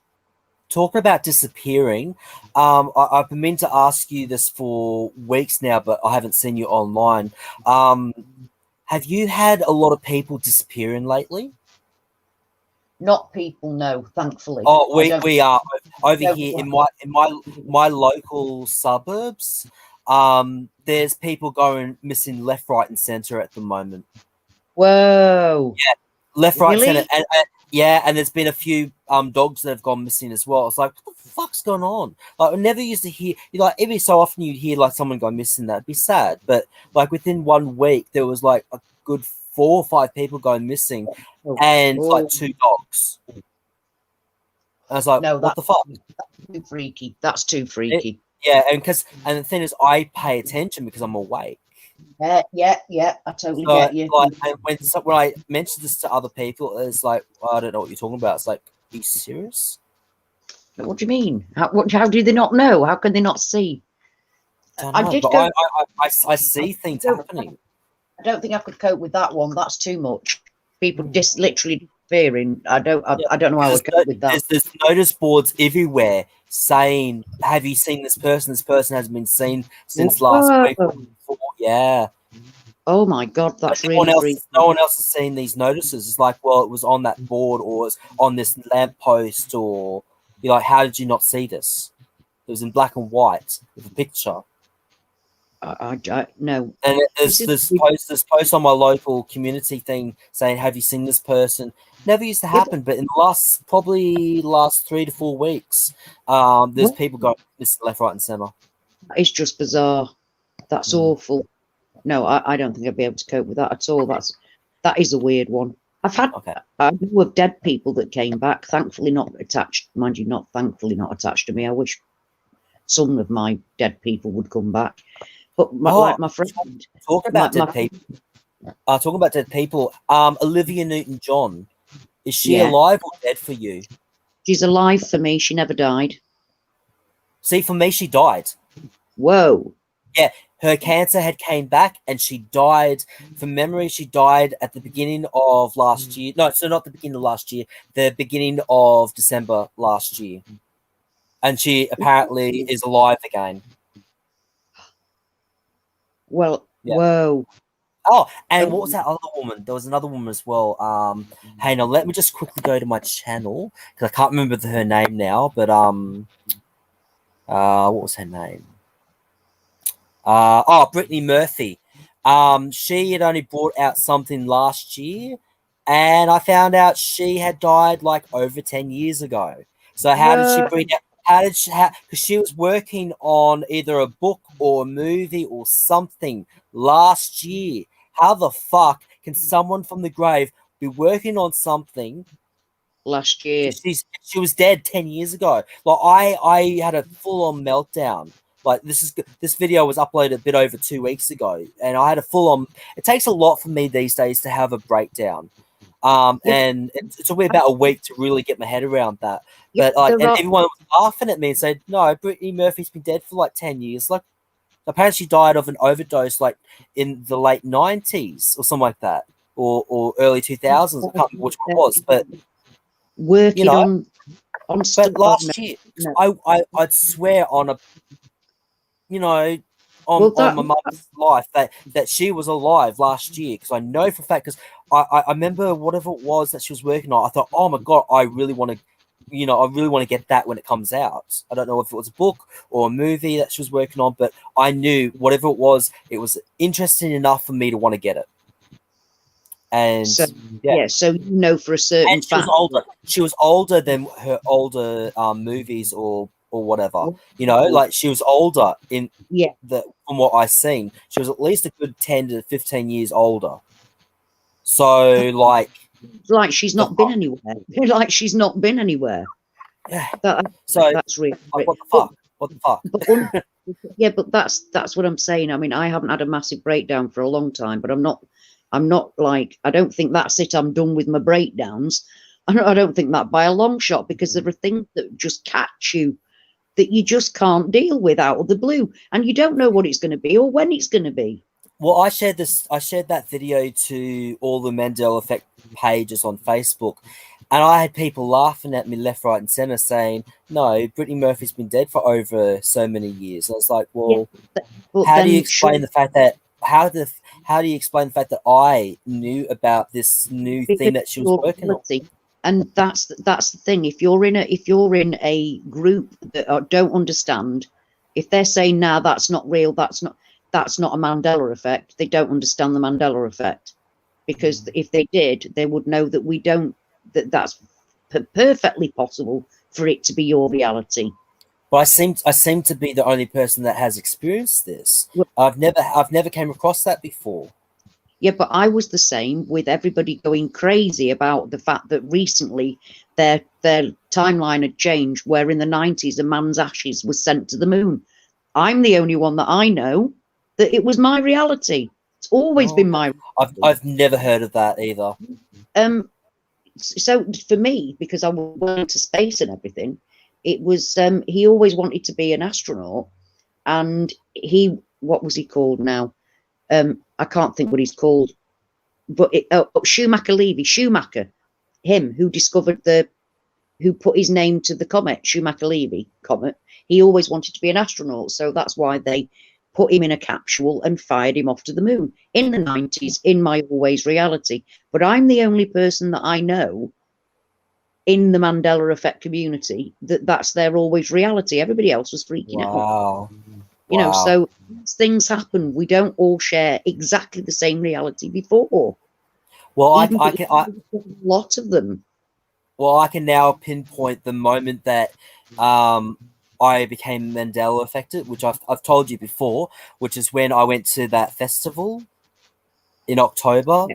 Talking about disappearing, I've been meaning to ask you this for weeks now, but I haven't seen you online. Have you had a lot of people disappearing lately? Not people, no, thankfully. Oh, we are over here in my local suburbs. There's people going missing left, right, and center at the moment. Whoa! Yeah, left, right, center, and there's been a few dogs that have gone missing as well. It's like, what the fuck's going on? Like, I never used to hear, like, every so often you'd hear like someone go missing. That'd be sad, but like within 1 week there was like a good 4 or 5 people going missing, and like 2 dogs. And I was like, no, what the fuck? That's too freaky. That's too freaky. And the thing is, I pay attention because I'm awake. Yeah, I totally get you. Like, and when I mention this to other people, it's like, well, I don't know what you're talking about. It's like, are you serious? What do you mean? How do they not know? How can they not see? I see things happening. I don't think I could cope with that one. That's too much. People just literally disappearing. I don't know how I would cope with that. There's notice boards everywhere saying, "Have you seen this person? This person hasn't been seen since last week or before." Yeah. Oh my God, that's no one else has seen these notices. It's like, well, it was on that board, or it's on this lamppost, or you're like, how did you not see this? It was in black and white with a picture. I no. And there's post on my local community thing saying, "Have you seen this person?" Never used to happen, but in the last 3 to 4 weeks, there's people going this left, right, and center. It's just bizarre. That's awful. No, I don't think I'd be able to cope with that at all. That is a weird one. I know of dead people that came back, thankfully not attached, mind you, not attached to me. I wish some of my dead people would come back. But like my friend, talking about dead people. Olivia Newton-John, is she alive or dead for you? She's alive for me. She never died. See, for me, she died. Whoa. Her cancer had came back, and she died. From memory, she died at the beginning of last year. No, so not the beginning of last year. The beginning of December last year, and she apparently is alive again. Well, Yeah. whoa. Oh, and what was that other woman? There was another woman as well. Hang on, let me just quickly go to my channel because I can't remember her name now. But what was her name? Brittany Murphy. She had only brought out something last year, and I found out she had died like over 10 years ago. So how did she bring out? How did she? Because she was working on either a book or a movie or something last year. How the fuck can someone from the grave be working on something last year? She was dead 10 years ago. Like I had a full on meltdown. Like this video was uploaded a bit over 2 weeks ago, and I had a full on. It takes a lot for me these days to have a breakdown, and it took me about a week to really get my head around that. But like, and everyone was laughing at me and said, "No, Brittany Murphy's been dead for like 10 years." Like, apparently she died of an overdose, like in the late 90s or something like that, or early 2000s. I can't remember which one it was, but working on but last year, I'd swear on a, on my mum's life that she was alive last year, because I know for a fact, because I remember whatever it was that she was working on. I thought, oh my god, I really want to get that when it comes out. I don't know if it was a book or a movie that she was working on, but I knew whatever it was interesting enough for me to want to get it. And so for a certain and she was older. She was older than her older movies or whatever. Like she was older in from what I've seen. She was at least a good 10 to 15 years older. So like she's not been anywhere. Like she's not been anywhere. Yeah. So that's really what the fuck? What the fuck? But that's what I'm saying. I mean, I haven't had a massive breakdown for a long time, but I'm not like, I don't think that's it. I'm done with my breakdowns. I don't think that by a long shot, because there are things that just catch you that you just can't deal with out of the blue, and you don't know what it's going to be or when it's going to be. Well, I shared that video to all the Mandela Effect pages on Facebook, and I had people laughing at me left, right, and center, saying, "No, Brittany Murphy's been dead for over so many years." I was like, "Well, how do you explain the fact that how do you explain the fact that I knew about this new thing that she was working on?" And that's the thing. If you're in a group that don't understand, if they're saying, "Nah, that's not real, that's not a Mandela effect," they don't understand the Mandela effect. Because if they did, they would know that that's perfectly possible for it to be your reality. But I seem to be the only person that has experienced this. I've never came across that before. Yeah, but I was the same, with everybody going crazy about the fact that recently their timeline had changed, where in the 90s a man's ashes was sent to the moon. I'm the only one that I know that it was my reality. It's always been my reality. I've never heard of that either. So for me, because I went to space and everything, it was he always wanted to be an astronaut, and what was he called now? I can't think what he's called, but Schumacher, him who discovered who put his name to the comet, Schumacher-Levy comet. He always wanted to be an astronaut, so that's why they put him in a capsule and fired him off to the moon in the 90s, in my always reality. But I'm the only person that I know in the Mandela Effect community that's their always reality. Everybody else was freaking out. So things happen. We don't all share exactly the same reality before. Well, I can a lot of them. Well, I can now pinpoint the moment that I became Mandela affected, which I've told you before, which is when I went to that festival in October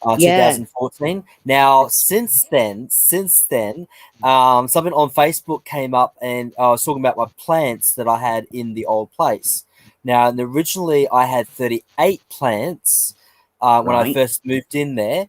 2014. Now, since then, something on Facebook came up, and I was talking about my plants that I had in the old place. Now, and originally I had 38 plants when I first moved in there,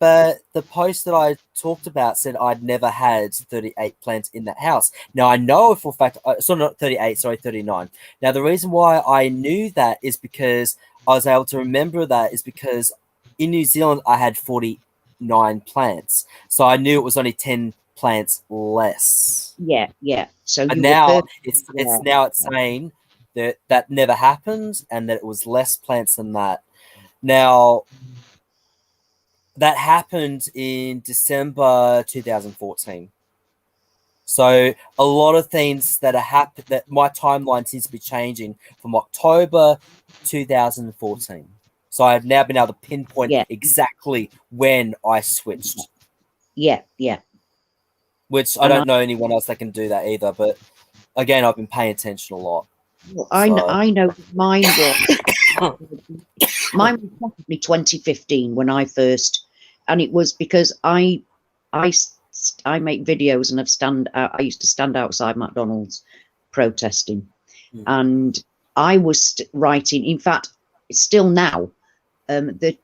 but the post that I talked about said I'd never had 38 plants in that house. Now I know for a fact, so not 38, sorry, 39. Now the reason why I knew that is because I was able to remember that is because in New Zealand I had 49 plants, so I knew it was only 10 plants less. Yeah, yeah. So And you were now perfect. it's saying that that never happened and that it was less plants than that. Now that happened in December 2014. So a lot of things that are happened, that my timeline seems to be changing from October 2014. So I've now been able to pinpoint Yeah, exactly when I switched, yeah, yeah. which I And don't know anyone else that can do that either. But again, I've been paying attention a lot. So I know mine was mine was probably 2015 when I first, and it was because I I make videos and I used to stand outside McDonald's protesting, and I was writing. In fact, still now, the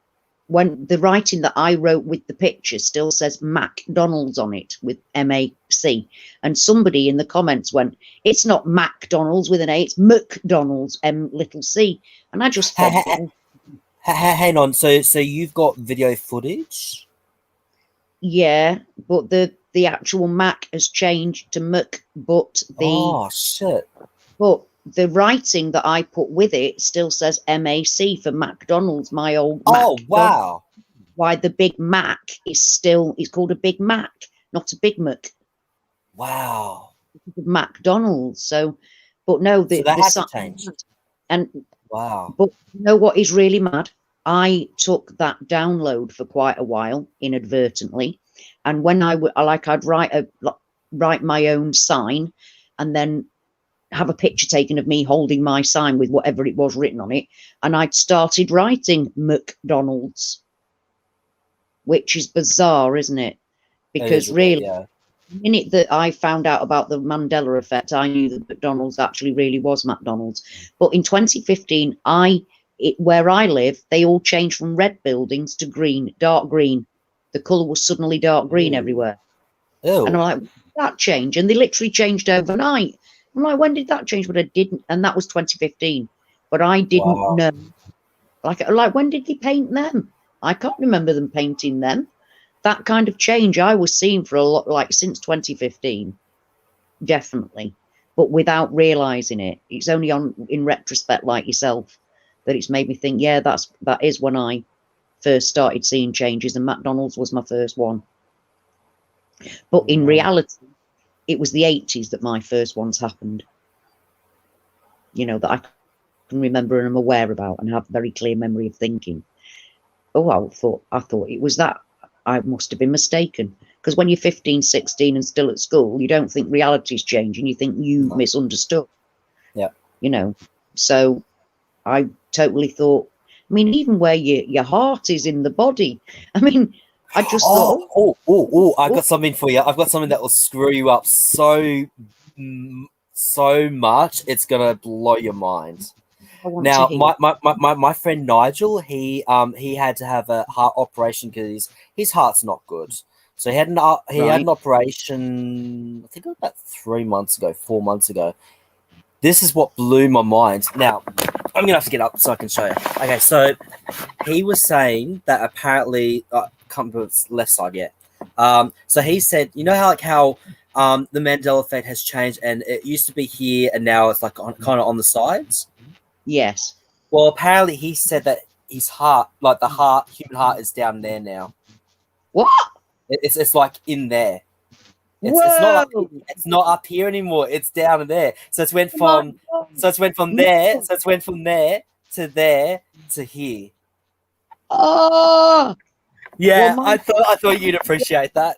when the writing that I wrote with the picture still says McDonald's on it with MAC, and somebody in the comments went, "It's not McDonald's with an A, it's McDonald's M_c," and I just thought, hang on. So you've got video footage? yeah, but the actual Mac has changed to Mc, but Shit. but the writing that I put with it still says MAC for McDonald's, my old Oh, Mac. wow. Why the Big Mac is still, it's called a Big Mac, not a Big Mac. Wow. McDonald's. So, but no, So that hasn't changed. And wow. But you know what is really mad? I took that download for quite a while inadvertently, and when I'd write my own sign, and then have a picture taken of me holding my sign with whatever it was written on it, and I'd started writing McDonald's, which is bizarre, isn't it? Because really, yeah. the minute that I found out about the Mandela effect, I knew that McDonald's actually really was McDonald's. But in 2015, where I live, they all changed from red buildings to green, dark green. The colour was suddenly dark green everywhere. Ew. And I'm like, when did that change? And they literally changed overnight. I'm like, when did that change? But I didn't, and that was 2015. But I didn't know. Like when did they paint them? I can't remember them painting them. That kind of change I was seeing for a lot, like since 2015, definitely, but without realizing it. It's only in retrospect, like yourself, that it's made me think, yeah, that is when I first started seeing changes, and McDonald's was my first one. But in reality, it was the 80s that my first ones happened. You know, that I can remember and I'm aware about and have very clear memory of thinking, oh, I thought it was that. I must have been mistaken. Because when you're 15, 16 and still at school, you don't think reality's changing. You think you've misunderstood. Yeah. You know, so I totally thought, I mean, even where your heart is in the body. I mean, I just thought, I've got something for you. I've got something that will screw you up so much. It's going to blow your mind. Now, my friend Nigel, he had to have a heart operation because his heart's not good. So he had an operation, I think it was about 4 months ago. This is what blew my mind. Now, I'm gonna have to get up so I can show you. Okay, so he was saying that apparently, come to the left side, yeah. So he said, you know how the Mandela effect has changed, and it used to be here, and now it's like kind of on the sides. Yes. Well, apparently he said that his heart, like human heart, is down there now. What? It's like in there. It's not up here anymore. It's down there. So it's went from there. So it's went from there to here. Oh. Yeah, well, I thought you'd appreciate that.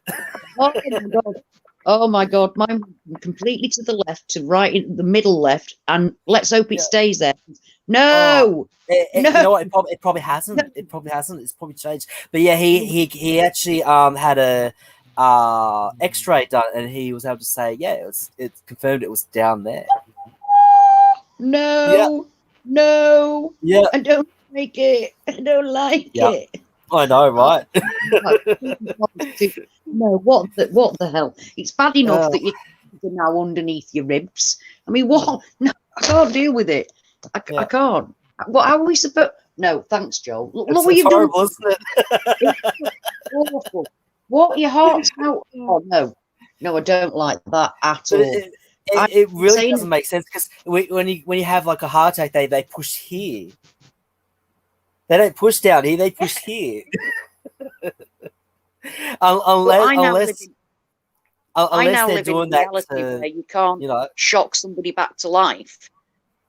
Oh my god. Oh my god, mine completely to the left, to right, in the middle left, and let's hope it stays there. No, no. You know what? It probably hasn't. No. It probably hasn't. It's probably changed. But yeah, he actually had a X-ray done, and he was able to say, yeah, it confirmed it was down there. No, no, I don't like it. I don't like it. I know, right? No, what the hell? It's bad enough that you are now underneath your ribs. I mean, what? No, I can't deal with it. I can't. What? How are we supposed? No, thanks, Joel. Look what you've horrible, done. isn't it? It's awful. What? Your heart's out? Oh no, no, I don't like that at all. It really doesn't make sense because when you have like a heart attack, they push here. They don't push down here; they push here. Unless they're doing that where you can't shock somebody back to life.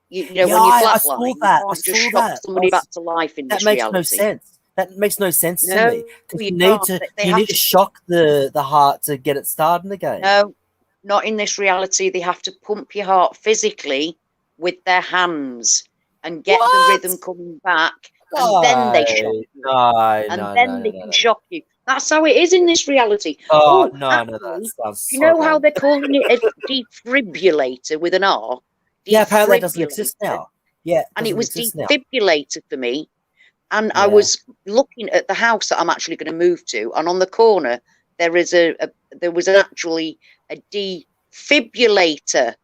You know, yeah, when you I flatline, saw you that. can't just shock somebody back to life in this reality. That makes no sense. That makes no sense to me. You need to shock the heart to get it starting again. No, not in this reality. They have to pump your heart physically with their hands and get the rhythm coming back, and then they shock you. Then they can shock you. That's how it is in this reality. No, that sounds you know how they're calling it a defibrillator with an R? Yeah, apparently it doesn't exist now. Yeah, and it was defibrillator for me. And I was looking at the house that I'm actually going to move to, and on the corner there was actually a defibrillator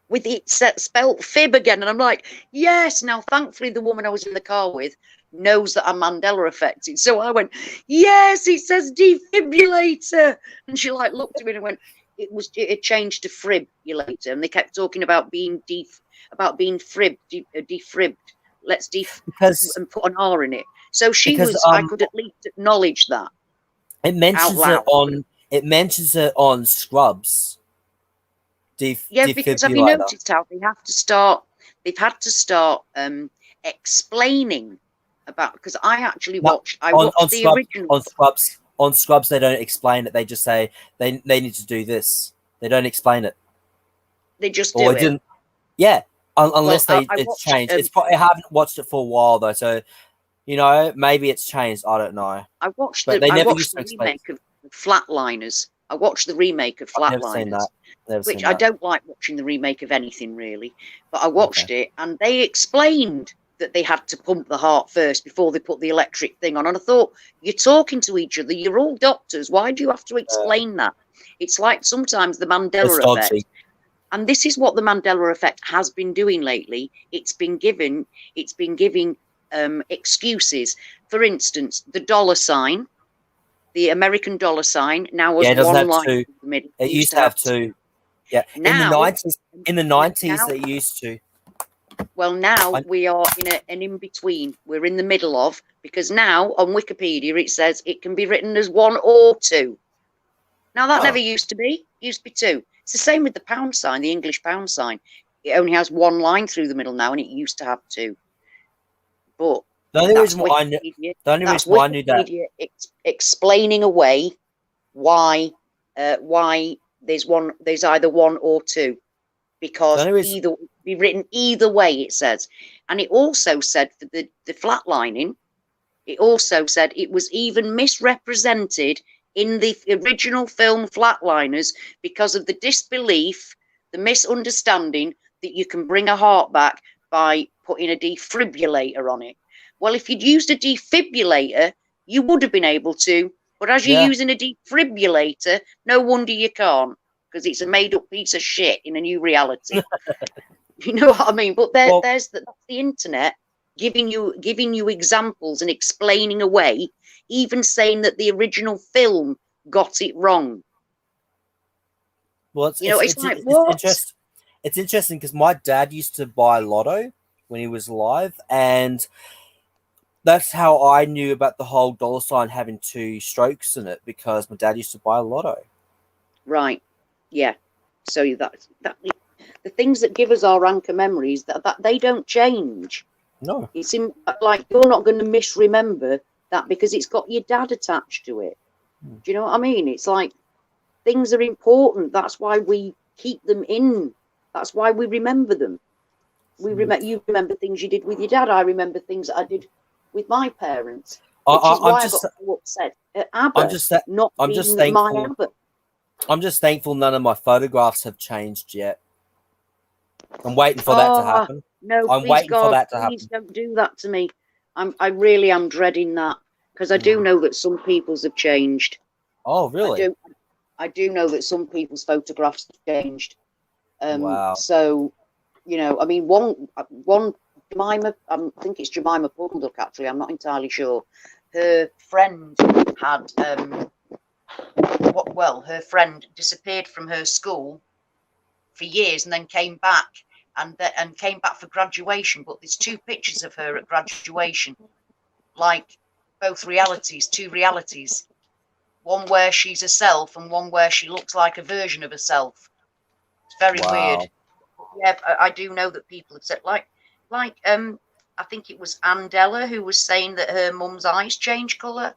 with it spelt fib again, and I'm like, yes. Now, thankfully, the woman I was in the car with knows that I'm Mandela affected, so I went, yes, it says defibrillator, and she like looked at me and went, it changed to fibrillator, and they kept talking about being defribbed. Let's and put an R in it. So I could at least acknowledge that. It mentions it on Scrubs. Because have you noticed how they've had to start explaining about, because I actually watched the original on Scrubs. They don't explain it. They just say they need to do this. They don't explain it. They just do it. Yeah. Unless it's changed. I haven't watched it for a while though, so maybe it's changed. I don't know. I watched the remake of Flatliners. I watched the remake of Flatliners, which I don't like watching the remake of anything really, but I watched it and they explained that they had to pump the heart first before they put the electric thing on. And I thought, you're talking to each other. You're all doctors. Why do you have to explain that? It's like sometimes the Mandela effect. And this is what the Mandela effect has been doing lately. It's been giving excuses. For instance, the dollar sign, the American dollar sign, now has one line in the middle. It used to have two. Yeah. Now, in the 90s, they used to. Well, now we are in an in-between. We're in the middle of, because now on Wikipedia it says it can be written as 1 or 2. Now that never used to be. It used to be 2. It's the same with the pound sign, the English pound sign. It only has 1 line through the middle now, and it used to have 2. But the only reason why I knew that, explaining away why there's either 1 or 2, because either be written either way, it says. And it also said for the flatlining, it also said it was even misrepresented in the original film Flatliners because of the disbelief, the misunderstanding that you can bring a heart back by putting a defibrillator on it. Well, if you'd used a defibrillator, you would have been able to. But as you're using a defibrillator, no wonder you can't, because it's a made-up piece of shit in a new reality. You know what I mean? But that's the internet giving you examples and explaining away, even saying that the original film got it wrong. Well, it's interesting because my dad used to buy lotto when he was alive, and that's how I knew about the whole dollar sign having 2 strokes in it, because my dad used to buy lotto. Right. Yeah. So that the things that give us our anchor memories, that they don't change. No. It's like you're not going to misremember that because it's got your dad attached to it. Do you know what I mean? It's like things are important. That's why we keep them in. That's why we remember them. You remember things you did with your dad. I remember things that I did with my parents. Which is why I got so upset at ABBA not being my ABBA. I'm just thankful none of my photographs have changed yet. I'm waiting for that to happen. No, please, God, please don't do that to me. I really am dreading that, because I do know that some people's have changed. Oh, really? I do know that some people's photographs have changed. Wow. So, you know, I mean, one Jemima, I think it's Jemima Punduk, actually, I'm not entirely sure. Her friend had, her friend disappeared from her school for years and then came back and came back for graduation. But there's 2 pictures of her at graduation, like both realities, 2 realities. One where she's herself and one where she looks like a version of herself. It's very weird. Yeah, I do know that people have said, like I think it was Mandela who was saying that her mum's eyes change colour.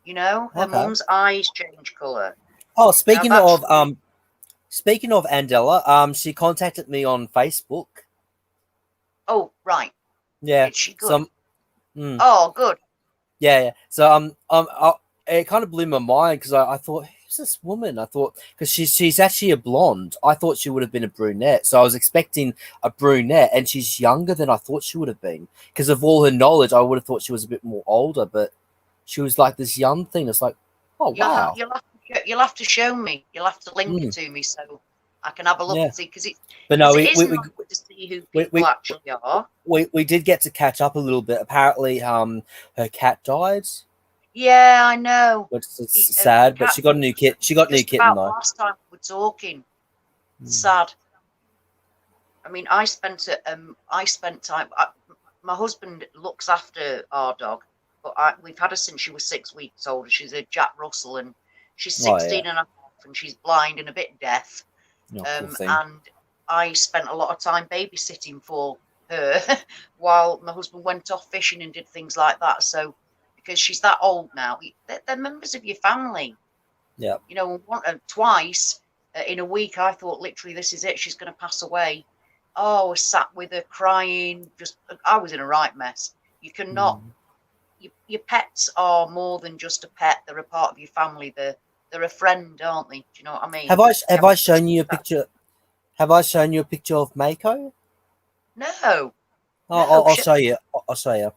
You know, her mum's eyes change colour. Oh, speaking of Andela, she contacted me on Facebook. Oh, right. Yeah. Is she good? Mm. Oh, good. Yeah. So it kind of blew my mind because I thought, who's this woman? I thought because she's actually a blonde. I thought she would have been a brunette, so I was expecting a brunette, and she's younger than I thought she would have been because of all her knowledge. I would have thought she was a bit more older, but she was like this young thing. It's like, oh wow. You'll have to show me. You'll have to link it to me so I can have a look and see, because it. But no, it is nice to see who people actually are. We did get to catch up a little bit. Apparently, her cat died. Yeah, I know. Which is sad, but she got a new kit. She got a new kitten though. Last time we were talking, sad. I mean, I spent time. My husband looks after our dog, but we've had her since she was 6 weeks old. She's a Jack Russell, and she's 16 and a half, and she's blind and a bit deaf. And I spent a lot of time babysitting for her while my husband went off fishing and did things like that. So, because she's that old now, they're members of your family. Yeah. You know, twice in a week, I thought literally this is it. She's going to pass away. Oh, I sat with her crying. I was in a right mess. You cannot. Your pets are more than just a pet. They're a part of your family. They're a friend, aren't they? Do you know what I mean? Have I shown you a picture? Have I shown you a picture of Mako? No. Oh, no, I'll show you. I'll show you.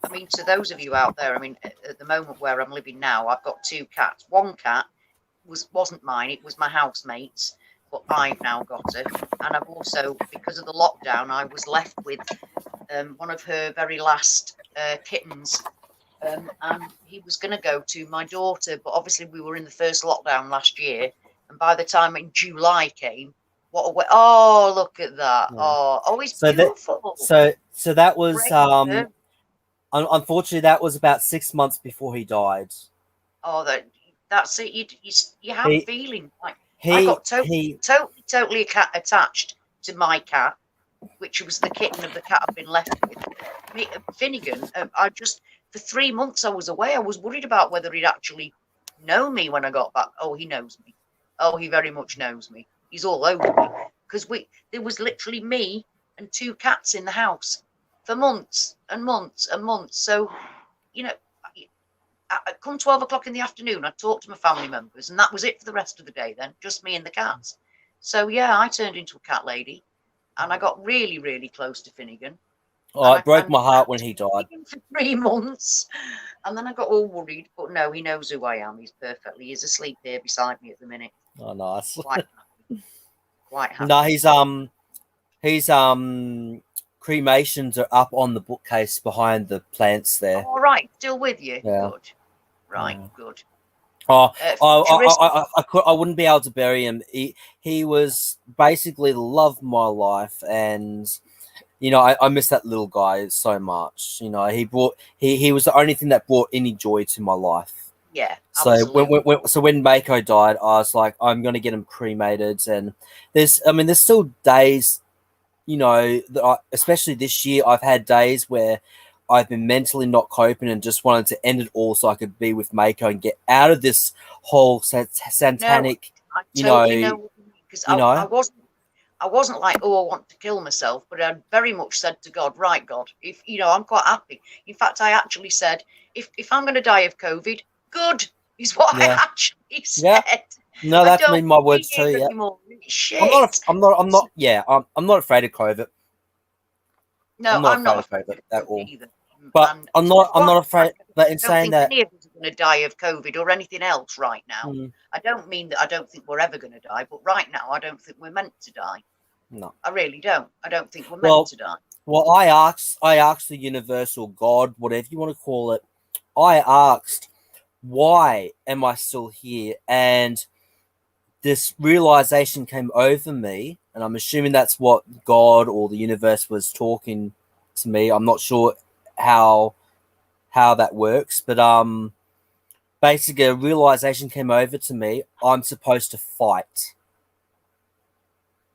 I mean, to those of you out there, I mean, at the moment where I'm living now, I've got 2 cats. One cat wasn't mine; it was my housemate's, but I've now got her. And I've also, because of the lockdown, I was left with one of her very last kittens, and he was going to go to my daughter. But obviously, we were in the first lockdown last year, and by the time in July came, what a way! Oh, look at that! Yeah. Oh, it's beautiful. So that was unfortunately that was about 6 months before he died. Oh, that's it. You have a feeling like I got totally attached to my cat, which was the kitten of the cat I've been left with. Finnegan, for 3 months I was away. I was worried about whether he'd actually know me when I got back. Oh, he knows me. Oh, he very much knows me. He's all over me, because there was literally me and 2 cats in the house for months and months and months. So, you know, come 12 o'clock in the afternoon, I talked to my family members, and that was it for the rest of the day then, just me and the cats. So, yeah, I turned into a cat lady, and I got really, really close to Finnegan. Oh, it broke my heart when he died. For 3 months, and then I got all worried, but no, he knows who I am. He's asleep here beside me at the minute. Oh, nice. Quite happy. No, he's cremations are up on the bookcase behind the plants there. All right, still with you. Yeah. Good. Right, good. Oh, I wouldn't be able to bury him. He was basically the love of my life, and you know, I miss that little guy so much. You know, he was the only thing that brought any joy to my life. Yeah. So when Mako died, I was like, I'm gonna get him cremated, and there's still days, you know, especially this year, I've had days where I've been mentally not coping and just wanted to end it all so I could be with Mako and get out of this whole satanic, because I wasn't like, oh, I want to kill myself, but I very much said to God, right, God, if I'm quite happy. In fact, I actually said, if I'm going to die of COVID, good is what I actually said. Yeah. No, that's been my words too. Yeah. Shit. I'm not afraid of COVID. No, I'm not I'm afraid not of afraid COVID of at COVID all. either. But And I'm it's not quite afraid. But in I don't saying think that, any of us are going to die of COVID or anything else right now. mm, I don't mean that I don't think we're ever going to die, but right now I don't think we're meant to die. no. I really don't. I don't think we're meant Well, to die. well, I asked the universal God, whatever you want to call it. I asked, why am I still here? And this realization came over me, and I'm assuming that's what God or the universe was talking to me. I'm not sure how that works, but basically a realization came over to me. I'm supposed to fight.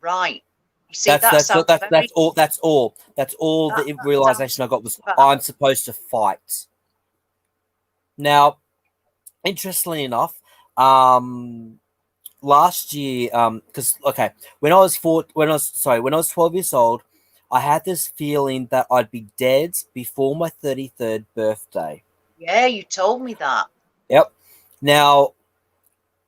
Right. You see, That's that that's sounds that's very that's all that, the that sounds realization I got was bad. I'm supposed to fight. Now, interestingly enough, last year, because okay, when I was 12 years old, I had this feeling that I'd be dead before my 33rd birthday. Yeah, you told me that. Yep. Now,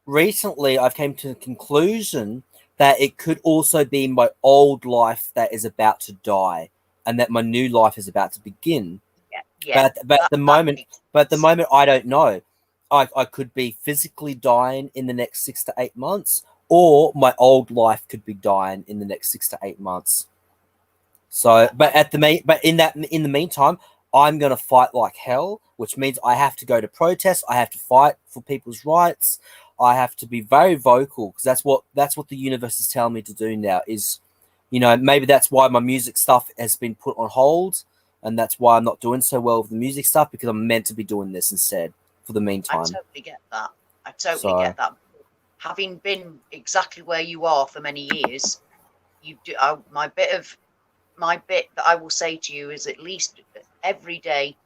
recently, I've came to the conclusion that it could also be my old life that is about to die, and that my new life is about to begin. Yeah, yeah. But at the That moment, makes sense. I don't know. I could be physically dying in the next 6 to 8 months, or my old life could be dying in the next 6 to 8 months. So, but I, at but in the meantime, I'm gonna fight like hell, which means I have to go to protest. I have to fight for people's rights. I have to be very vocal because that's what the universe is telling me to do now. Is, maybe that's why my music stuff has been put on hold, and that's why I'm not doing so well with the music stuff because I'm meant to be doing this instead for the I meantime. totally get that. I totally So get that. Having been exactly where you are for many years, you do. My bit that I will say to you is at least every day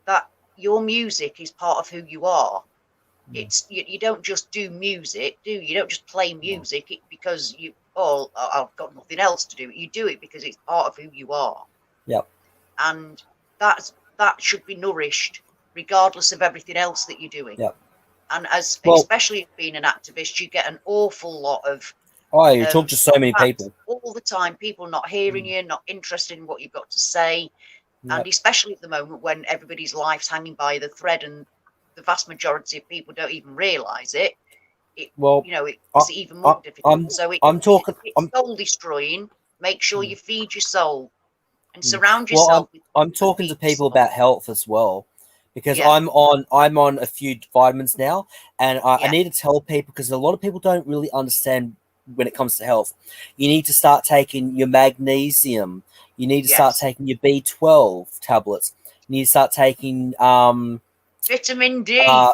that your music is part of who you are. It's you don't just do music, do you? You don't just play no. music because I've got nothing else to do. You do it because it's part of who you are, Yep. and that should be nourished regardless of everything else that you're doing. Yep. And as Well, especially being an activist, you get an awful lot of oh, you talk to so many facts people. all the time. People not hearing you, not interested in what you've got to say, and Yep. especially at the moment when everybody's life's hanging by the thread, and the vast majority of people don't even realise it. Well, I, It's even more difficult. So I'm if talking. it's soul destroying, make sure Mm, you feed your soul and mm. surround Well, yourself with I'm that talking to feed your people soul. about health as well, because Yeah, I'm on a few vitamins now, and I yeah, need to tell people because a lot of people don't really understand when it comes to health. You need to start taking your magnesium. You need to start yes. taking your B12 tablets. You need to start taking Vitamin D. uh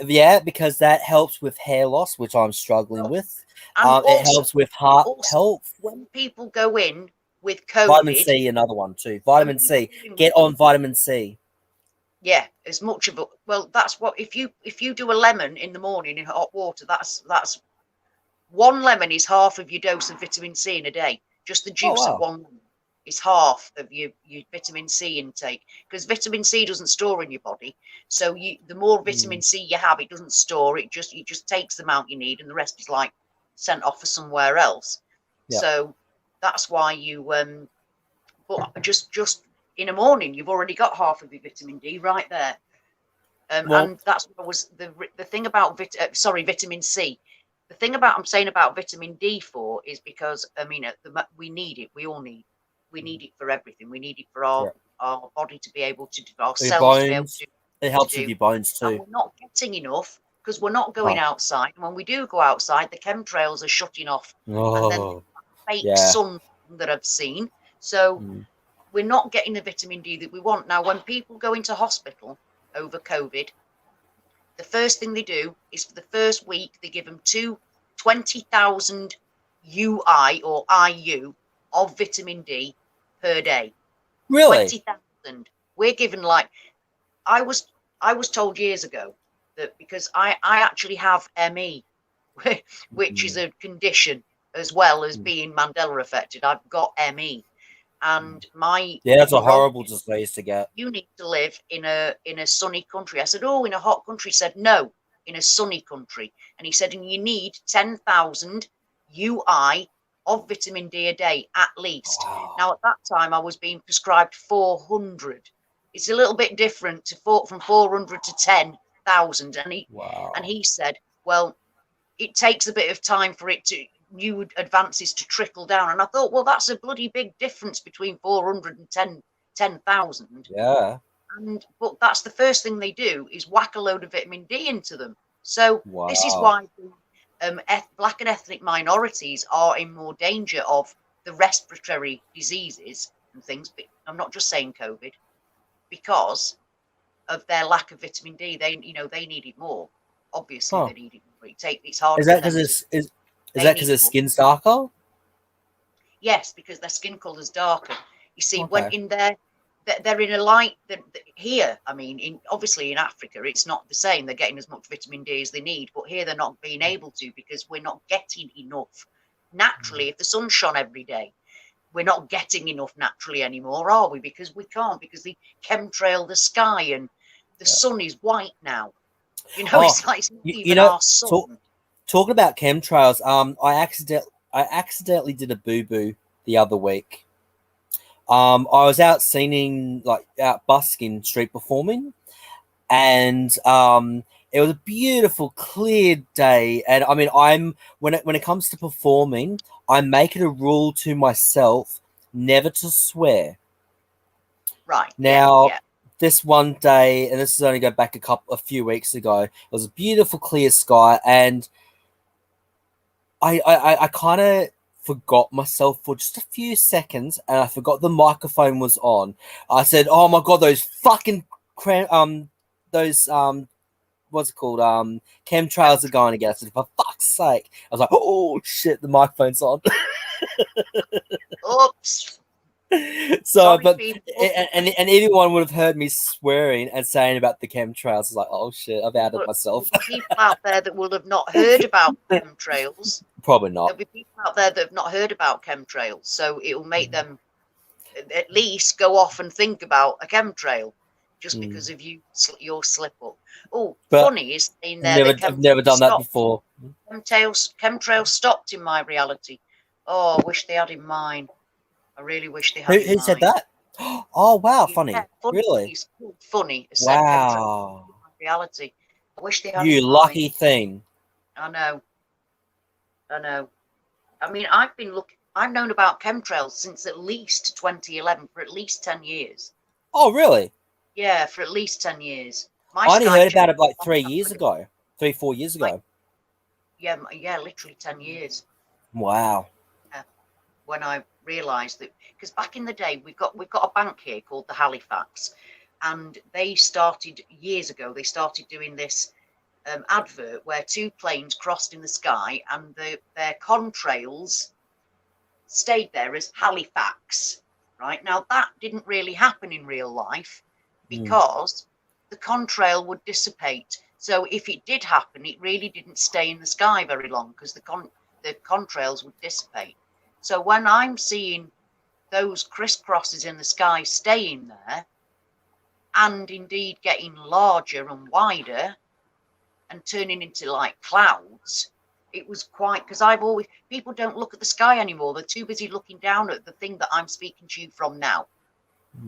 yeah, because that helps with hair loss, which I'm struggling Oh, with. and It helps with heart also, health. when people go in with Vitamin COVID, C, another one too. when Vitamin people C. go in, Get on vitamin C. yeah, as much of it. Well, that's what if you do a lemon in the morning in hot water, that's one lemon is half of your dose of vitamin C in a day. Just the Oh juice of wow. one lemon is half of your vitamin C intake because vitamin C doesn't store in your body. So the more vitamin Mm, C you have, it doesn't store. It just takes the amount you need, and the rest is like sent off for somewhere else. yeah. So that's why you but just in a morning you've already got half of your vitamin D right there. Well, And that's what was the thing about vitamin C. The thing about I'm saying about vitamin D4 is because I mean we need it. We all need it for everything. We need it for yeah. our body to be able to do, our Your cells to be able to bones. do It to helps with do, your bones and too. we're not getting enough because we're not going Oh. outside. And when we do go outside, the chemtrails are shutting off, and then Oh. fake Yeah. sun that I've seen. So Mm, we're not getting the vitamin D that we want. Now, when people go into hospital over COVID, the first thing they do is for the first week, they give them 20,000 UI or IU of vitamin D per day. really? 20,000. We're given like, I was, I was told years ago that because I actually have ME, which is Mm, a condition as well as mm, being Mandela affected. I've got ME, mm. and my Yeah, that's a horrible neurologist, disease to get. you need to live in a sunny country. I said, oh, in a hot country. He said, no, in a sunny country. And he said, and you need 10,000 UI of vitamin D a day at least. Wow. Now, at that time, I was being prescribed 400. It's a little bit different from 400 to 10,000. And he said, well, it takes a bit of time for new advances to trickle down. And I thought, well, that's a bloody big difference between 400 and 10,000. Yeah. But that's the first thing they do is whack a load of vitamin D into them. So this is Wow. why black and ethnic minorities are in more danger of the respiratory diseases and things. But I'm not just saying COVID, because of their lack of vitamin D. They need it more. Obviously, they need it more. It's harder Is that for them because to. is that because their skin's darker? Yes, because their skin color is darker. You see, Okay. when in there, they're in a light that here. I mean, obviously in Africa, it's not the same. They're getting as much vitamin D as they need, but here they're not being able to because we're not getting enough naturally. If the sun shone every day, we're not getting enough naturally anymore, are we? Because we can't, because they chemtrail the sky and the sun is white now. You know, it's like it's not even our sun. Talking about chemtrails, I accidentally did a boo-boo the other week. I was out busking, street performing, and it was a beautiful, clear day. And I mean, when it comes to performing, I make it a rule to myself never to swear. Right. Now, yeah. This one day, and this is only go back a few weeks ago, it was a beautiful, clear sky, and I kind of forgot myself for just a few seconds, and I forgot the microphone was on. I said, "Oh my god, those fucking what's it called? Chemtrails are going to get us." For fuck's sake! I was like, "Oh shit, the microphone's on." Oops. So, but and anyone would have heard me swearing and saying about the chemtrails. I was like, "Oh shit, I've outed myself." People out there that will have not heard about chemtrails. Probably not. There'll be people out there that have not heard about chemtrails, so it will make them at least go off and think about a chemtrail just because of your slip up. Oh, funny is in there that I've never done that before. Chemtrails stopped in my reality. Oh, I wish they had in mine. I really wish they had. Who said that? Oh wow, funny. Yeah, funny. Really? It's funny. Wow. Reality. I wish they had. You lucky thing. I know. I mean, I've known about chemtrails since at least 2011, for at least 10 years. Oh, really? Yeah, for at least 10 years. I only heard about it like 3 years ago. 3-4 years ago. Yeah, literally 10 years. Wow. When I realised that, because back in the day, we've got a bank here called the Halifax, and they started years ago. They started doing this advert where two planes crossed in the sky, and their contrails stayed there as Halifax. Right now, that didn't really happen in real life because the contrail would dissipate. So if it did happen, it really didn't stay in the sky very long because the contrails would dissipate. So when I'm seeing those crisscrosses in the sky staying there and indeed getting larger and wider and turning into like clouds, it was quite, because people don't look at the sky anymore. They're too busy looking down at the thing that I'm speaking to you from now.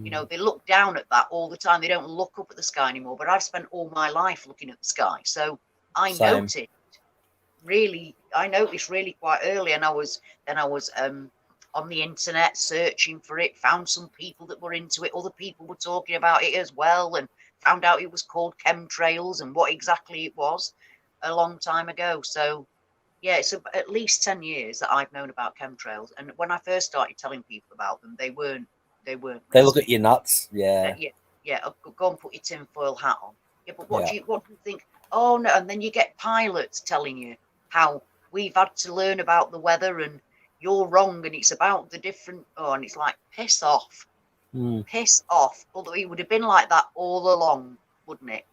You know, they look down at that all the time. They don't look up at the sky anymore. But I've spent all my life looking at the sky. So I noticed really quite early. And I was on the internet searching for it, found some people that were into it. Other people were talking about it as well, and found out it was called chemtrails and what exactly it was a long time ago. So yeah, it's at least 10 years that I've known about chemtrails. And when I first started telling people about them, they weren't. They look at you nuts. Yeah. Go and put your tinfoil hat on. Yeah, but what do you think? Oh no, and then you get pilots telling you how we've had to learn about the weather and you're wrong and it's about the different. Oh, and it's like, piss off. Piss off. Although it would have been like that all along, wouldn't it?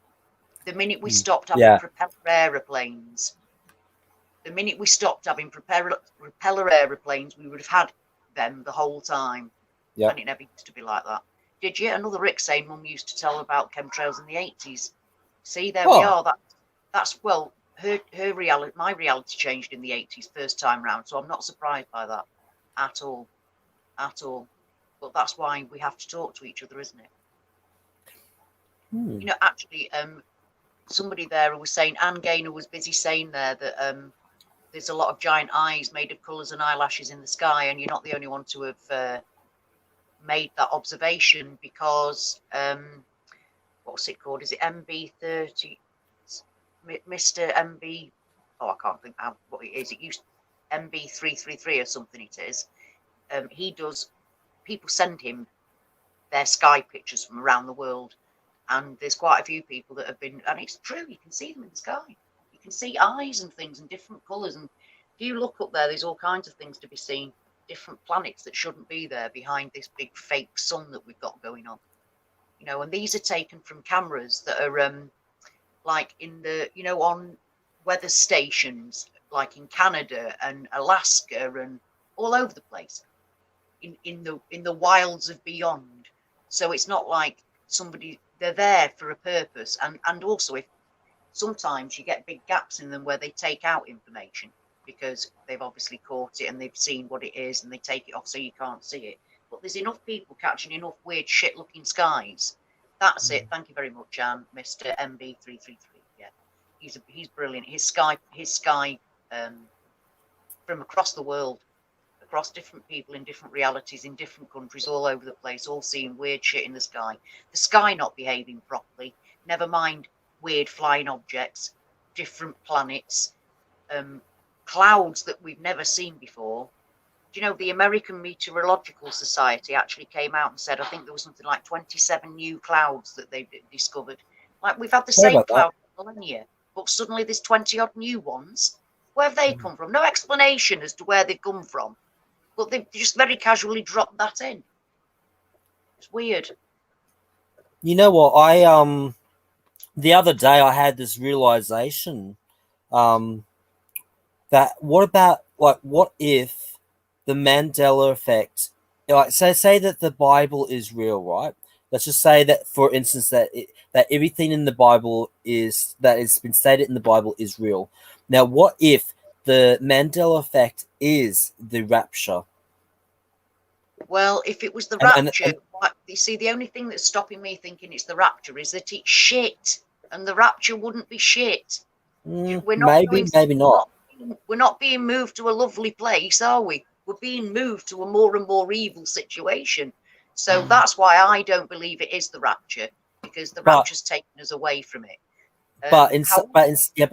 The minute we stopped having propeller aeroplanes, the minute we stopped having propeller aeroplanes, we would have had them the whole time. Yeah. And it never used to be like that. Did you? Another Rick saying Mum used to tell about chemtrails in the 80s. See, there we are. That's well, her reality, my reality changed in the 80s first time round, so I'm not surprised by that at all, at all. But that's why we have to talk to each other, isn't it? You know, actually, somebody there was saying, Anne Gaynor was busy saying there that there's a lot of giant eyes made of colours and eyelashes in the sky, and you're not the only one to have made that observation, because what's it called? Is it MB30? Mr. MB? Oh, I can't think what it is. It used MB333 or something. It is. He does. People send him their sky pictures from around the world, and there's quite a few people that have been, and it's true. You can see them in the sky. You can see eyes and things in different colours. And if you look up there, there's all kinds of things to be seen. Different planets that shouldn't be there behind this big fake sun that we've got going on. You know, and these are taken from cameras that are like in the, you know, on weather stations, like in Canada and Alaska and all over the place, in the wilds of beyond. So it's not like somebody, they're there for a purpose. And also, if sometimes you get big gaps in them where they take out information because they've obviously caught it and they've seen what it is and they take it off so you can't see it. But there's enough people catching enough weird shit looking skies. That's it. Thank you very much, Anne, Mr. MB333. Yeah, he's brilliant. His sky from across the world, across different people in different realities in different countries all over the place, all seeing weird shit in the sky. The sky not behaving properly. Never mind weird flying objects, different planets, clouds that we've never seen before. Do you know, the American Meteorological Society actually came out and said, I think there was something like 27 new clouds that they've discovered. Like, we've had the same cloud for millennia, but suddenly there's 20 odd new ones. Where have they come from? No explanation as to where they've come from, but they've just very casually dropped that in. It's weird. You know what? The other day I had this realization that what if the Mandela effect, like say that the Bible is real, right? Let's just say that, for instance, that everything in the Bible that has been stated in the Bible is real. Now, what if the Mandela effect is the rapture? Well, if it was the rapture, you see, the only thing that's stopping me thinking it's the rapture is that it's shit, and the rapture wouldn't be shit. We're not maybe not. We're not being moved to a lovely place, are we? We're being moved to a more and more evil situation. So that's why I don't believe it is the rapture, because the rapture's taken us away from it. But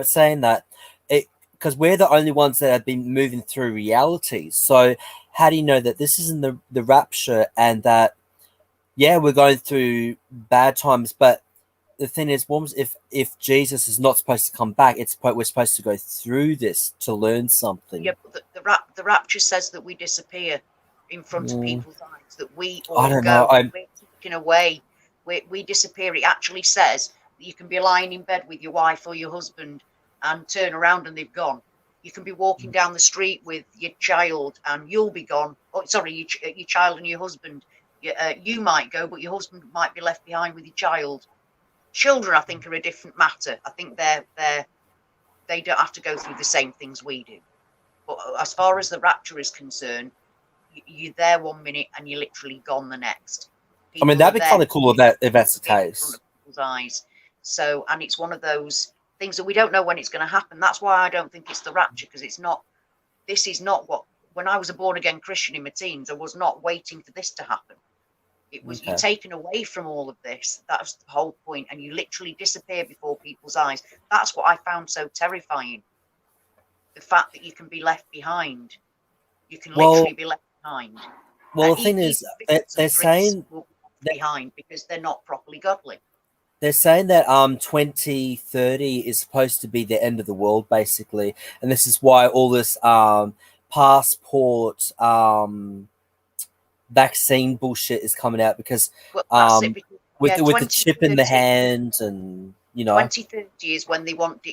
saying that, because we're the only ones that have been moving through reality. So how do you know that this isn't the rapture, and that, yeah, we're going through bad times, but the thing is, if Jesus is not supposed to come back, we're supposed to go through this to learn something. Yeah, but the rapture says that we disappear in front of people's eyes, that we all we're taken away, we disappear. It actually says that you can be lying in bed with your wife or your husband and turn around and they've gone. You can be walking down the street with your child and you'll be gone. Oh, sorry, your child and your husband. You might go, but your husband might be left behind with your child. Children, I think, are a different matter. I think they don't have to go through the same things we do. But as far as the rapture is concerned, you're there 1 minute and you're literally gone the next. I mean, that'd be kind of cool if that's the case. People's eyes. So, and it's one of those things that we don't know when it's going to happen. That's why I don't think it's the rapture, because it's not. This is not what. When I was a born again Christian in my teens, I was not waiting for this to happen. It was you're taken away from all of this. That's the whole point, and you literally disappear before people's eyes. That's what I found so terrifying. The fact that you can be left behind. You can literally be left behind. Well, the thing is, they're saying behind because they're not properly godly. They're saying that 2030 is supposed to be the end of the world, basically, and this is why all this passport vaccine bullshit is coming out, because with the chip in the hand, and 2030 is when they want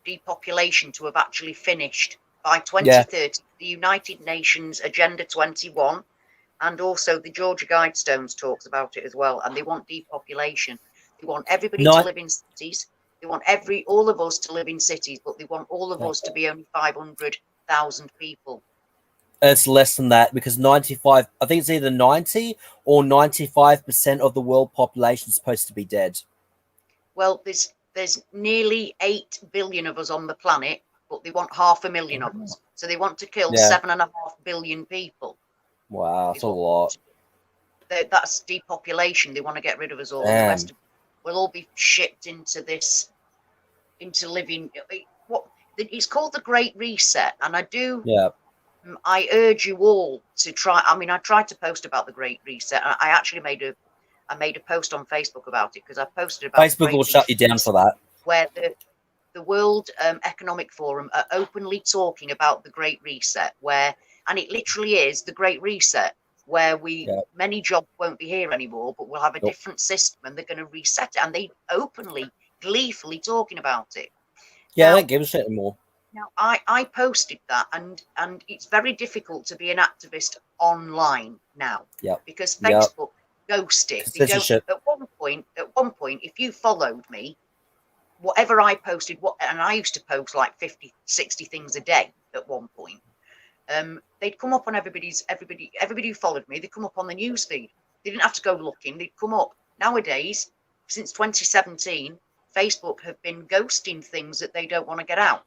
depopulation to have actually finished. By 2030, the United Nations Agenda 21 and also the Georgia Guidestones talks about it as well, and they want depopulation. They want everybody to live in cities. They want all of us to live in cities, but they want all of us to be only 500,000 people. It's less than that because 95, I think it's either 90 or 95% of the world population is supposed to be dead. Well, there's nearly 8 billion of us on the planet, but they want 500,000 of us. So they want to kill 7.5 billion people. Wow, that's a lot. That's depopulation. They want to get rid of us all. Damn. The rest of we'll all be shipped into living. It's called the Great Reset, and I do. Yeah. I urge you all to try. I mean, I tried to post about the Great Reset. I actually made a post on Facebook about it because I posted about Facebook will shut you down for that. Where the World Economic Forum are openly talking about the Great Reset, and it literally is the Great Reset, where many jobs won't be here anymore, but we'll have a different system, and they're going to reset it, and they openly, gleefully talking about it. Yeah, they don't give a shit anymore. Now, I posted that, and it's very difficult to be an activist online now, because Facebook ghost it. They don't. At one point, if you followed me, whatever I posted, and I used to post like 50, 60 things a day at one point. They'd come up on everybody who followed me. They'd come up on the news feed. They didn't have to go looking. They'd come up. Nowadays, since 2017, Facebook have been ghosting things that they don't want to get out.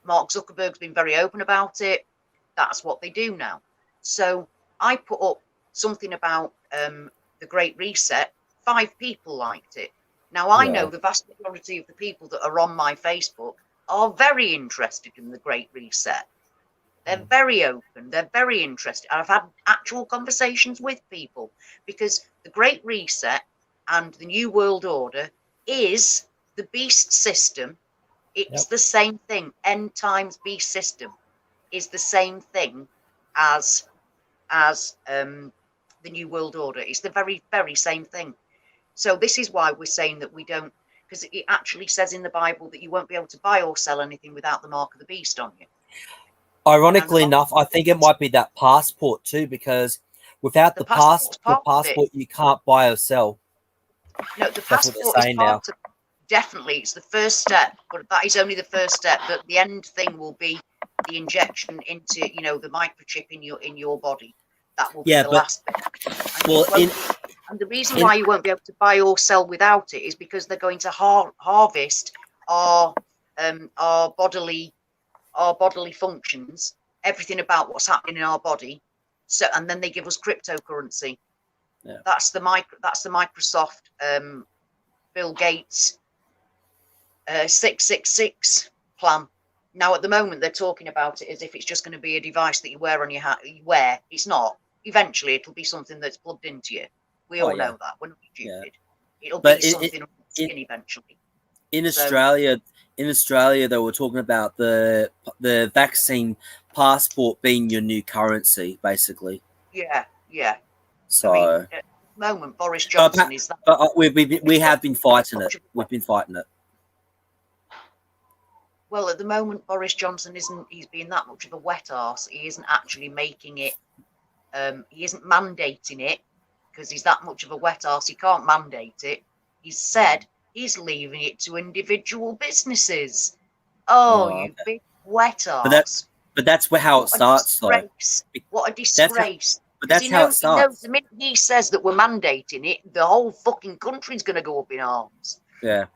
Mark Zuckerberg's been very open about it. That's what they do now. So I put up something about the Great Reset. 5 people liked it. Now, I know the vast majority of the people that are on my Facebook are very interested in the Great Reset. They're very open. They're very interested. I've had actual conversations with people because the Great Reset and the New World Order is the beast system. It's the same thing. End times beast system is the same thing as the New World Order. It's the very, very same thing. So this is why we're saying that we don't, because it actually says in the Bible that you won't be able to buy or sell anything without the mark of the beast on you. Ironically enough, I think it might be that passport too, because without the passport, you can't buy or sell. No, the passport is part of, definitely, it's the first step, but that is only the first step. But the end thing will be the injection into, the microchip in your body. That will be the last bit. And the reason why you won't be able to buy or sell without it is because they're going to harvest our bodily functions, everything about what's happening in our body. So, and then they give us cryptocurrency. Yeah. That's the Microsoft Bill Gates 666 plan. Now, at the moment, they're talking about it as if it's just going to be a device that you wear on your hat. It's not. Eventually, it'll be something that's plugged into you. We all know that. We're not stupid. It'll be something on the skin eventually. In Australia, they were talking about the vaccine passport being your new currency, basically. Yeah. So at the moment, Boris Johnson is that. But we have been fighting it. We've been fighting it. Well, at the moment, Boris Johnson he's being that much of a wet arse. He isn't actually making it. He isn't mandating it because he's that much of a wet arse. He can't mandate it. He's said he's leaving it to individual businesses. You big wet arse. But that's how it starts, though. What a disgrace. But that's how it starts. The minute he says that we're mandating it, the whole fucking country's going to go up in arms. Yeah.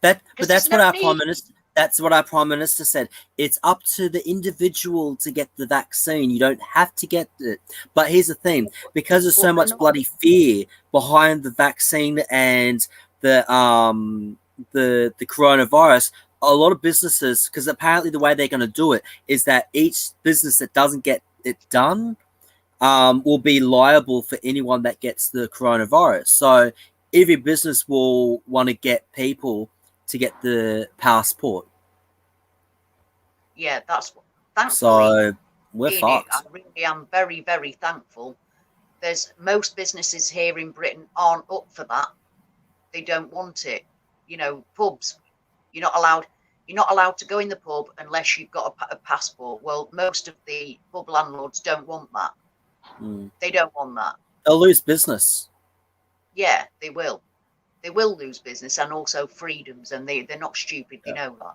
That's what our Prime Minister... That's what our Prime Minister said. It's up to the individual to get the vaccine. You don't have to get it. But here's the thing. Because there's so much bloody fear behind the vaccine and the coronavirus, a lot of businesses, because apparently the way they're going to do it is that each business that doesn't get it done will be liable for anyone that gets the coronavirus. So every business will want to get people to get the passport. Yeah, that's what. Thankfully, so we're fucked. I really am very, very thankful. Most businesses here in Britain aren't up for that. They don't want it. Pubs, you're not allowed to go in the pub unless you've got a passport. Well, most of the pub landlords don't want that. They don't want that. They'll lose business. Yeah, they will. they will lose business and also freedoms, and they're not stupid. They know that.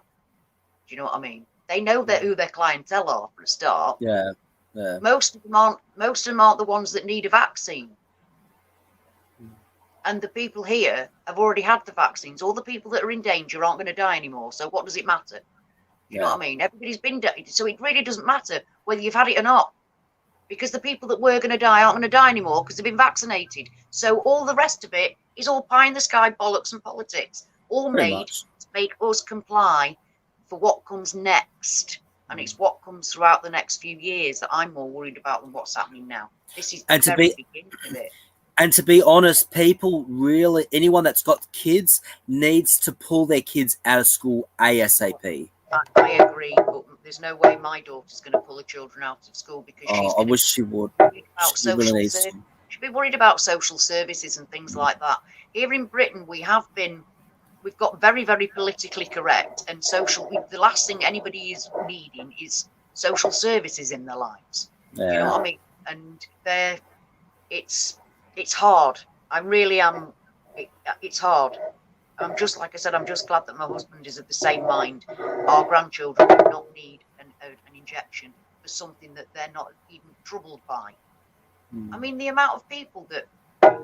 Do you know what I mean? They know that who their clientele are for a start. Yeah. Most of them aren't the ones that need a vaccine. And the people here have already had the vaccines. All the people that are in danger aren't going to die anymore. So what does it matter? Do you know what I mean? Everybody's been dead. So it really doesn't matter whether you've had it or not. Because the people that were going to die aren't going to die anymore because they've been vaccinated. So all the rest of it is all pie in the sky bollocks and politics. All made to make us comply for what comes next. And it's what comes throughout the next few years that I'm more worried about than what's happening now. This is the very beginning of it. And to be honest, people really, anyone that's got kids needs to pull their kids out of school ASAP. I agree, but there's no way my daughter's going to pull her children out of school because she's I wish she would. She'd be worried about social services and things like that. Here in Britain, we've got very, very politically correct, and the last thing anybody is needing is social services in their lives. Do you know what I mean? And it's hard. I really am. It's hard. I'm just, like I said, I'm just glad that my husband is of the same mind. Our grandchildren do not need an injection for something that they're not even troubled by. I mean, the amount of people that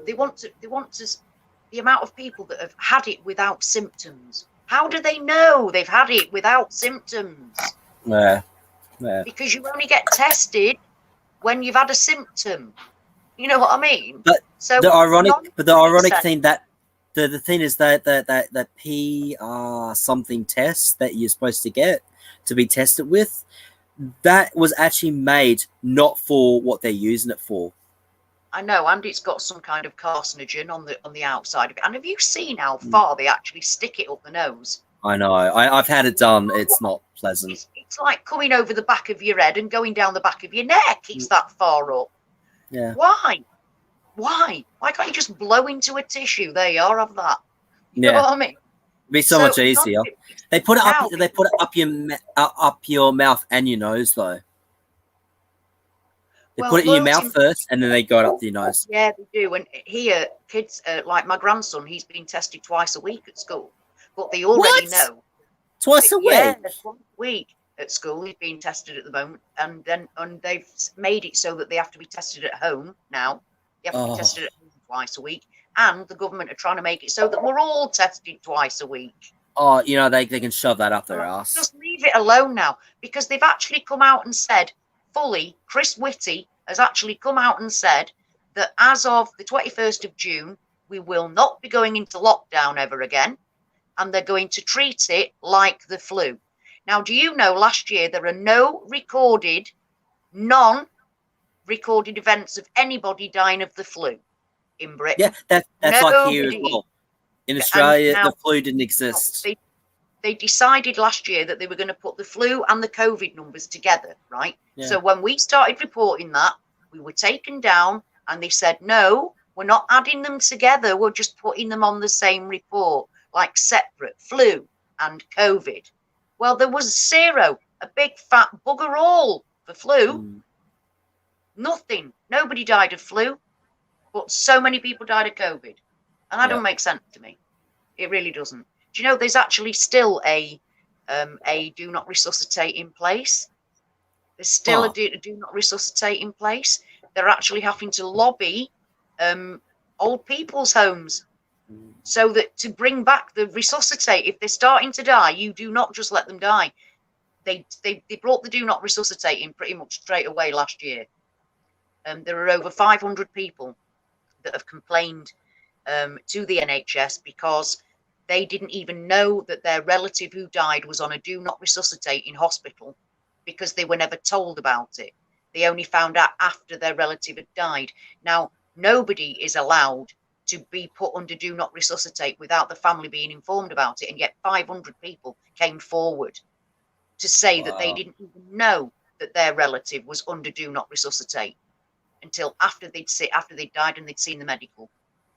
the amount of people that have had it without symptoms. How do they know they've had it without symptoms? Yeah. Because you only get tested when you've had a symptom. You know what I mean? But the ironic thing that the thing is that P something test that you're supposed to get to be tested with, that was actually made not for what they're using it for. I know, and it's got some kind of carcinogen on the outside of it. And have you seen how far they actually stick it up the nose? I know. I've had it done. It's not pleasant. It's like coming over the back of your head and going down the back of your neck. It's that far up. Yeah. Why? Why can't you just blow into a tissue? There you are, have that. You know what I mean? It'd be so much easier. They put it up. They put it up your mouth and your nose, though. They put it in your mouth first, and then they go it up to your nose. Yeah, they do. And here, kids, like my grandson, he's been tested twice a week at school, but they already know. Twice a week? Yeah, twice a week at school. He's being tested at the moment, and they've made it so that they have to be tested at home now. They have to be tested at home twice a week, and the government are trying to make it so that we're all tested twice a week. Oh, you know, they can shove that up their ass. Just leave it alone now, because they've actually come out and said, fully, Chris Whitty has actually come out and said that as of the 21st of June, we will not be going into lockdown ever again, and they're going to treat it like the flu. Now, do you know last year there are no non-recorded events of anybody dying of the flu in Britain? Yeah, that's like here as well. In Australia, the flu didn't exist. They decided last year that they were going to put the flu and the COVID numbers together, right? Yeah. So when we started reporting that, we were taken down, and they said, no, we're not adding them together. We're just putting them on the same report, like separate, flu and COVID. Well, there was zero, a big fat bugger all for flu. Nothing. Nobody died of flu, but so many people died of COVID. And that don't make sense to me. It really doesn't. Do you know there's actually still a do not resuscitate in place? There's still a do not resuscitate in place. They're actually having to lobby old people's homes so that to bring back the resuscitate. If they're starting to die, you do not just let them die. They brought the do not resuscitate in pretty much straight away last year. There are over 500 people that have complained to the NHS because they didn't even know that their relative who died was on a do not resuscitate in hospital because they were never told about it. They only found out after their relative had died. Now, nobody is allowed to be put under do not resuscitate without the family being informed about it. And yet 500 people came forward to say that they didn't even know that their relative was under do not resuscitate until after they'd died and they'd seen the medical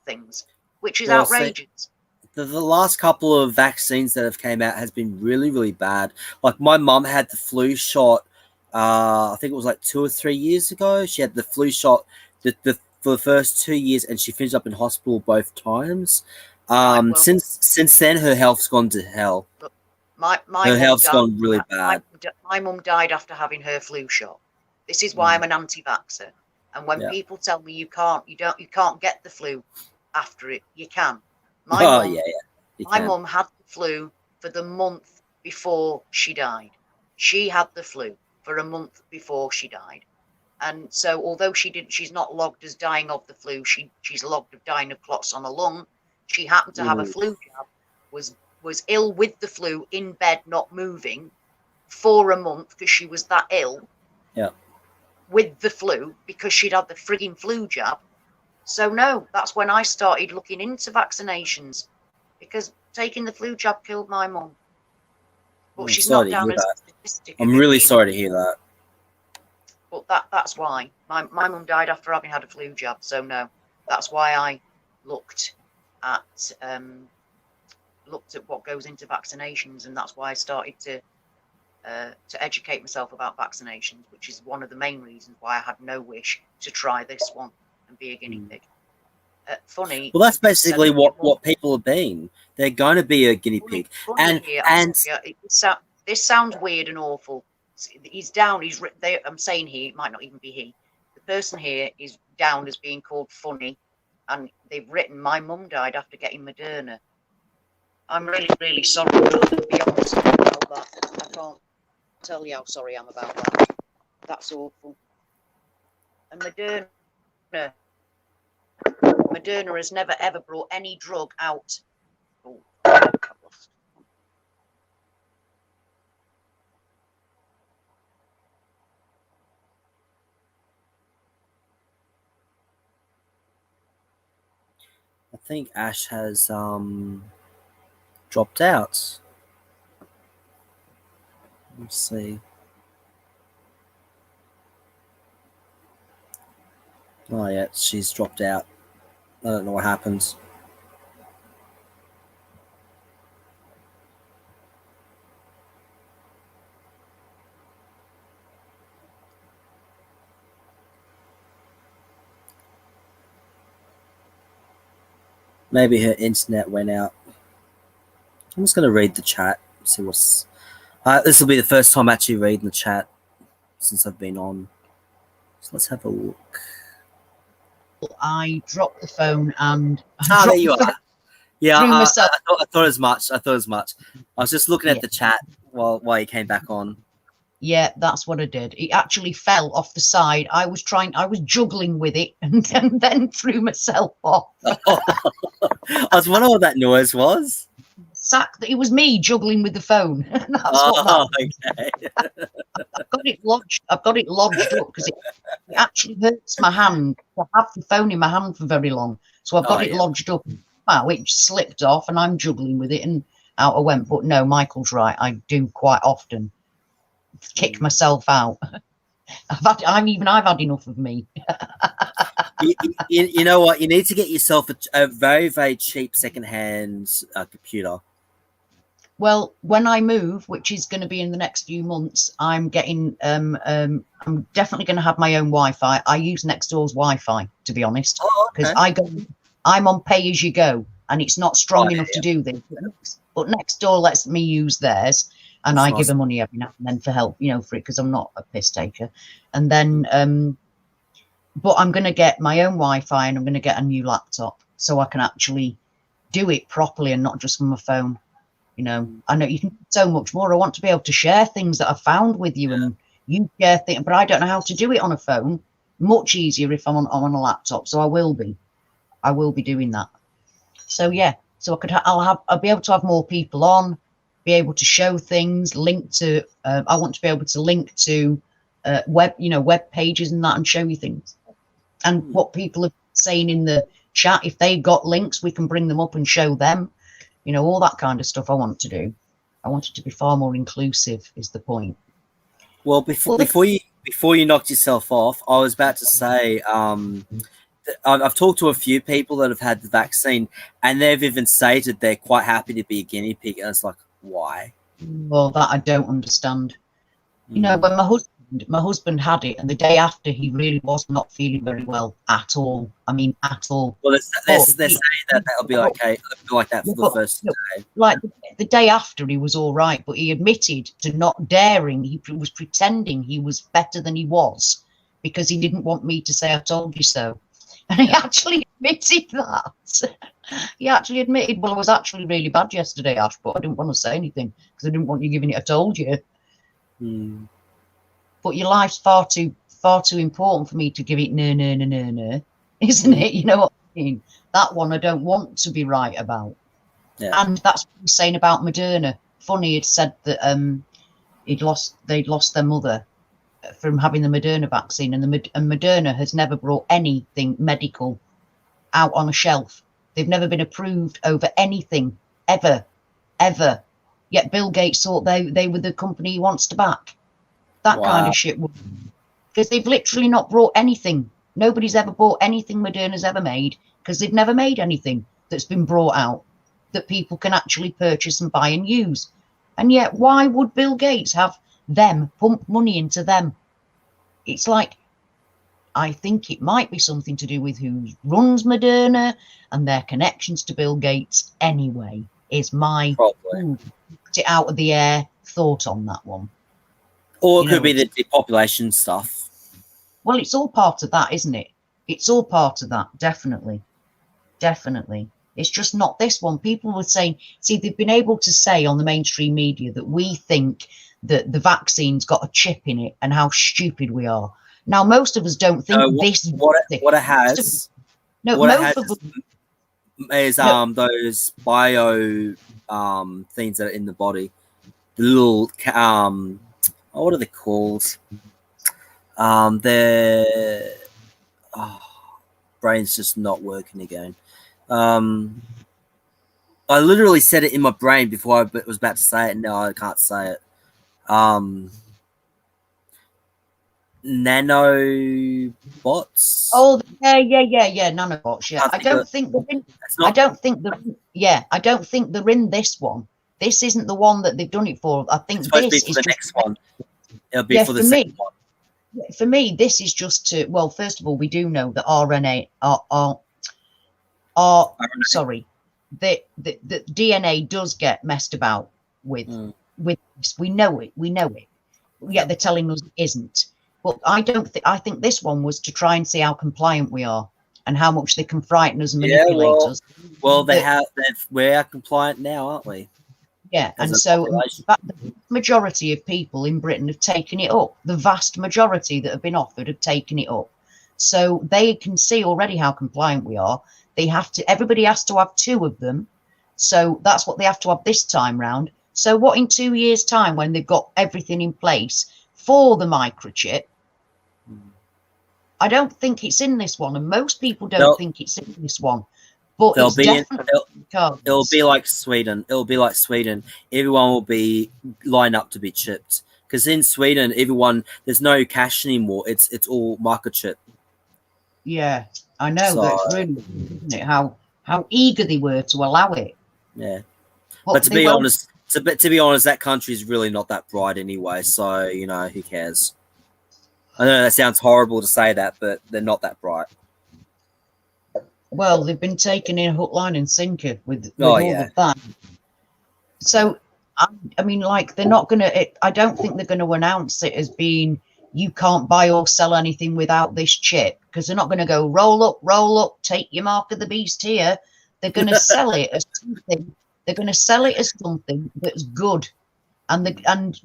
things, which is outrageous. The last couple of vaccines that have came out has been really, really bad. Like my mum had the flu shot, I think it was like 2 or 3 years ago. She had the flu shot for the first 2 years, and she finished up in hospital both times. Right, well, Since then, her health's gone to hell. my Her mum health's died. gone really bad. My mum died after having her flu shot. This is why I'm an anti-vaxxer. And when people tell me you can't get the flu after it, you can. My mum had the flu for the month before she died. She had the flu for a month before she died. And so although she's not logged as dying of the flu, she's logged of dying of clots on her lung. She happened to have a flu jab, was ill with the flu, in bed, not moving for a month because she was that ill. Yeah. With the flu because she'd had the frigging flu jab. So no, that's when I started looking into vaccinations, because taking the flu jab killed my mum. But she's not down as a statistic. I'm really sorry to hear that. But that's why my mum died after having had a flu jab. So no, that's why I looked at what goes into vaccinations, and that's why I started to educate myself about vaccinations, which is one of the main reasons why I had no wish to try this one and be a guinea pig. Funny. Well, that's basically what people have been. They're going to be a guinea pig. This sounds weird and awful. He's down. I'm saying he. It might not even be he. The person here is down as being called funny, and they've written, "My mum died after getting Moderna." I'm really, really sorry. To be honest about that, I can't tell you how sorry I am about that. That's awful. And Moderna has never ever brought any drug out. Oh, I've lost. I think Ash has dropped out. Let's see. Oh yeah, she's dropped out. I don't know what happens. Maybe her internet went out. I'm just going to read the chat. See what's. This will be the first time actually reading the chat since I've been on. So let's have a look. I dropped the phone and. There you are. Yeah, I thought as much. I was just looking at the chat while you came back on. Yeah, that's what I did. It actually fell off the side. I was juggling with it and then threw myself off. I was wondering what that noise was. It was me juggling with the phone. Okay. I've got it lodged up because it actually hurts my hand to have the phone in my hand for very long. So I've got it lodged up. Wow, it slipped off and I'm juggling with it and out I went. But no, Michael's right. I do quite often kick myself out. I've had enough of me. you know what? You need to get yourself a very, very cheap secondhand computer. Well, when I move, which is going to be in the next few months, I'm getting. I'm definitely going to have my own Wi-Fi. I use next door's Wi-Fi, to be honest, because I'm on pay as you go, and it's not strong enough to do this. But next door lets me use theirs. And I give her money every now and then for help, for it, because I'm not a piss taker. And then, but I'm going to get my own Wi-Fi and I'm going to get a new laptop so I can actually do it properly and not just from my phone. I know you can do so much more. I want to be able to share things that I've found with you and you share things, but I don't know how to do it on a phone. Much easier if I'm on a laptop. So I will be doing that. So yeah, so I'll be able to have more people on. Be able to show things, link to. I want to be able to link to web pages and that, and show you things. And what people are saying in the chat, if they've got links, we can bring them up and show them. All that kind of stuff. I want to do. I want it to be far more inclusive. Is the point? Well, before you knocked yourself off, I was about to say. I've talked to a few people that have had the vaccine, and they've even stated they're quite happy to be a guinea pig. And it's like, why? Well, that I don't understand. When my husband my husband had it, and the day after, he really was not feeling very well at all. I mean, at all. Well, they're But saying that that'll be okay. It'll be like that for the but first look, day. like the day after, he was all right, but he admitted to not daring. He was pretending he was better than he was because he didn't want me to say I told you so. And he actually admitted that. He actually admitted, well, I was actually really bad yesterday, Ash, but I didn't want to say anything because I didn't want you giving it a told you. Hmm. But your life's far too important for me to give it no, isn't it? You know what I mean? That one I don't want to be right about. Yeah. And that's what he's saying about Moderna. Funny, he'd said that they'd lost their mother from having the Moderna vaccine, and Moderna has never brought anything medical out on a shelf. They've never been approved over anything ever. Yet Bill Gates thought they were the company he wants to back. That kind of shit. Because they've literally not brought anything. Nobody's ever bought anything Moderna's ever made because they've never made anything that's been brought out that people can actually purchase and buy and use. And yet, why would Bill Gates have them pump money into them? It's like, I think it might be something to do with who runs Moderna and their connections to Bill Gates anyway, is my put it out of the air thought on that one. Or it could be the depopulation stuff. Well, it's all part of that, isn't it? It's all part of that, definitely. It's just not this one. People were saying, see, they've been able to say on the mainstream media that we think that the vaccine's got a chip in it and how stupid we are. Now, most of us don't think this. What it has. No, what most it has of us is those bio things that are in the body. The little what are they called? They're brain's just not working again. I literally said it in my brain before I was about to say it. No, I can't say it. Nanobots. Oh, yeah, nanobots. Yeah, I don't think they're in this one. This isn't the one that they've done it for. I think this is the next one. It'll be for the second one. For me, this is just to, well, first of all, we do know that RNA the DNA does get messed about with this. We know it. Yet they're telling us it isn't. But I think this one was to try and see how compliant we are and how much they can frighten us and manipulate us. Well, we are compliant now, aren't we? Yeah, and so the majority of people in Britain have taken it up. The vast majority that have been offered have taken it up. So they can see already how compliant we are. Everybody has to have 2 of them. So that's what they have to have this time round. So what, in 2 years' time, when they've got everything in place for the microchip, I don't think it's in this one, and most people don't think it's in this one. But it'll be like Sweden. It'll be like Sweden. Everyone will be lined up to be chipped. Because in Sweden, there's no cash anymore. It's all microchip. Yeah, I know. That's really, isn't it? How eager they were to allow it. Yeah, but to be honest, that country is really not that bright anyway. So who cares? I know that sounds horrible to say that, but they're not that bright. Well, they've been taken in hook, line, and sinker with all of that. So, I mean, like, they're not going to. I don't think they're going to announce it as being you can't buy or sell anything without this chip, because they're not going to go roll up, take your mark of the beast here. They're going to sell it as something. They're going to sell it as something that's good, and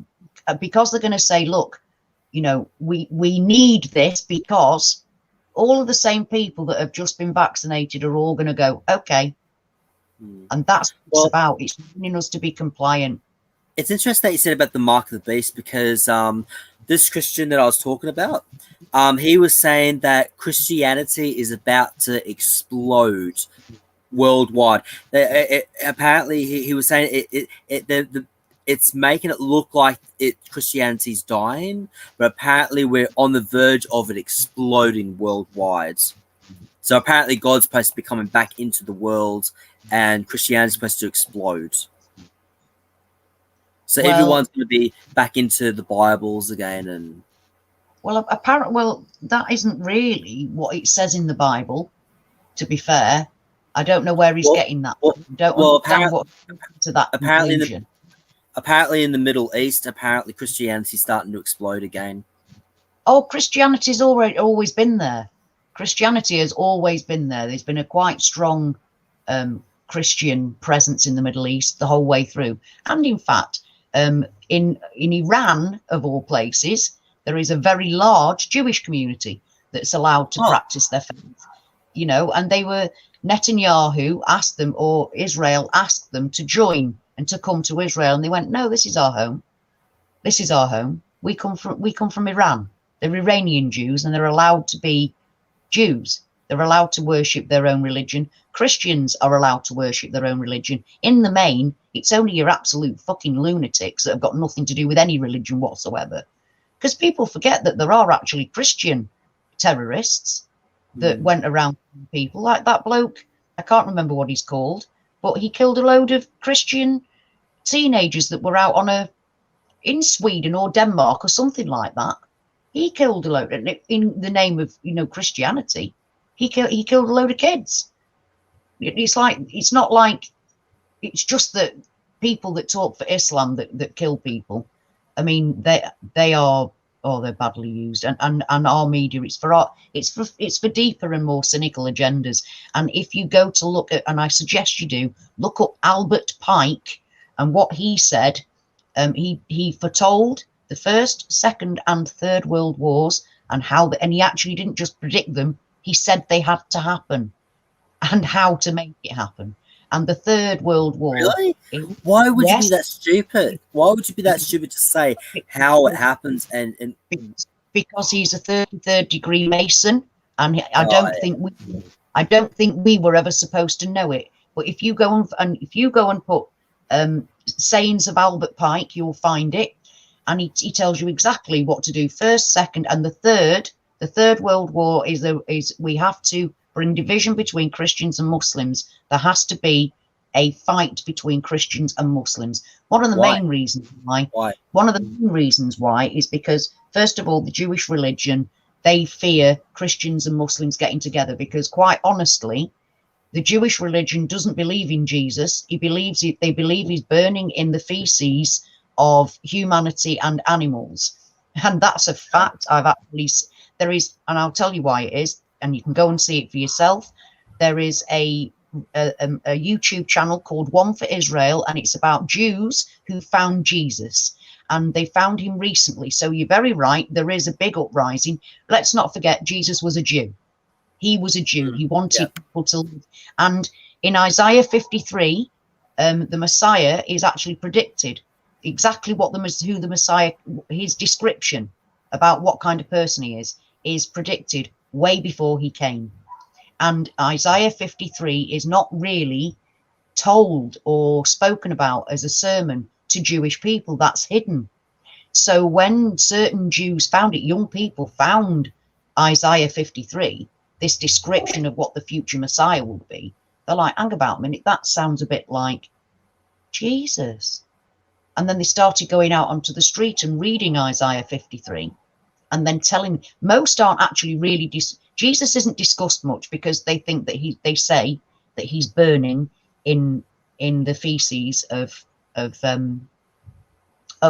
because they're going to say, look, we need this because all of the same people that have just been vaccinated are all going to go, okay. And that's what it's about. It's wanting us to be compliant. It's interesting that you said about the mark of the beast, because this Christian that I was talking about, he was saying that Christianity is about to explode worldwide. Apparently, he was saying it's making it look like Christianity's dying, but apparently we're on the verge of it exploding worldwide. So apparently God's supposed to be coming back into the world, and Christianity's supposed to explode. So everyone's going to be back into the Bibles again, and Well, apparently, well, that isn't really what it says in the Bible. To be fair, I don't know where he's Well, getting that well, from. Don't well understand what to that apparently in the conclusion. apparently in the Middle East, apparently Christianity's starting to explode again. Oh, Christianity's always been there. Christianity has always been there. There's been a quite strong Christian presence in the Middle East the whole way through. And in fact, in Iran, of all places, there is a very large Jewish community that's allowed to practice their faith. You know, and Netanyahu asked them, or Israel asked them to join and to come to Israel, and they went, no, this is our home. This is our home. We come from Iran. They're Iranian Jews, and they're allowed to be Jews. They're allowed to worship their own religion. Christians are allowed to worship their own religion. In the main, it's only your absolute fucking lunatics that have got nothing to do with any religion whatsoever. Because people forget that there are actually Christian terrorists that went around people, like that bloke. I can't remember what he's called, but he killed a load of Christian teenagers that were out in Sweden or Denmark or something like that. He killed a load in the name of, you know, Christianity. He killed a load of kids. It's not like it's just that people that talk for Islam that kill people. I mean, they are, oh, they're badly used, and our media, it's for deeper and more cynical agendas. And if you go to look at, and I suggest you do, look up Albert Pike and what he said. He foretold the First, Second, and Third World Wars, and and he actually didn't just predict them. He said they had to happen, and how to make it happen. And the Third World War. Really? Why would you be that stupid? Why would you be that stupid to say how it happens? And because he's a 33rd degree Mason, and I don't think we were ever supposed to know it. But if you go and put sayings of Albert Pike, you'll find it, and he tells you exactly what to do. First, second, and the third. The Third World War is we have to bring division between Christians and Muslims. There has to be a fight between Christians and Muslims. One of the main reasons why. One of the main reasons why is because, first of all, the Jewish religion, they fear Christians and Muslims getting together, because quite honestly, the Jewish religion doesn't believe in Jesus. They believe he's burning in the feces of humanity and animals. And that's a fact. There is, and I'll tell you why it is, and you can go and see it for yourself. There is a YouTube channel called One for Israel, and it's about Jews who found Jesus, and they found him recently. So you're very right. There is a big uprising. Let's not forget, Jesus was a Jew. He was a Jew. He wanted people to live. And in Isaiah 53, the Messiah is actually predicted. Exactly who the Messiah, his description about what kind of person he is predicted way before he came. And Isaiah 53 is not really told or spoken about as a sermon to Jewish people. That's hidden. So when certain Jews found it, young people found Isaiah 53, this description of what the future Messiah will be, they're like, hang about a minute, that sounds a bit like Jesus. And then they started going out onto the street and reading Isaiah 53, and then telling. Most aren't actually really Jesus isn't discussed much, because they think that they say that he's burning in the feces of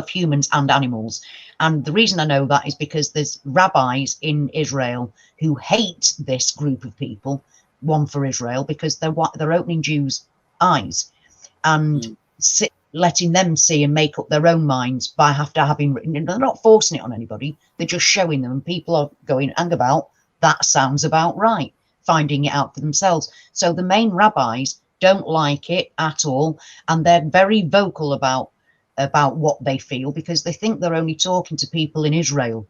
humans and animals. And the reason I know that is because there's rabbis in Israel who hate this group of people, One for Israel, because they're opening Jews' eyes and letting them see and make up their own minds by having written. And they're not forcing it on anybody. They're just showing them, and people are going, hang about, that sounds about right, finding it out for themselves. So the main rabbis don't like it at all, and they're very vocal about what they feel, because they think they're only talking to people in Israel.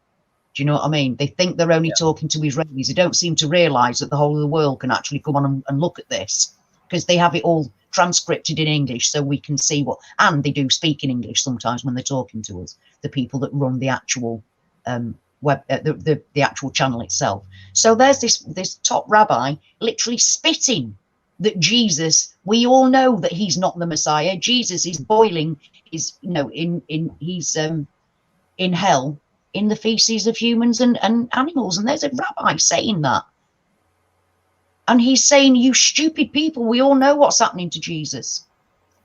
Do you know what I mean? They think they're only talking to Israelis. They don't seem to realize that the whole of the world can actually come on and look at this, because they have it all transcripted in English, so we can see what, and they do speak in English sometimes when they're talking to us, the people that run the actual the actual channel itself. So there's this top rabbi literally spitting that Jesus, we all know that he's not the Messiah. Jesus is boiling, he's in hell in the feces of humans and animals. And there's a rabbi saying that. And he's saying, you stupid people, we all know what's happening to Jesus.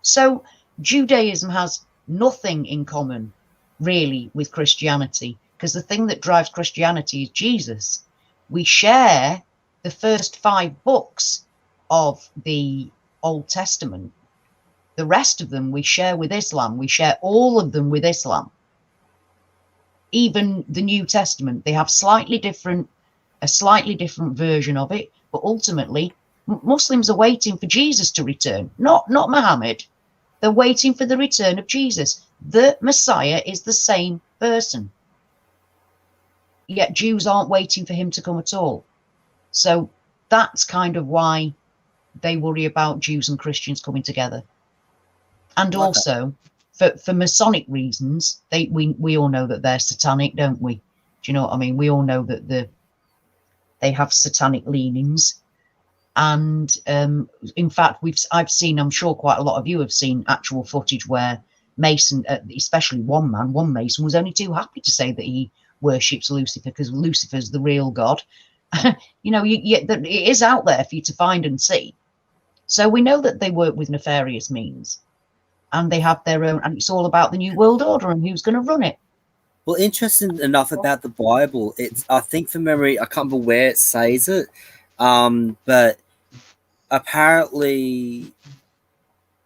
So Judaism has nothing in common, really, with Christianity, because the thing that drives Christianity is Jesus. We share the first 5 books of the Old Testament. The rest of them we share with Islam. We share all of them with Islam. Even the New Testament, they have a slightly different version of it. But ultimately, Muslims are waiting for Jesus to return, not Muhammad. They're waiting for the return of Jesus. The Messiah is the same person. Yet Jews aren't waiting for him to come at all. So that's kind of why they worry about Jews and Christians coming together. And also, for Masonic reasons, we all know that they're satanic, don't we? Do you know what I mean? We all know that they have satanic leanings. And in fact, I've seen, I'm sure quite a lot of you have seen actual footage where Mason, especially one Mason, was only too happy to say that he worships Lucifer because Lucifer's the real God. You know, it is out there for you to find and see. So we know that they work with nefarious means, and they have their own, and it's all about the New World Order and who's going to run it. Well, interesting enough about the Bible, it's, I think from memory, I can't remember where it says it, but apparently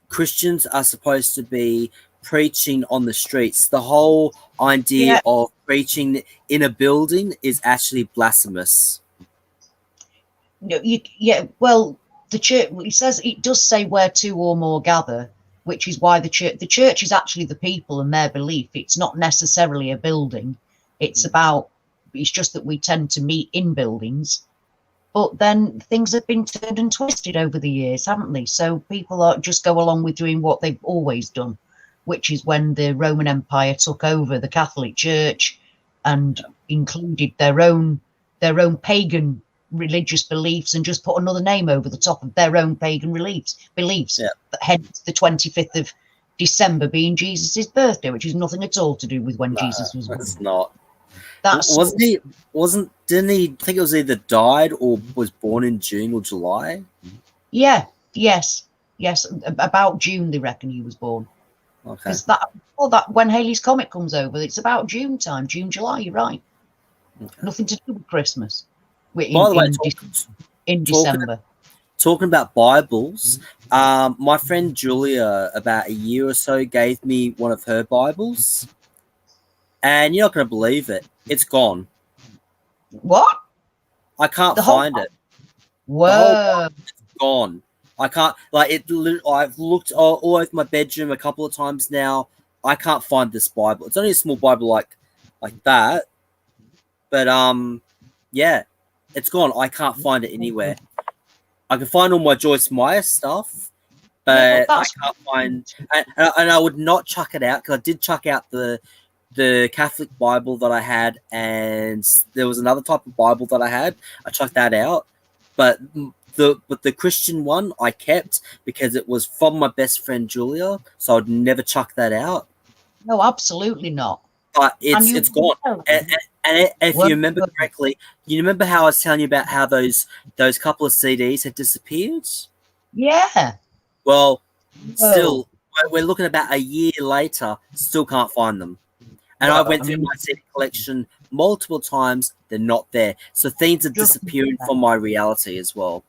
Christians are supposed to be preaching on the streets. The whole idea of preaching in a building is actually blasphemous. No, well, the church, it does say where 2 or more gather, which is why the church is actually the people and their belief. It's not necessarily a building. It's just that we tend to meet in buildings. But then things have been turned and twisted over the years, haven't they? So people just go along with doing what they've always done, which is when the Roman Empire took over the Catholic Church and included their own pagan religious beliefs and just put another name over the top of their own pagan beliefs. Yeah. Hence the 25th of December being Jesus's birthday, which is nothing at all to do with when Jesus was born. It's not. Didn't he? I think it was either died or was born in June or July. Yeah. Yes. About June, they reckon he was born. Okay. That when Halley's Comet comes over, it's about June time, June, July. You're right. Okay. Nothing to do with Christmas. By the way, in December. Talking about Bibles, my friend Julia, about a year or so, gave me one of her Bibles, and you're not going to believe it. It's gone. What? I can't find it. Whoa. It's gone. I can't, I've looked all over my bedroom a couple of times now. I can't find this Bible. It's only a small Bible like that. But, yeah, it's gone. I can't find it anywhere. I can find all my Joyce Meyer stuff, but I can't find, and I would not chuck it out, because I did chuck out the Catholic Bible that I had, and there was another type of Bible that I had. I chucked that out, but the Christian one I kept because it was from my best friend Julia, so I'd never chuck that out. No, absolutely not. But it's gone. And if you remember correctly, you remember how I was telling you about how those couple of CDs had disappeared? Yeah. Well, still, we're looking about a year later, still can't find them. And I went through my CD collection multiple times; they're not there. So things are disappearing from my reality as well.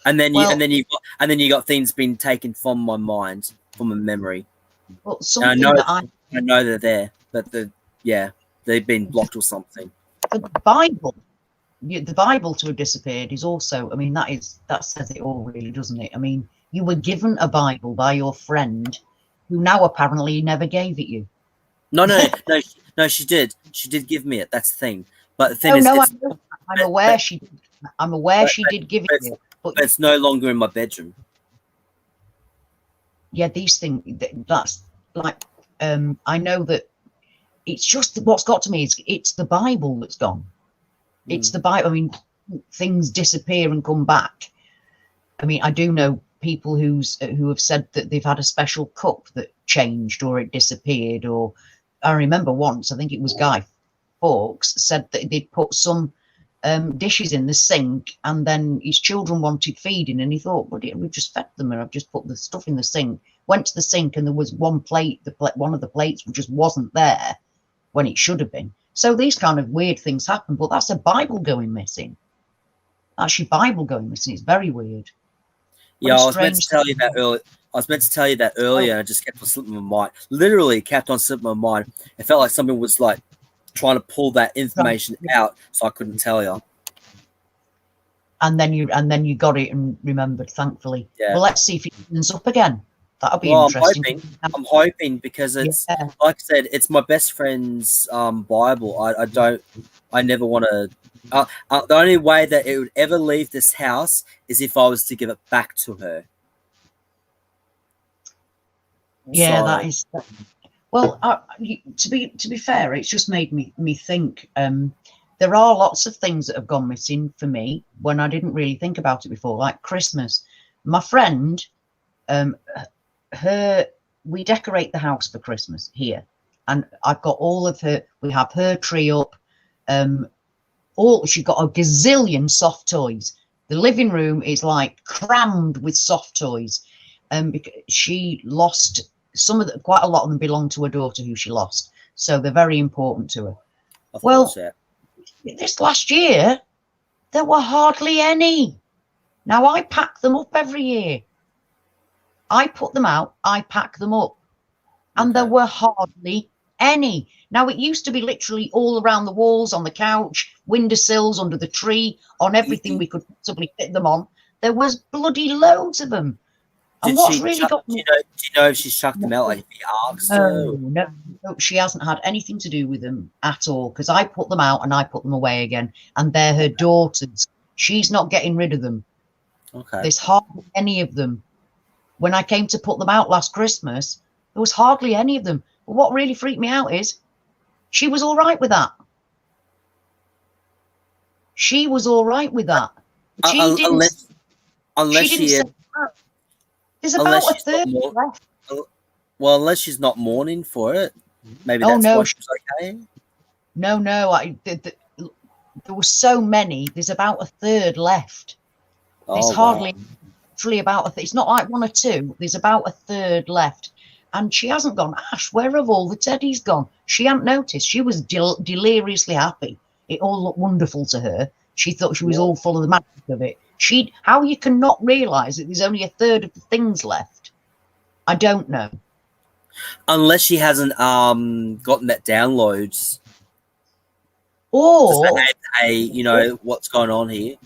And then you got things being taken from my mind, from my memory. Well, I know they're there, but they've been blocked or something. The Bible to have disappeared is also, I mean, that says it all, really, doesn't it? I mean, you were given a Bible by your friend, who now apparently never gave it you. No, she did. She did give me it. That's the thing. But the thing I'm aware she did. I'm aware she did give it you. But it's no longer in my bedroom. Yeah, these things, that's like, I know that it's just what's got to me is it's the Bible that's gone. It's the Bible. I mean, things disappear and come back. I mean, I do know people who have said that they've had a special cup that changed or it disappeared, or I remember once, I think it was Guy Fawkes, said that they'd put some dishes in the sink, and then his children wanted feeding, and he thought, well, we've just fed them, and I've just put the stuff in the sink. Went to the sink, and there was one plate, one of the plates just wasn't there when it should have been. So these kind of weird things happen, but that's a Bible going missing. That's your Bible going missing. It's very weird. Yeah, I was meant to tell you that earlier. I was meant to tell you that earlier, and I just kept on slipping my mind. Literally kept on slipping my mind. It felt like something was like trying to pull that information out, so I couldn't tell you. And then you got it and remembered, thankfully. Yeah. Well, let's see if it ends up again. That'll be interesting. I'm hoping because it's like I said, it's my best friend's Bible. I never want to. The only way that it would ever leave this house is if I was to give it back to her. Yeah, so, that is. Well, to be fair, it's just made me think. There are lots of things that have gone missing for me when I didn't really think about it before, like Christmas. My friend, we decorate the house for Christmas here, and I've got all of her. We have her tree up. She's got a gazillion soft toys. The living room is like crammed with soft toys. Because she lost quite a lot of them belong to her daughter who she lost, so they're very important to her. Well, this last year there were hardly any. Now I pack them up every year. I put them out, I pack them up, and there were hardly any. Now, it used to be literally all around the walls, on the couch, windowsills, under the tree, on everything we could possibly fit them on. There was bloody loads of them. And what's really got me... Do you know if she's chucked them out like if you asked her? No, she hasn't had anything to do with them at all, because I put them out and I put them away again, and they're her daughters. She's not getting rid of them. Okay. There's hardly any of them. When I came to put them out last Christmas, there was hardly any of them. But what really freaked me out is she was all right with that. She was all right with that. She didn't. Unless she didn't. There's about a third left. Well, unless she's not mourning for it, maybe that's why she's okay. No. There were so many. There's about a third left. There's hardly. Literally about it's not like one or two. There's about a third left, and she hasn't gone. Ash, where have all the teddies gone? She hadn't noticed. She was deliriously happy. It all looked wonderful to her. She thought she was all full of the magic of it. How you can not realise that there's only a third of the things left? I don't know. Unless she hasn't gotten that downloads, or hey, what's going on here.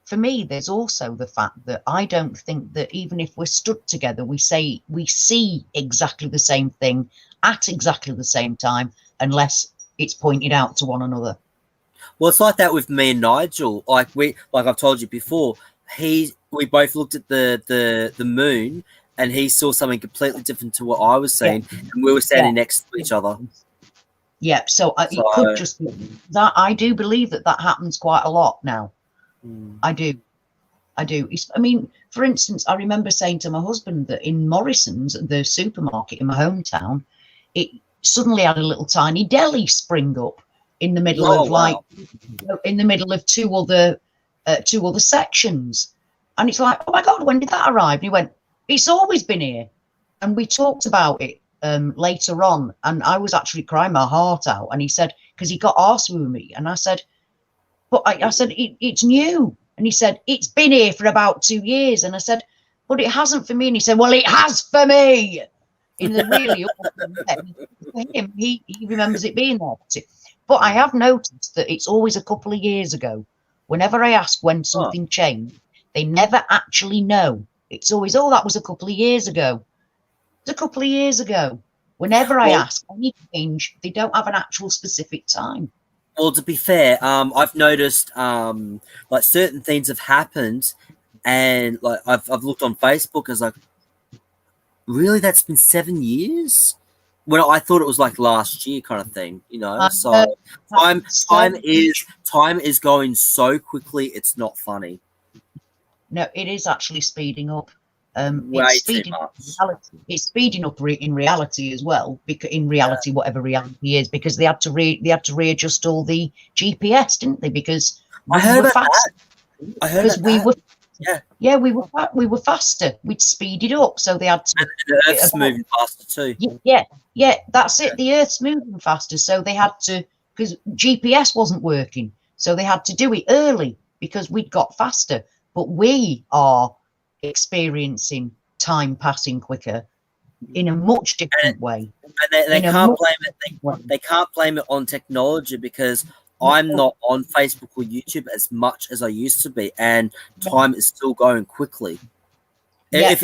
For me, there's also the fact that I don't think that even if we're stood together, we see exactly the same thing at exactly the same time, unless it's pointed out to one another. Well, it's like that with me and Nigel. Like I've told you before, we both looked at the moon, and he saw something completely different to what I was seeing, and we were standing next to each other. Yeah, so it could just be that. I do believe that happens quite a lot now. I do. I mean, for instance, I remember saying to my husband that in Morrison's, the supermarket in my hometown, it suddenly had a little tiny deli spring up in the middle in the middle of two other sections, and it's like, oh my God, when did that arrive? And he went, it's always been here, and we talked about it later on, and I was actually crying my heart out, and he said, because he got arsed with me, and I said. But I said, it's new. And he said, it's been here for about 2 years. And I said, but it hasn't for me. And he said, well, it has for me. In the really awful way. For him, he remembers it being there. But I have noticed that it's always a couple of years ago. Whenever I ask when something changed, they never actually know. It's always, that was a couple of years ago. It's a couple of years ago. Whenever I ask any change, they don't have an actual specific time. Well, to be fair, I've noticed like certain things have happened, and like I've looked on Facebook as like, really, that's been 7 years? Well, I thought it was like last year kind of thing, So time is going so quickly, it's not funny. No, it is actually speeding up. way too much. It's speeding up in reality as well, because in reality, whatever reality is, because they had to readjust all the GPS, didn't they? Because I heard about fast. that. I heard about we that. were. Yeah. Yeah, we were faster. We'd speeded up, so they had to. And the Earth's moving faster too. Yeah, that's it. The Earth's moving faster, so they had to, because GPS wasn't working, so they had to do it early because we'd got faster. But we are experiencing time passing quicker in a much different way. And they can't blame it. They can't blame it on technology, because I'm not on Facebook or YouTube as much as I used to be, and time is still going quickly. Yeah, If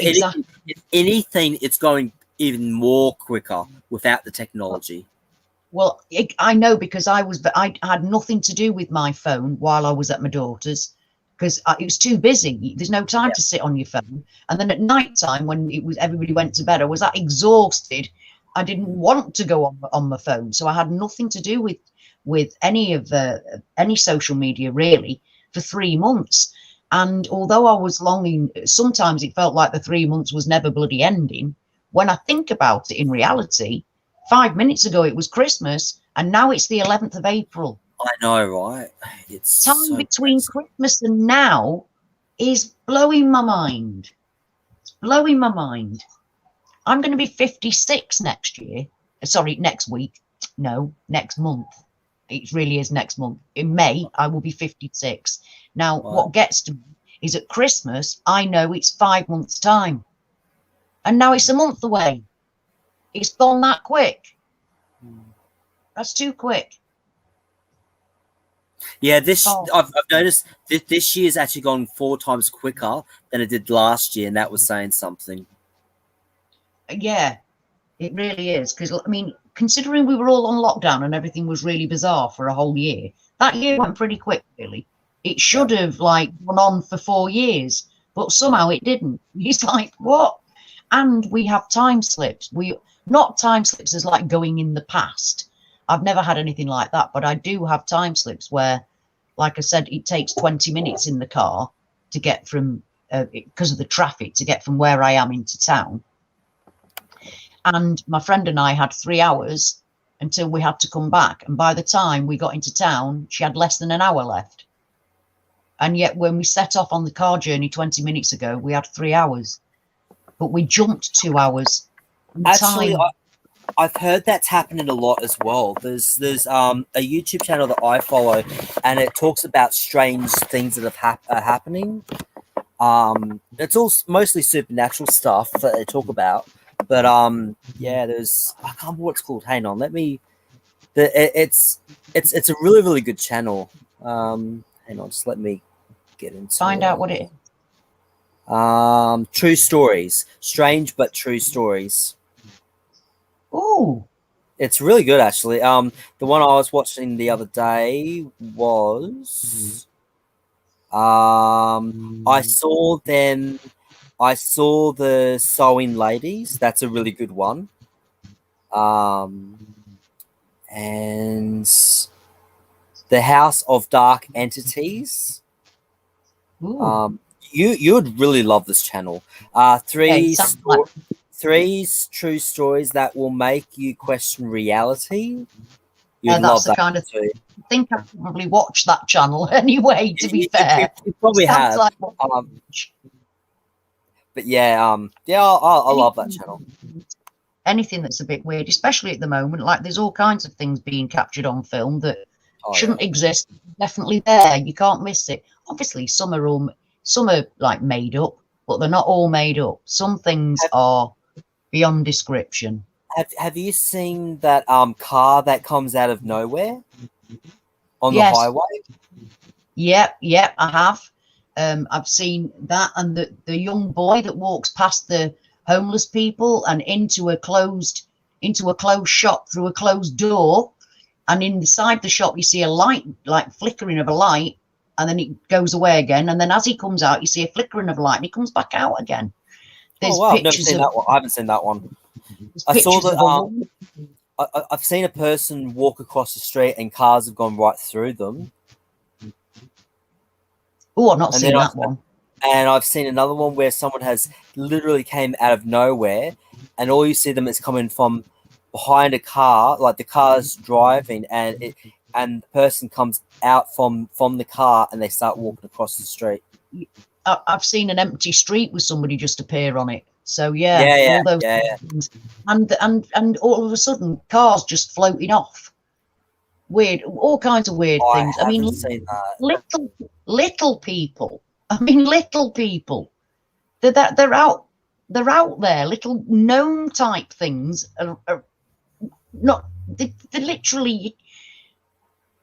anything, it's going even more quicker without the technology. Well, I know, because I had nothing to do with my phone while I was at my daughter's, because it was too busy. There's no time to sit on your phone. And then at night time, when everybody went to bed, I was that exhausted. I didn't want to go on my phone, so I had nothing to do with any social media really for 3 months. And although I was longing, sometimes it felt like the 3 months was never bloody ending. When I think about it, in reality, 5 minutes ago it was Christmas, and now it's the 11th of April. I know, right? It's time so between crazy. Christmas and now is blowing my mind. It's blowing my mind. I'm going to be 56 next year. Sorry, next week. No, next month. It really is next month. In May, I will be 56. Now, what gets to me is at Christmas, I know it's 5 months' time. And now it's a month away. It's gone that quick. That's too quick. Yeah, I've noticed this year's actually gone 4 times quicker than it did last year, and that was saying something. Yeah, it really is. Because, I mean, considering we were all on lockdown and everything was really bizarre for a whole year, that year went pretty quick, really. It should have, like, gone on for 4 years, but somehow it didn't. It's like, what? And we have time slips. Not time slips as like going in the past. I've never had anything like that, but I do have time slips where, like I said, it takes 20 minutes in the car to get from, because of the traffic, to get from where I am into town. And my friend and I had 3 hours until we had to come back. And by the time we got into town, she had less than an hour left. And yet when we set off on the car journey 20 minutes ago, we had 3 hours. But we jumped 2 hours. Actually, I've heard that's happening a lot as well. There's a YouTube channel that I follow, and it talks about strange things that are happening. It's all mostly supernatural stuff that they talk about. But yeah, there's, I can't remember what it's called. Hang on, it's a really, really good channel. Hang on, just let me get into find out what it is. True stories, strange but true stories. Oh, it's really good, actually. The one I was watching the other day was I saw the Sewing Ladies. That's a really good one. And the House of Dark Entities. You would really love this channel. Three true stories that will make you question reality. You'd love that kind of thing. I think I probably watched that channel anyway, to be fair. You probably have. Like but yeah, I love that channel. Anything that's a bit weird, especially at the moment, like there's all kinds of things being captured on film that shouldn't exist. Definitely there. You can't miss it. Obviously, some are like made up, but they're not all made up. Some things are beyond description. Have you seen that car that comes out of nowhere on the highway? Yeah, I have. I've seen that, and the young boy that walks past the homeless people and into a closed shop through a closed door, and inside the shop you see a light, like flickering of a light, and then it goes away again, and then as he comes out you see a flickering of light and he comes back out again. There's I've never seen that one. I haven't seen that one. I saw that. I've seen a person walk across the street and cars have gone right through them. Oh, I've not seen that one. And I've seen another one where someone has literally came out of nowhere, and all you see them is coming from behind a car, like the car's driving, and the person comes out from the car and they start walking across the street. I've seen an empty street with somebody just appear on it. So Yeah, all those yeah. things, and all of a sudden cars just floating off. Weird, all kinds of weird I things. I mean, haven't seen that. little people. I mean, little people. They're out there. Little gnome type things are not. They're literally.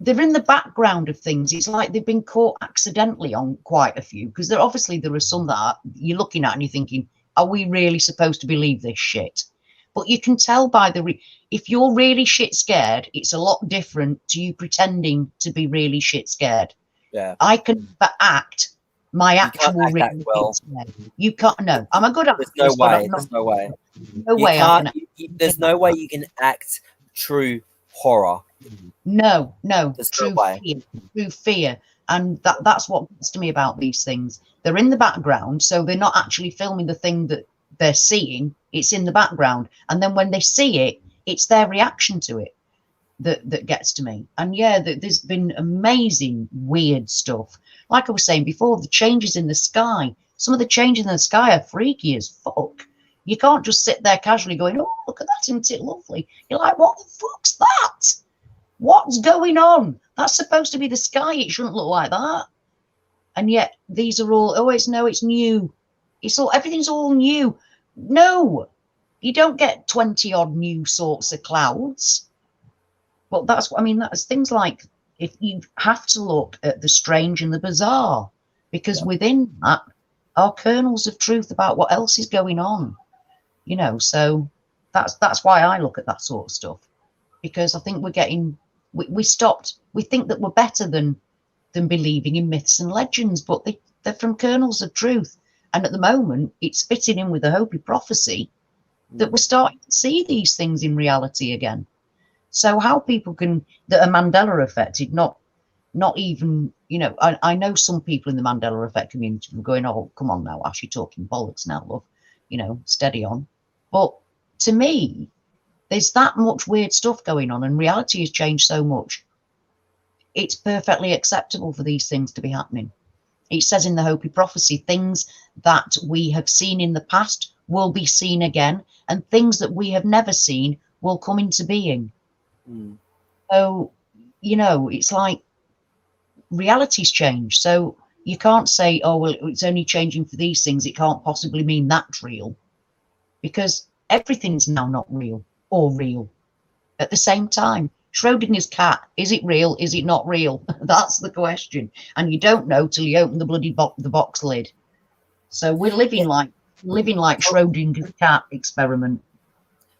They're in the background of things. It's like they've been caught accidentally on quite a few, because there are some that you're looking at and you're thinking, are we really supposed to believe this shit? But you can tell by if you're really shit scared, it's a lot different to you pretending to be really shit scared. Yeah, I can act my actual act that really well. shit scared. You can't. No, I'm a good actress. There's no way. But There's no way. No You way. can't. There's no way you can act true horror. No, There's true no way. True fear. And that's what gets to me about these things. They're in the background, so they're not actually filming the thing that they're seeing. It's in the background. And then when they see it, it's their reaction to it that gets to me. And yeah, there's been amazing, weird stuff. Like I was saying before, the changes in the sky. Some of the changes in the sky are freaky as fuck. You can't just sit there casually going, oh, look at that, isn't it lovely? You're like, what the fuck's that? What's going on? That's supposed to be the sky. It shouldn't look like that. And yet these are all, it's new. Everything's all new. No, you don't get 20 odd new sorts of clouds. But that's things like, if you have to look at the strange and the bizarre, because within that are kernels of truth about what else is going on. So that's why I look at that sort of stuff, because I think we're getting, we think that we're better than believing in myths and legends, but they're from kernels of truth. And at the moment, it's fitting in with the Hopi prophecy that we're starting to see these things in reality again. So how people that are Mandela affected, not even, I know some people in the Mandela effect community are going, oh, come on now, Ash, you're talking bollocks now, love, steady on. But to me, there's that much weird stuff going on, and reality has changed so much. It's perfectly acceptable for these things to be happening. It says in the Hopi prophecy, things that we have seen in the past will be seen again, and things that we have never seen will come into being. So, it's like reality's changed. So you can't say, oh, well, it's only changing for these things. It can't possibly mean that's real, because everything's now not real or real at the same time. Schrodinger's cat, is it real? Is it not real? That's the question. And you don't know till you open the bloody the box lid. So we're living like Schrodinger's cat experiment.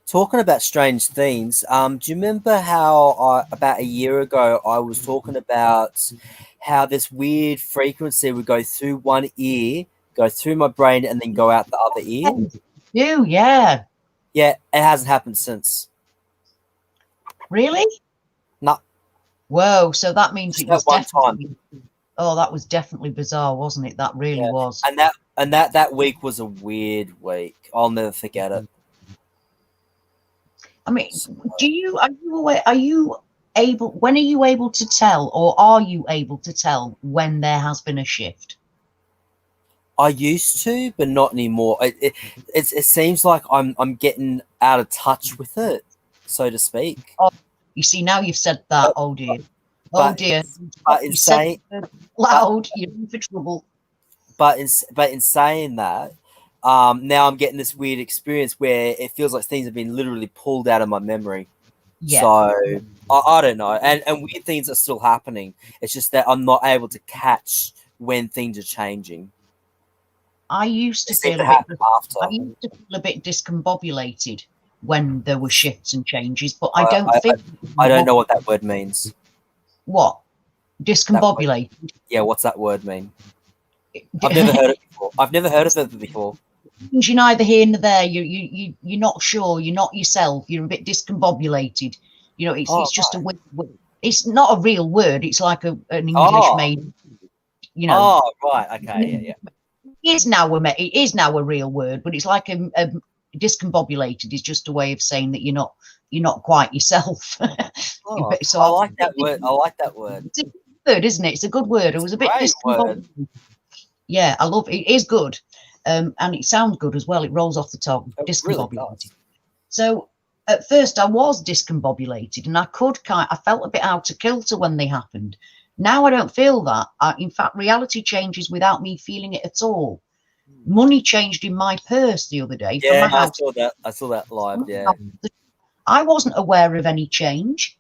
Talking about strange things, do you remember how about a year ago I was talking about how this weird frequency would go through one ear, go through my brain, and then go out the other ear? Yeah. Yeah, it hasn't happened since. Really? No. Whoa, so that means just it was one definitely time. Oh, that was definitely bizarre, wasn't it? That really was. And that week was a weird week. I'll never forget it. I mean, are you able to tell, or are you able to tell when there has been a shift? I used to, but not anymore. It seems like I'm getting out of touch with it, so to speak. Oh, you see, now you've said that. Oh dear. Oh dear. But in saying loud, you're in for trouble. But in saying that, now I'm getting this weird experience where it feels like things have been literally pulled out of my memory. Yeah. So I don't know, and weird things are still happening. It's just that I'm not able to catch when things are changing. I used to feel a bit discombobulated when there were shifts and changes, but I don't know what that word means. What? Discombobulated? Yeah, what's that word mean? I've never heard it before. I've never heard of it before. You're neither here nor there. You're not sure. You're not yourself. You're a bit discombobulated. It's just a word. It's not a real word. It's like an English made. Oh, right. Okay. Yeah. it is now a real word, but it's like a discombobulated is just a way of saying that you're not quite yourself. Oh, So I like that word. I like that word. It's a good word, isn't it? It's a good word. It was a bit discombobulated. Yeah, I love it. It is good, and it sounds good as well. It rolls off the tongue. Discombobulated. Really. So at first I was discombobulated, and I felt a bit out of kilter when they happened. Now I don't feel that. In fact, reality changes without me feeling it at all. Money changed in my purse the other day from my house. I saw that live. Yeah. I wasn't aware of any change.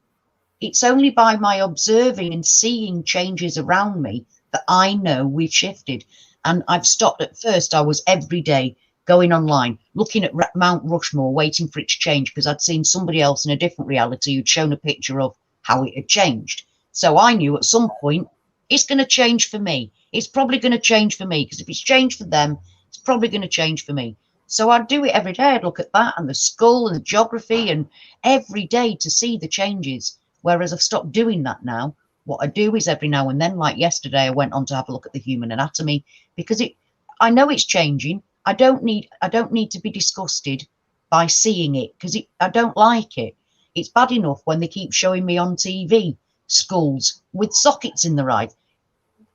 It's only by my observing and seeing changes around me that I know we've shifted. And I've stopped. At first, I was every day going online, looking at Mount Rushmore, waiting for it to change, because I'd seen somebody else in a different reality who'd shown a picture of how it had changed. So I knew at some point it's going to change for me. It's probably going to change for me, because if it's changed for them, it's probably going to change for me. So I'd do it every day. I'd look at that and the skull and the geography, and every day to see the changes. Whereas I've stopped doing that now. What I do is every now and then, like yesterday, I went on to have a look at the human anatomy, because I know it's changing. I don't need to be disgusted by seeing it, because I don't like it. It's bad enough when they keep showing me on TV skulls with sockets in their eyes.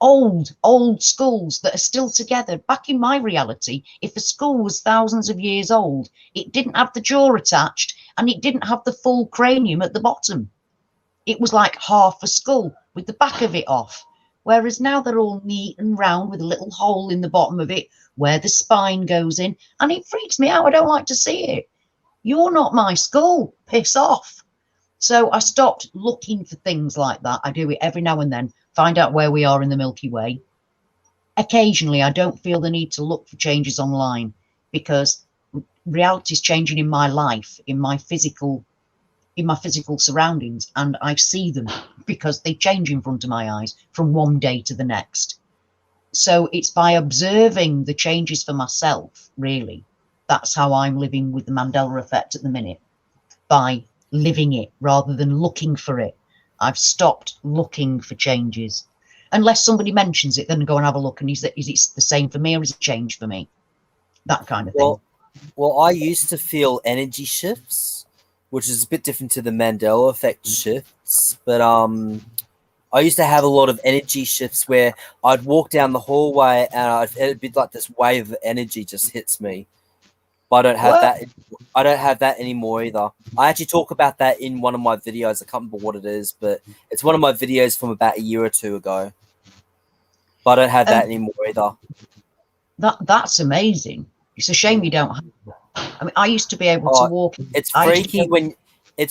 Old skulls that are still together. Back in my reality, if a skull was thousands of years old, it didn't have the jaw attached and it didn't have the full cranium at the bottom. It was like half a skull with the back of it off. Whereas now they're all neat and round with a little hole in the bottom of it where the spine goes in. And it freaks me out. I don't like to see it. You're not my skull. Piss off. So I stopped looking for things like that. I do it every now and then, find out where we are in the Milky Way. Occasionally, I don't feel the need to look for changes online, because reality is changing in my life, in my physical surroundings, and I see them because they change in front of my eyes from one day to the next. So it's by observing the changes for myself, really. That's how I'm living with the Mandela effect at the minute, by living it rather than looking for it. I've stopped looking for changes. Unless somebody mentions it, then go and have a look, and is it the same for me, or is it changed for me? That kind of thing. Well, I used to feel energy shifts, which is a bit different to the Mandela effect shifts. But I used to have a lot of energy shifts where I'd walk down the hallway and it'd be like this wave of energy just hits me. But I don't have that. I don't have that anymore either. I actually talk about that in one of my videos. I can't remember what it is, but it's one of my videos from about a year or two ago. But I don't have that anymore either. That's amazing. It's a shame you don't have that. I mean, I used to be able to walk. It's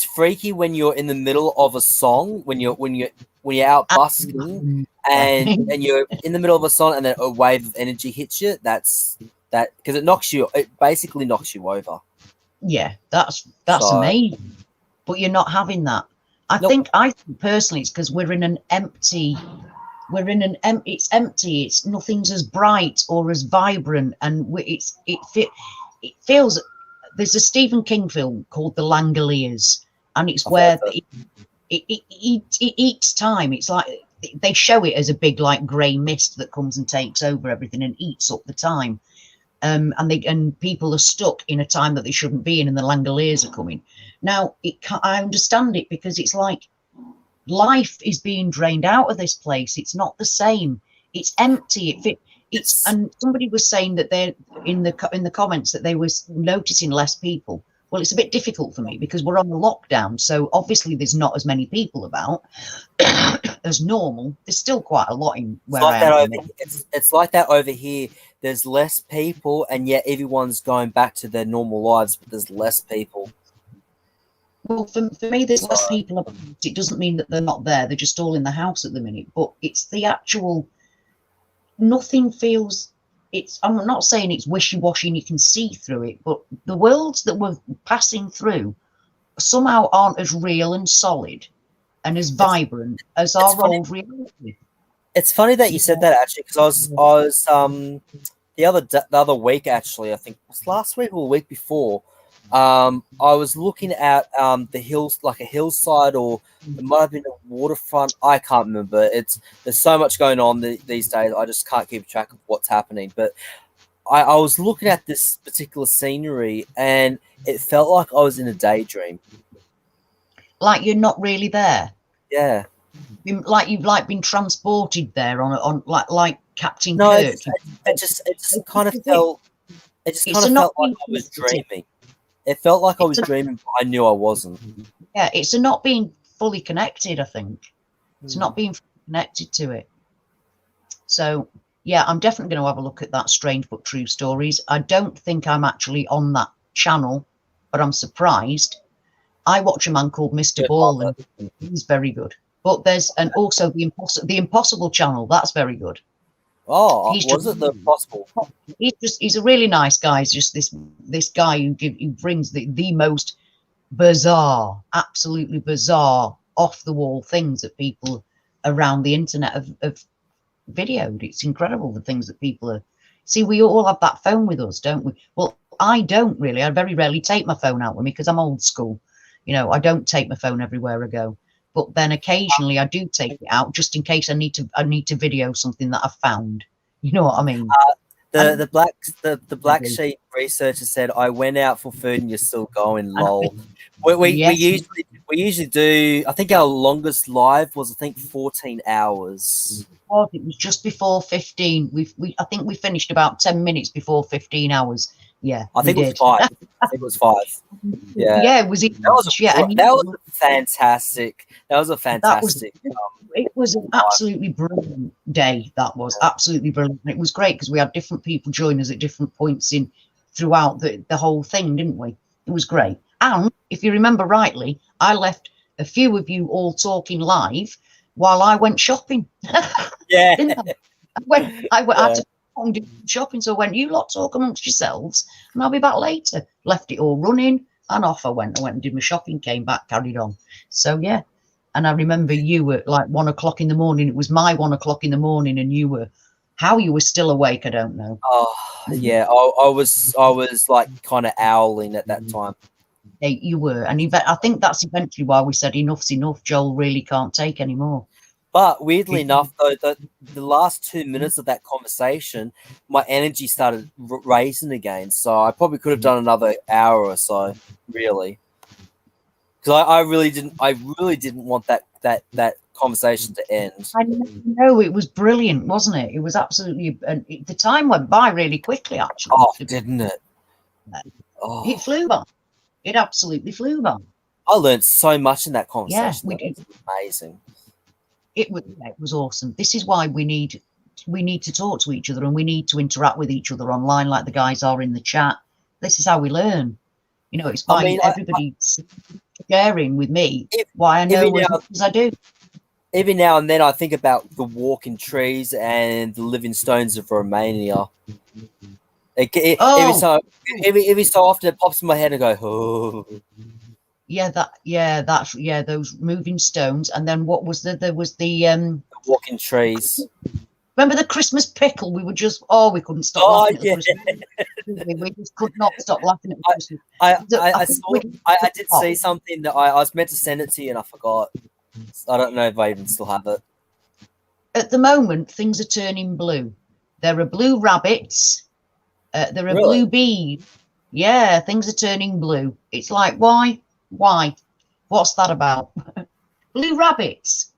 freaky when you're in the middle of a song, when you're out busking and you're in the middle of a song and then a wave of energy hits you. That's because it basically knocks you over. Yeah, that's amazing. But you're not having that. I think personally it's because we're in an empty. It's empty. It's nothing's as bright or as vibrant, and it feels. There's a Stephen King film called The Langoliers, and it's where it eats time. It's like they show it as a big like grey mist that comes and takes over everything and eats up the time. And people are stuck in a time that they shouldn't be in, and the Langoliers are coming. Now, I understand it, because it's like life is being drained out of this place. It's not the same. It's empty. And somebody was saying that they're in the comments that they were noticing less people. Well, it's a bit difficult for me because we're on a lockdown, so obviously there's not as many people about as normal. There's still quite a lot in where I am. It's like that over here. There's less people, and yet everyone's going back to their normal lives, but there's less people. Well, for me, there's less people about. It doesn't mean that they're not there. They're just all in the house at the minute. But it's the actual. Nothing feels. I'm not saying it's wishy-washy and you can see through it, but the worlds that we're passing through somehow aren't as real and solid and as vibrant as our old reality. It's funny that you said that, actually, because I was the other week, actually, I think it was last week or the week before, I was looking at the hills, like a hillside, or it might have been a waterfront. I can't remember. There's so much going on these days. I just can't keep track of what's happening. But I was looking at this particular scenery, and it felt like I was in a daydream. Like you're not really there. Yeah. Like you've been transported there on like Captain No, Kirk. it just kind of felt. It just kind It's of not felt like being I was dreaming. It felt like I was dreaming, but I knew I wasn't. Yeah, it's a not being fully connected, I think. It's not being connected to it. So, yeah, I'm definitely going to have a look at that Strange But True Stories. I don't think I'm actually on that channel, but I'm surprised. I watch a man called Mr. Ball, and he's very good. But there's also the Impossible channel. That's very good. Oh, was it the Impossible? He's a really nice guy. He's just this guy who brings the most bizarre, absolutely bizarre, off the wall things that people around the internet have videoed. It's incredible the things that people are. See, we all have that phone with us, don't we? Well, I don't really. I very rarely take my phone out with me because I'm old school. You know, I don't take my phone everywhere I go. But then occasionally I do take it out just in case I need to video something that I've found. You know what I mean? The black sheep researcher said, "I went out for food and you're still going." Lol. Yes. We usually do. I think our longest live was 14 hours. It was just before 15. I think we finished about 10 minutes before 15 hours. Yeah, I think it was 5. I think it was 5. Yeah, yeah, it was. That was fantastic. That was a fantastic. It was an absolutely brilliant day. That was absolutely brilliant. It was great because we had different people join us at different points in throughout the whole thing, didn't we? It was great. And if you remember rightly, I left a few of you all talking live while I went shopping. Yeah. I had to do shopping, so I went, you lot talk amongst yourselves and I'll be back later. Left it all running and off I went. I went and did my shopping, came back, carried on. So yeah. And I remember you were like 1 o'clock in the morning. It was my 1 o'clock in the morning, and you were still awake, I don't know. Oh yeah, I was like kind of owling at that time. You were, and I think that's eventually why we said enough's enough. Joel really can't take any more. But weirdly enough, though, the last 2 minutes of that conversation, my energy started raising again. So I probably could have done another hour or so, really, because I really didn't want that conversation to end. I know, it was brilliant, wasn't it? It was absolutely. The time went by really quickly, actually. Oh, didn't it? Oh. It flew by. It absolutely flew by. I learned so much in that conversation. Yeah, it was amazing. It was awesome. This is why we need to talk to each other, and we need to interact with each other online like the guys are in the chat. This is how we learn. You know, it's by everybody sharing with me why I know as much as I do. Every now and then I think about the walking trees and the living stones of Romania. Every so often it pops in my head and I go, oh. Yeah, those moving stones. And then what was there was the walking trees. Remember the Christmas pickle? We were just we couldn't stop laughing at the Christmas. We just could not stop laughing at the Christmas. I did see something that I was meant to send it to you and I forgot. I don't know if I even still have it. At the moment, things are turning blue. There are blue rabbits. There are blue bees. Yeah, things are turning blue. It's like, why? Why? What's that about? Blue rabbits.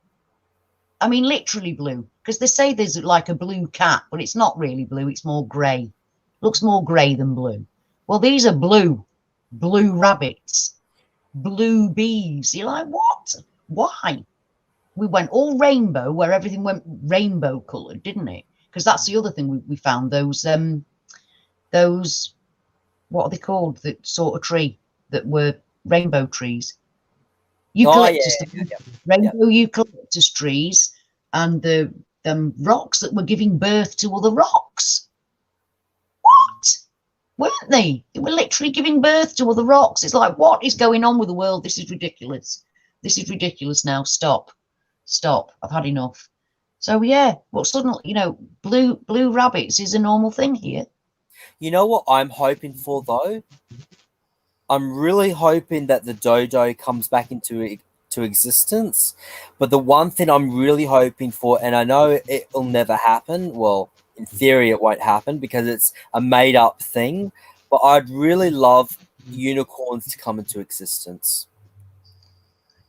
I mean, literally blue. Because they say there's like a blue cat, but it's not really blue. It's more grey. Looks more grey than blue. Well, these are blue. Blue rabbits. Blue bees. You're like, what? Why? We went all rainbow, where everything went rainbow coloured, didn't it? Because that's the other thing we found. Those, what are they called? That sort of tree that were rainbow trees. Eucalyptus, rainbow eucalyptus trees, and the rocks that were giving birth to other rocks. What? Weren't they? They were literally giving birth to other rocks. It's like, what is going on with the world? This is ridiculous. This is ridiculous now. Stop. I've had enough. So yeah, well, suddenly, you know, blue rabbits is a normal thing here. You know what I'm hoping for though? I'm really hoping that the dodo comes back into existence. But the one thing I'm really hoping for, and I know it will never happen, well, in theory it won't happen because it's a made up thing. But I'd really love unicorns to come into existence.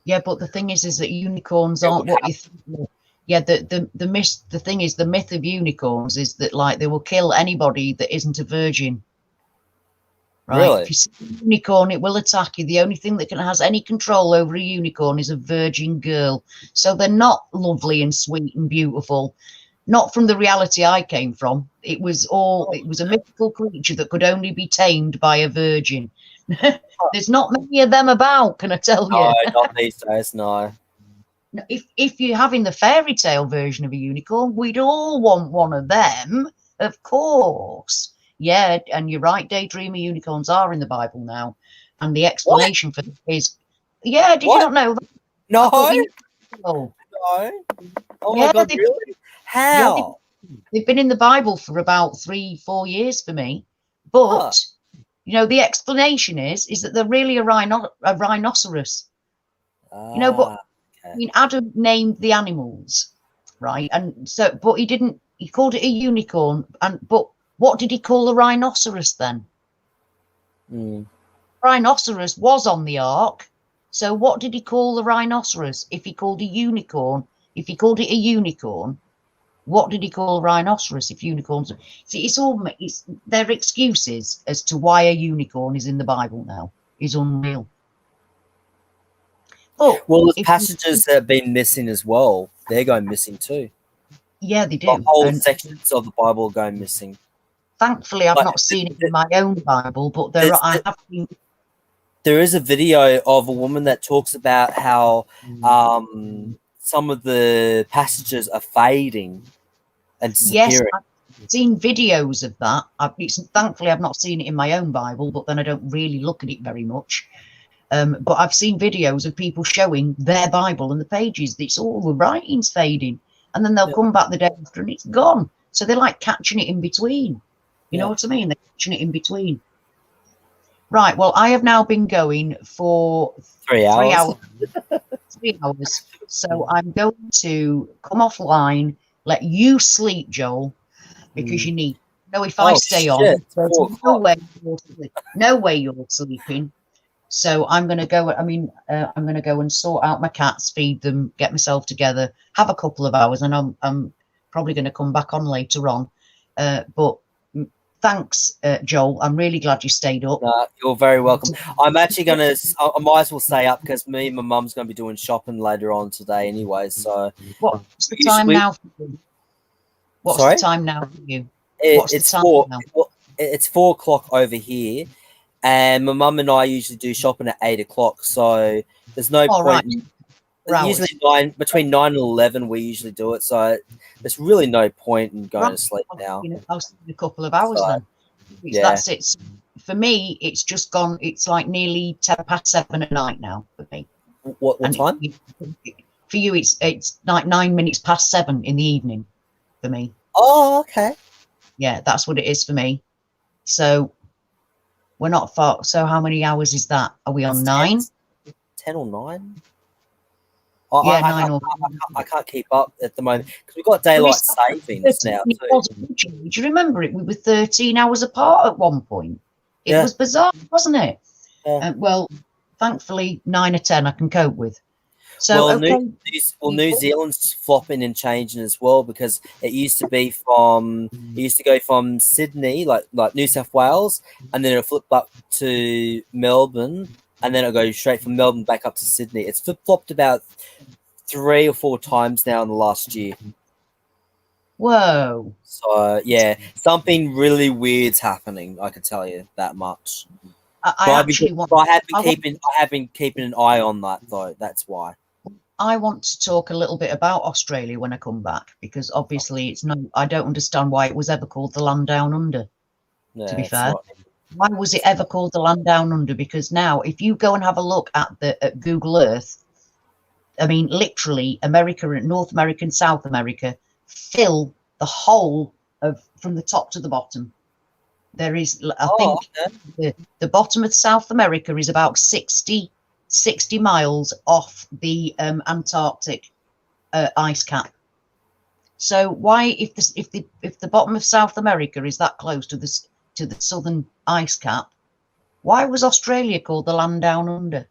Yeah, but the thing is that unicorns It aren't would what happen. you think. Yeah, the thing is, the myth of unicorns is that like they will kill anybody that isn't a virgin. Right? Really? If you see a unicorn, it will attack you. The only thing that has any control over a unicorn is a virgin girl. So they're not lovely and sweet and beautiful. Not from the reality I came from. It was a mythical creature that could only be tamed by a virgin. There's not many of them about, can I tell No, you? not these days. No. If you're having the fairy tale version of a unicorn, we'd all want one of them, of course. Yeah, and you're right, daydreamer unicorns are in the Bible now. And the What? explanation for this is, yeah, did you What? not know that? No. I thought you knew. No. Oh my Yeah, God! Really? yeah, How? they've been in the Bible for about 3-4 years for me. Huh. But, the explanation is that they're really a rhinoceros. But Ah. I Okay. mean, Adam named the animals, right? And so, but he called it a unicorn. But what did he call the rhinoceros then? Mm. Rhinoceros was on the ark. So what did he call the rhinoceros? If he called it a unicorn, what did he call a rhinoceros if unicorns? See, it's their excuses as to why a unicorn is in the Bible now is unreal. But Well, there's passages that have been missing as well. They're going missing too. yeah, they The do. whole And sections of the Bible are going missing. thankfully, I've Like, not seen it in my own Bible, but there's, I have seen. there is a video of a woman that talks about how some of the passages are fading and Yes, disappearing. I've seen videos of that. Thankfully, I've not seen it in my own Bible, but then I don't really look at it very much. But I've seen videos of people showing their Bible and the pages. It's all the writing's fading, and then they'll come back the day after and it's gone. So they're like catching it in between. You know what I mean? They're catching it in between. Right. Well, I have now been going for 3 hours. 3 hours. 3 hours. So I'm going to come offline, let you sleep, Joel, because you need. If I stay on, there's no way you're sleeping. So I'm going to go. I'm going to go and sort out my cats, feed them, get myself together, have a couple of hours, and I'm probably going to come back on later on. But thanks, Joel. I'm really glad you stayed up. You're very welcome. I'm actually going to, I might as well stay up because me and my mum's going to be doing shopping later on today anyway. So what's the time now for you? What's the time now for you? It's 4. Well, it's 4 o'clock over here. And my mum and I usually do shopping at 8 o'clock. So there's no point. Right. Usually between 9 and 11, we usually do it. So there's really no point in going to sleep now. I'll sleep a couple of hours then. That's it. For me, it's just gone. It's like nearly 7:10 at night now for me. What time? For you, it's like 9 minutes past 7 in the evening for me. Oh, okay. Yeah, that's what it is for me. So we're not far. So how many hours is that? Are we on 9? 10 or 9? Yeah, 9 or 9. I can't keep up at the moment because we've got daylight savings now too. Do you remember it? We were 13 hours apart at one point. It was bizarre, wasn't it? Yeah. Well, thankfully, 9 or 10 I can cope with. So New Zealand's flopping and changing as well because it used to go from Sydney, like New South Wales, and then it'll flip up to Melbourne, and then it'll go straight from Melbourne back up to Sydney. It's flip-flopped about 3 or 4 times now in the last year. Whoa. So, yeah, something really weird's happening, I can tell you that much. I have been keeping an eye on that, though. That's why. I want to talk a little bit about Australia when I come back, because obviously I don't understand why it was ever called the Land Down Under, to be fair. Why was it ever called the Land Down Under? Because now, if you go and have a look at Google Earth, I mean, literally, North America and South America fill the whole from the top to the bottom. There is, I think, the bottom of South America is about 60 miles off the Antarctic ice cap. So why, if the bottom of South America is that close to the southern ice cap, why was Australia called the land down under?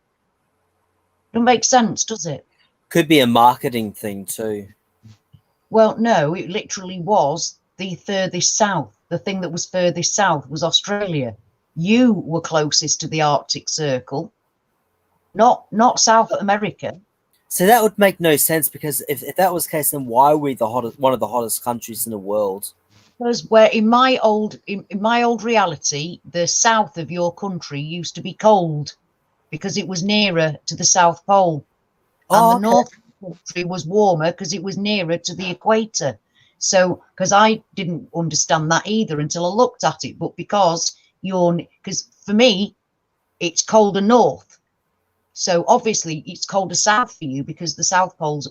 Doesn't make sense, does it? Could be a marketing thing too. Well, no, it literally was the furthest south. The thing that was furthest south was Australia. You were closest to the Arctic Circle, not South America. So that would make no sense, because if that was the case, then why are we one of the hottest countries in the world? Because where in my old reality, the south of your country used to be cold because it was nearer to the South Pole, and the north of the country was warmer because it was nearer to the equator. So, because I didn't understand that either until I looked at it, but because for me, it's colder north. So obviously it's colder south for you because the South Pole's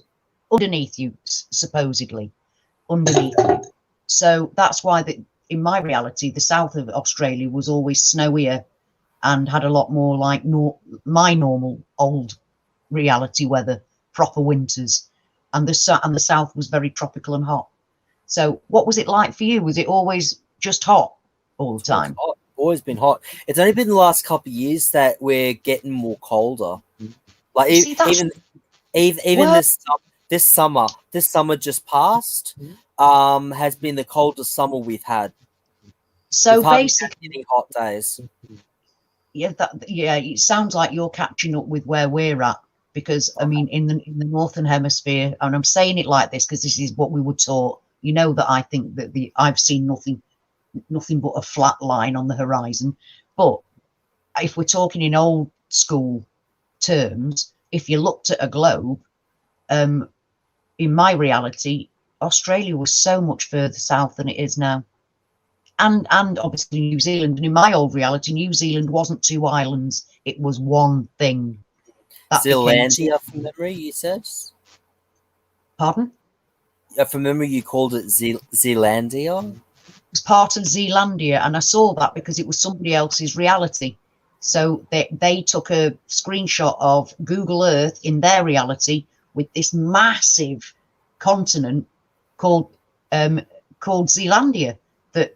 underneath you, supposedly underneath you. So that's why in my reality, the south of Australia was always snowier and had a lot more like my normal old reality weather, proper winters, and the south was very tropical and hot. So what was it like for you? Was it always just hot all the time? Always been hot. It's only been the last couple of years that we're getting more colder. Like even this summer just passed, has been the coldest summer we've had. So we've basically, any hot days. Yeah, it sounds like you're catching up with where we're at, because I mean, in the northern hemisphere, and I'm saying it like this because this is what we were taught. You know that I think that I've seen nothing but a flat line on the horizon. But if we're talking in old school terms, if you looked at a globe, in my reality, Australia was so much further south than it is now. And obviously New Zealand. And in my old reality, New Zealand wasn't two islands, it was one thing. Zealandia, from memory, you said? Pardon? From memory, you called it Zealandia? It was part of Zealandia, and I saw that because it was somebody else's reality. So they took a screenshot of Google Earth in their reality with this massive continent called Zealandia, that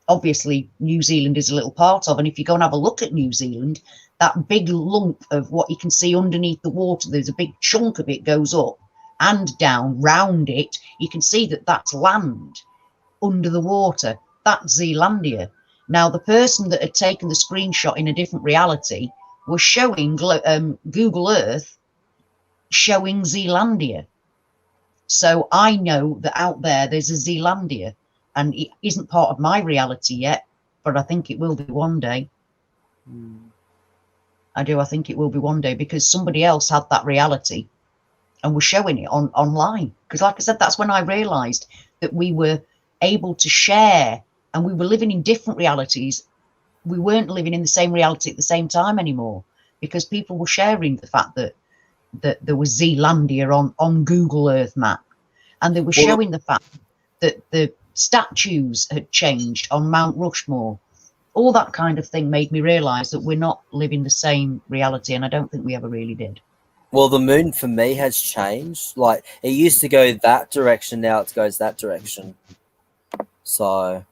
obviously New Zealand is a little part of. And if you go and have a look at New Zealand, that big lump of what you can see underneath the water, there's a big chunk of it goes up and down round it. You can see that that's land under the water. That's Zealandia. Now, the person that had taken the screenshot in a different reality was showing Google Earth showing Zealandia. So I know that out there's a Zealandia, and it isn't part of my reality yet, but I think it will be one day. I think it will be one day, because somebody else had that reality and was showing it online. Because like I said, that's when I realized that we were able to share, and we were living in different realities. We weren't living in the same reality at the same time anymore, because people were sharing the fact that there was Zealandia on Google Earth map, and they were showing the fact that the statues had changed on Mount Rushmore. All that kind of thing made me realize that we're not living the same reality, and I don't think we ever really did. Well, the moon for me has changed. Like, it used to go that direction, now it goes that direction. So,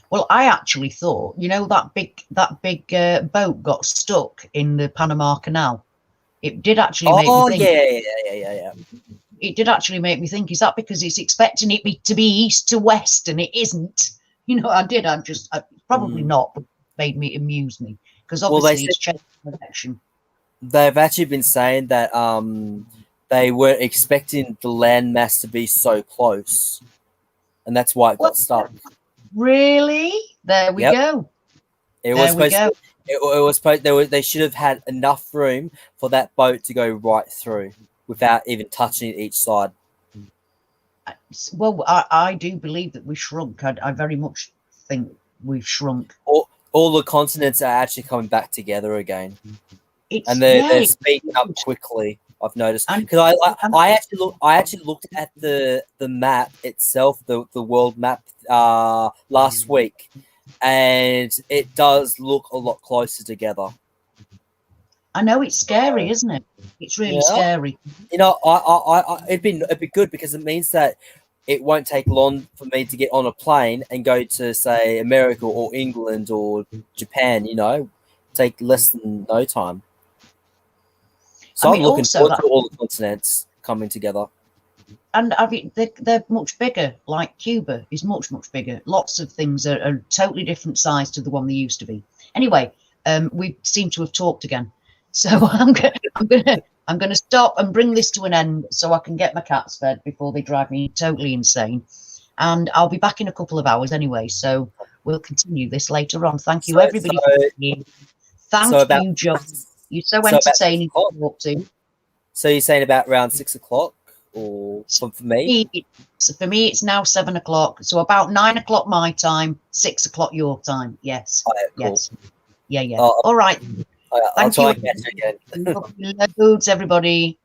well, I actually thought, that big boat got stuck in the Panama Canal. It did actually make me think. Yeah. It did actually make me think, is that because it's expecting it to be east to west and it isn't? I probably not, but it made me amuse me, because obviously it's changed direction. They've actually been saying that they weren't expecting the landmass to be so close, and that's why it got stuck. Really? There we go. It was supposed. They should have had enough room for that boat to go right through without even touching each side. Well, I do believe that we shrunk. I very much think we've shrunk. All the continents are actually coming back together again, and they're speeding up quickly. I've noticed, because I actually looked at the map itself, the world map, last week, and it does look a lot closer together. I know it's scary, isn't it? It's really Yeah. scary. You know, it'd be good because it means that it won't take long for me to get on a plane and go to, say, America or England or Japan. You know, take less than no time. I So I'm mean, looking also forward that, to all the continents coming together. and I mean, they're much bigger. Like Cuba is much, much bigger. Lots of things are totally different size to the one they used to be. Anyway, we seem to have talked again, so I'm gonna stop and bring this to an end so I can get my cats fed before they drive me totally insane. And I'll be back in a couple of hours anyway, so we'll continue this later on. Thank you, So, everybody, for being here. so Thank about you, John. You're so so about 6 entertaining o'clock. to talk to. So you're saying about around 6 o'clock, or for me? So for me, it's now 7 o'clock. So about 9 o'clock my time, 6 o'clock your time. Yes. Oh, yeah, cool. Yes. Yeah, yeah. I'll, All right. I'll Thank try you. and catch it again. Loads, everybody.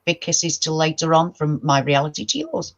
Big kisses till later on from my reality to yours.